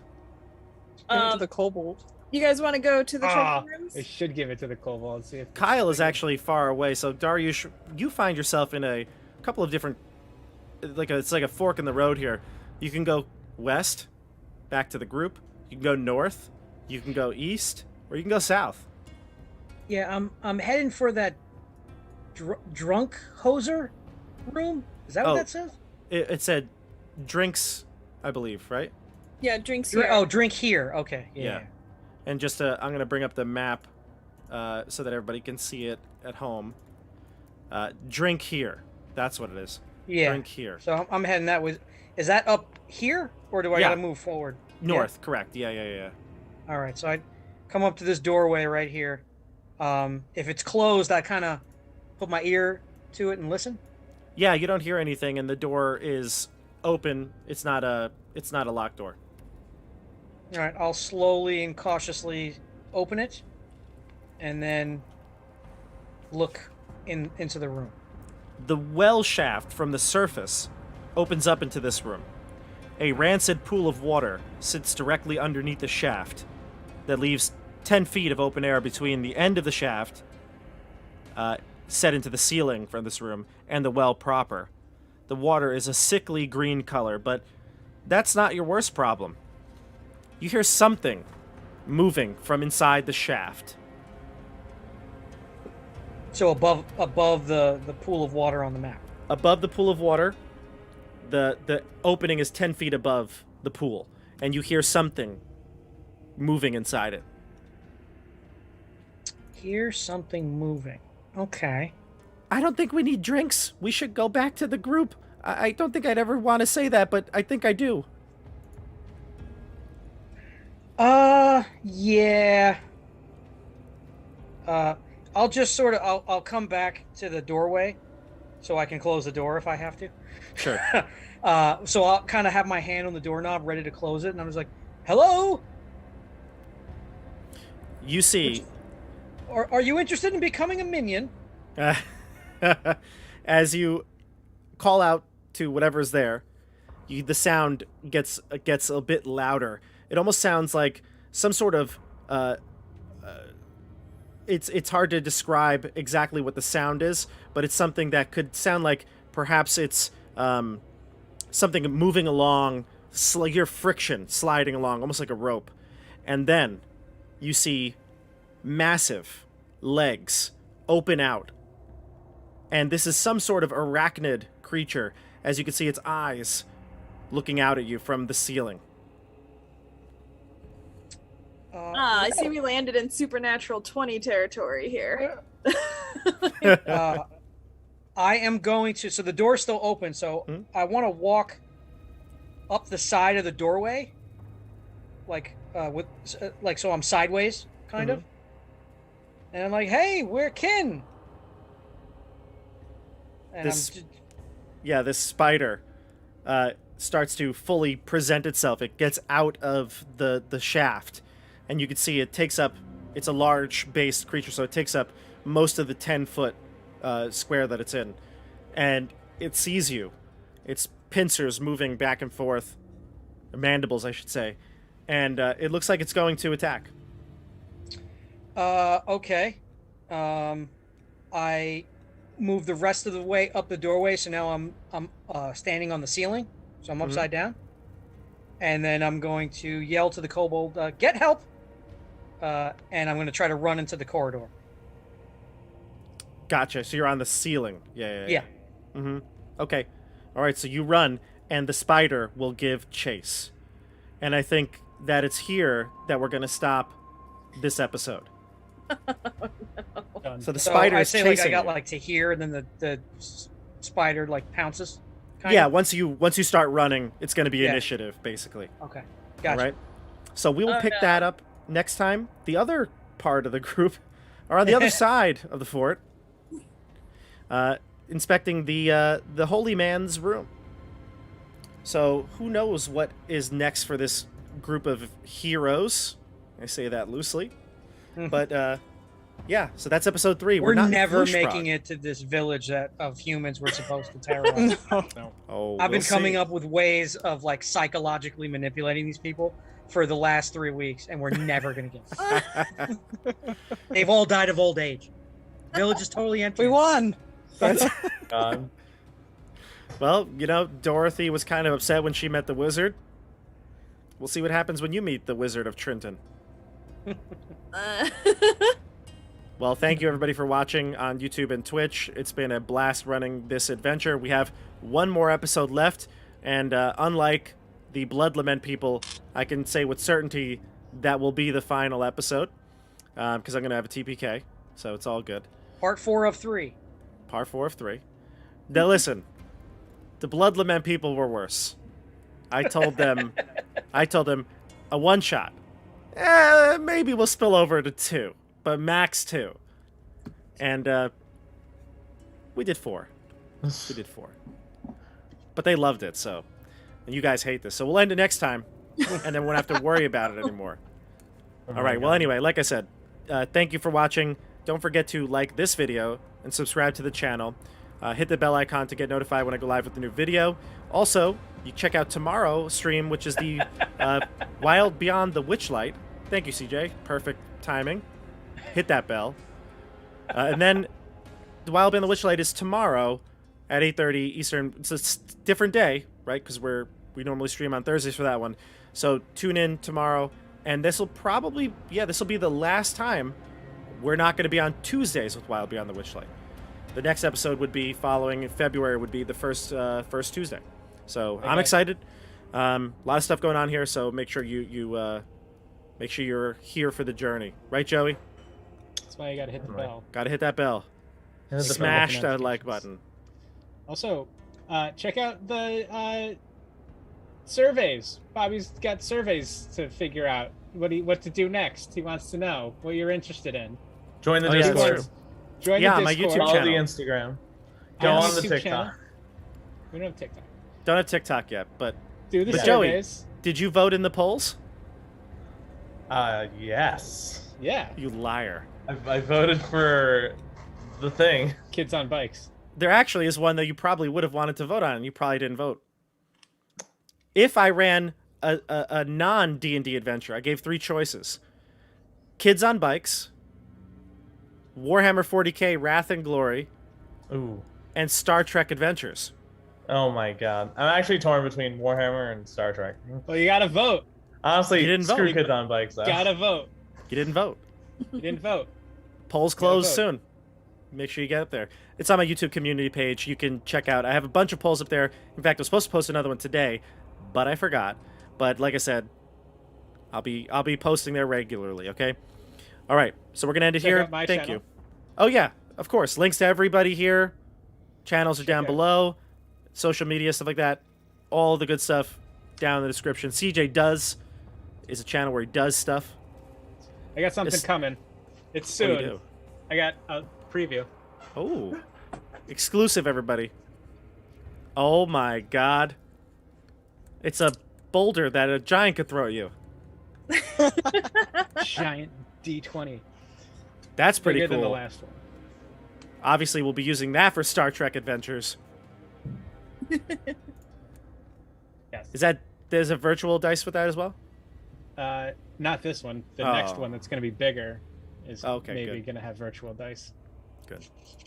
S5: Give it to the kobold.
S6: You guys want to go to the
S7: Ah,
S6: treasure rooms?
S7: I should give it to the kobold. See if
S1: Kyle is actually far away, so Darioosh, you find yourself in a couple of different, it's like a fork in the road here. You can go west, back to the group. You can go north. You can go east, or you can go south.
S4: yeah, I'm heading for that drunk hoser room. Is that what
S1: Oh.
S4: that says?
S1: It said drinks, I believe, right?
S6: Yeah, drinks here.
S4: Oh, drink here. Okay.
S1: Yeah. And just I'm going to bring up the map so that everybody can see it at home. Drink here. That's what it is.
S4: Yeah.
S1: Drink here.
S4: So I'm heading that way. Is that up here, or do I
S1: Yeah.
S4: gotta move forward?
S1: North, correct. Yeah.
S4: Yeah? All right. So I come up to this doorway right here. If it's closed, I kind of put my ear to it and listen.
S1: Yeah, you don't hear anything, and the door is open. It's not a locked door.
S4: All right. I'll slowly and cautiously open it, and then look into the room.
S1: The well shaft from the surface opens up into this room. A rancid pool of water sits directly underneath the shaft that leaves 10 feet of open air between the end of the shaft, set into the ceiling from this room, and the well proper. The water is a sickly green color, but that's not your worst problem. You hear something moving from inside the shaft.
S4: So above the pool of water on the map.
S1: Above the pool of water, the opening is 10 feet above the pool, and you hear something moving inside it.
S4: Hear something moving. Okay.
S1: I don't think we need drinks. We should go back to the group. I don't think I'd ever want to say that, but I think I do.
S4: Yeah. I'll just sort of, I'll come back to the doorway so I can close the door if I have to.
S1: Sure.
S4: So I'll kind of have my hand on the doorknob ready to close it, and I'm just like, hello?
S1: You see...
S4: Are you interested in becoming a minion?
S1: As you call out to whatever's there, the sound gets a bit louder. It almost sounds like some sort of... It's hard to describe exactly what the sound is, but it's something that could sound like perhaps it's something moving along, like your friction sliding along, almost like a rope. And then you see massive legs open out. And this is some sort of arachnid creature, as you can see its eyes looking out at you from the ceiling.
S6: I see we landed in Supernatural 20 territory here.
S4: I am going to, so the door's still open, so I want to walk up the side of the doorway, like so I'm sideways, kind of. And I'm like, hey, we're kin. And
S1: this spider starts to fully present itself. It gets out of the shaft, and you can see it takes up, it's a large-based creature, so it takes up most of the 10-foot square that it's in. And it sees you. Its pincers moving back and forth, mandibles, I should say. And it looks like it's going to attack.
S4: Okay. I move the rest of the way up the doorway, so now I'm standing on the ceiling, so I'm upside down. And then I'm going to yell to the kobold, get help! And I'm going to try to run into the corridor.
S1: Gotcha. So you're on the ceiling. Yeah. Mm-hmm. Okay. All right. So you run, and the spider will give chase. And I think that it's here that we're going to stop this episode. So the spider is chasing.
S4: Like I got you. Like to here, and then the spider like pounces.
S1: Yeah. Once you start running, it's going to be initiative, basically.
S4: Okay. Gotcha.
S1: All right. So we will pick that up next time. The other part of the group are on the other side of the fort, inspecting the holy man's room. So who knows what is next for this group of heroes? I say that loosely, but yeah. So that's episode 3.
S4: We're
S1: not
S4: never making it to this village of humans we're supposed to terrorize.
S5: No.
S1: Oh,
S4: I've been coming up with ways of like psychologically manipulating these people for the last 3 weeks, and we're never gonna get it. They've all died of old age. Village is totally empty.
S5: We won.
S1: Well, you know, Dorothy was kind of upset when she met the wizard. We'll see what happens when you meet the Wizard of Trintan. Well, thank you everybody for watching on YouTube and Twitch. It's been a blast running this adventure. We have one more episode left, and unlike the Blood Lament people, I can say with certainty that will be the final episode, because I'm going to have a TPK, so it's all good.
S4: Part 4 of 3.
S1: Part 4 of 3. Now listen, the Blood Lament people were worse. I told them a one-shot. Maybe we'll spill over to 2, but max 2. And we did 4. We did 4. But they loved it, so... And you guys hate this, so we'll end it next time, and then we won't have to worry about it anymore. All right, well, anyway, like I said, thank you for watching. Don't forget to like this video and subscribe to the channel. Hit the bell icon to get notified when I go live with a new video. Also, you check out tomorrow's stream, which is the Wild Beyond the Witchlight. Thank you, CJ. Perfect timing. Hit that bell. And then the Wild Beyond the Witchlight is tomorrow at 8:30 Eastern. It's a different day, right? Because we normally stream on Thursdays for that one. So tune in tomorrow, and this will probably, this will be the last time we're not going to be on Tuesdays with Wild Beyond the Witchlight. The next episode would be following in February. Would be the first Tuesday. So I'm excited. A lot of stuff going on here. So make sure you make sure you're here for the journey, right, Joey?
S7: That's why you gotta hit the bell.
S1: Gotta hit that bell.
S2: Hit the bell.
S1: Smash that like button.
S7: Also, check out the surveys. Bobby's got surveys to figure out what to do next. He wants to know what you're interested in.
S2: Join the
S1: Oh, yeah, that's
S2: Discord.
S1: true.
S7: Join
S1: Yeah,
S7: the
S1: my
S7: Discord.
S1: YouTube
S2: Follow
S1: channel.
S2: the Instagram.
S7: I
S2: Go
S7: have
S2: on
S7: a
S2: the
S7: YouTube
S2: TikTok.
S7: channel. We don't have TikTok.
S1: Don't have TikTok yet, but
S7: Do the
S1: But Joey-
S7: surveys.
S1: did you vote in the polls?
S2: Yes.
S7: Yeah,
S1: You liar.
S2: I voted for the thing.
S7: kids on bikes.
S1: There actually is one that you probably would have wanted to vote on, and you probably didn't vote. If I ran a non D&D adventure, I gave 3 choices: Kids on Bikes, Warhammer 40k Wrath and Glory,
S2: Ooh.
S1: and Star Trek Adventures.
S2: Oh my god. I'm actually torn between Warhammer and Star Trek.
S7: Well, you gotta vote.
S2: Honestly,
S1: You didn't
S2: screw
S1: vote.
S2: kids on bikes though.
S7: Gotta vote.
S1: You didn't vote.
S7: You didn't vote.
S1: Polls
S7: Gotta
S1: closed
S7: vote.
S1: soon. Make sure you get up there. It's on my YouTube community page. You can check out. I have a bunch of polls up there. In fact, I was supposed to post another one today, but I forgot. But like I said, I'll be posting there regularly. Okay. All right. So we're gonna end it
S7: Check
S1: here.
S7: out my
S1: Thank
S7: channel.
S1: you. Oh yeah, of course. Links to everybody here. Channels are down
S7: out.
S1: below. Social media stuff like that. All the good stuff down in the description. CJ Does is a channel where he does stuff.
S7: I got something
S1: This-
S7: coming. It's
S1: What do
S7: soon.
S1: you do?
S7: I got a preview.
S1: Oh, exclusive, everybody. Oh my god. It's a boulder that a giant could throw at you.
S7: Giant D20.
S1: That's pretty
S7: Bigger than the
S1: cool.
S7: last one.
S1: Obviously, we'll be using that for Star Trek Adventures.
S7: Yes.
S1: There's a virtual dice with that as well?
S7: Not this one. The next
S1: Oh.
S7: one that's going to be bigger is
S1: Okay,
S7: maybe
S1: good.
S7: going to have virtual dice.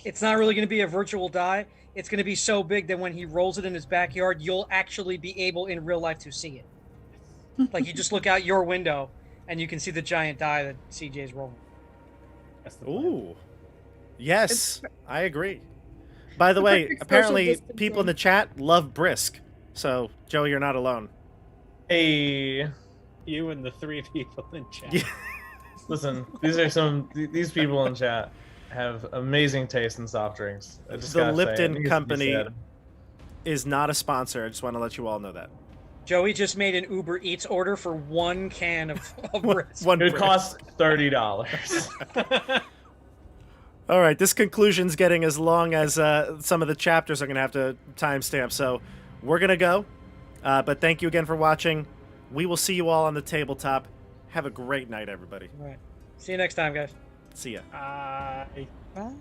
S4: It's not really going to be a virtual die. It's going to be so big that when he rolls it in his backyard, you'll actually be able in real life to see it. Like you just look out your window and you can see the giant die that CJ's rolling.
S7: That's the plan.
S1: Ooh. Yes, I agree. By the way,
S6: Perfect social
S1: apparently
S6: distancing.
S1: people in the chat love Brisk. So, Joey, you're not alone.
S2: Hey,
S7: You and the 3 people in chat.
S1: Yeah.
S2: listen, these people in chat have amazing taste in soft drinks. I just
S1: The
S2: gotta say, it
S1: Lipton
S2: needs to be
S1: Company
S2: said.
S1: Is not a sponsor. I just want to let you all know that.
S4: Joey just made an Uber Eats order for 1 can of Brisk.
S1: One
S2: It would
S1: Brisk.
S2: cost $30.
S1: All right, this conclusion's getting as long as some of the chapters are going to have to timestamp, so we're going to go. But thank you again for watching. We will see you all on the tabletop. Have a great night, everybody.
S4: All right. See you next time, guys.
S1: See ya.
S7: Bye.
S5: Bye.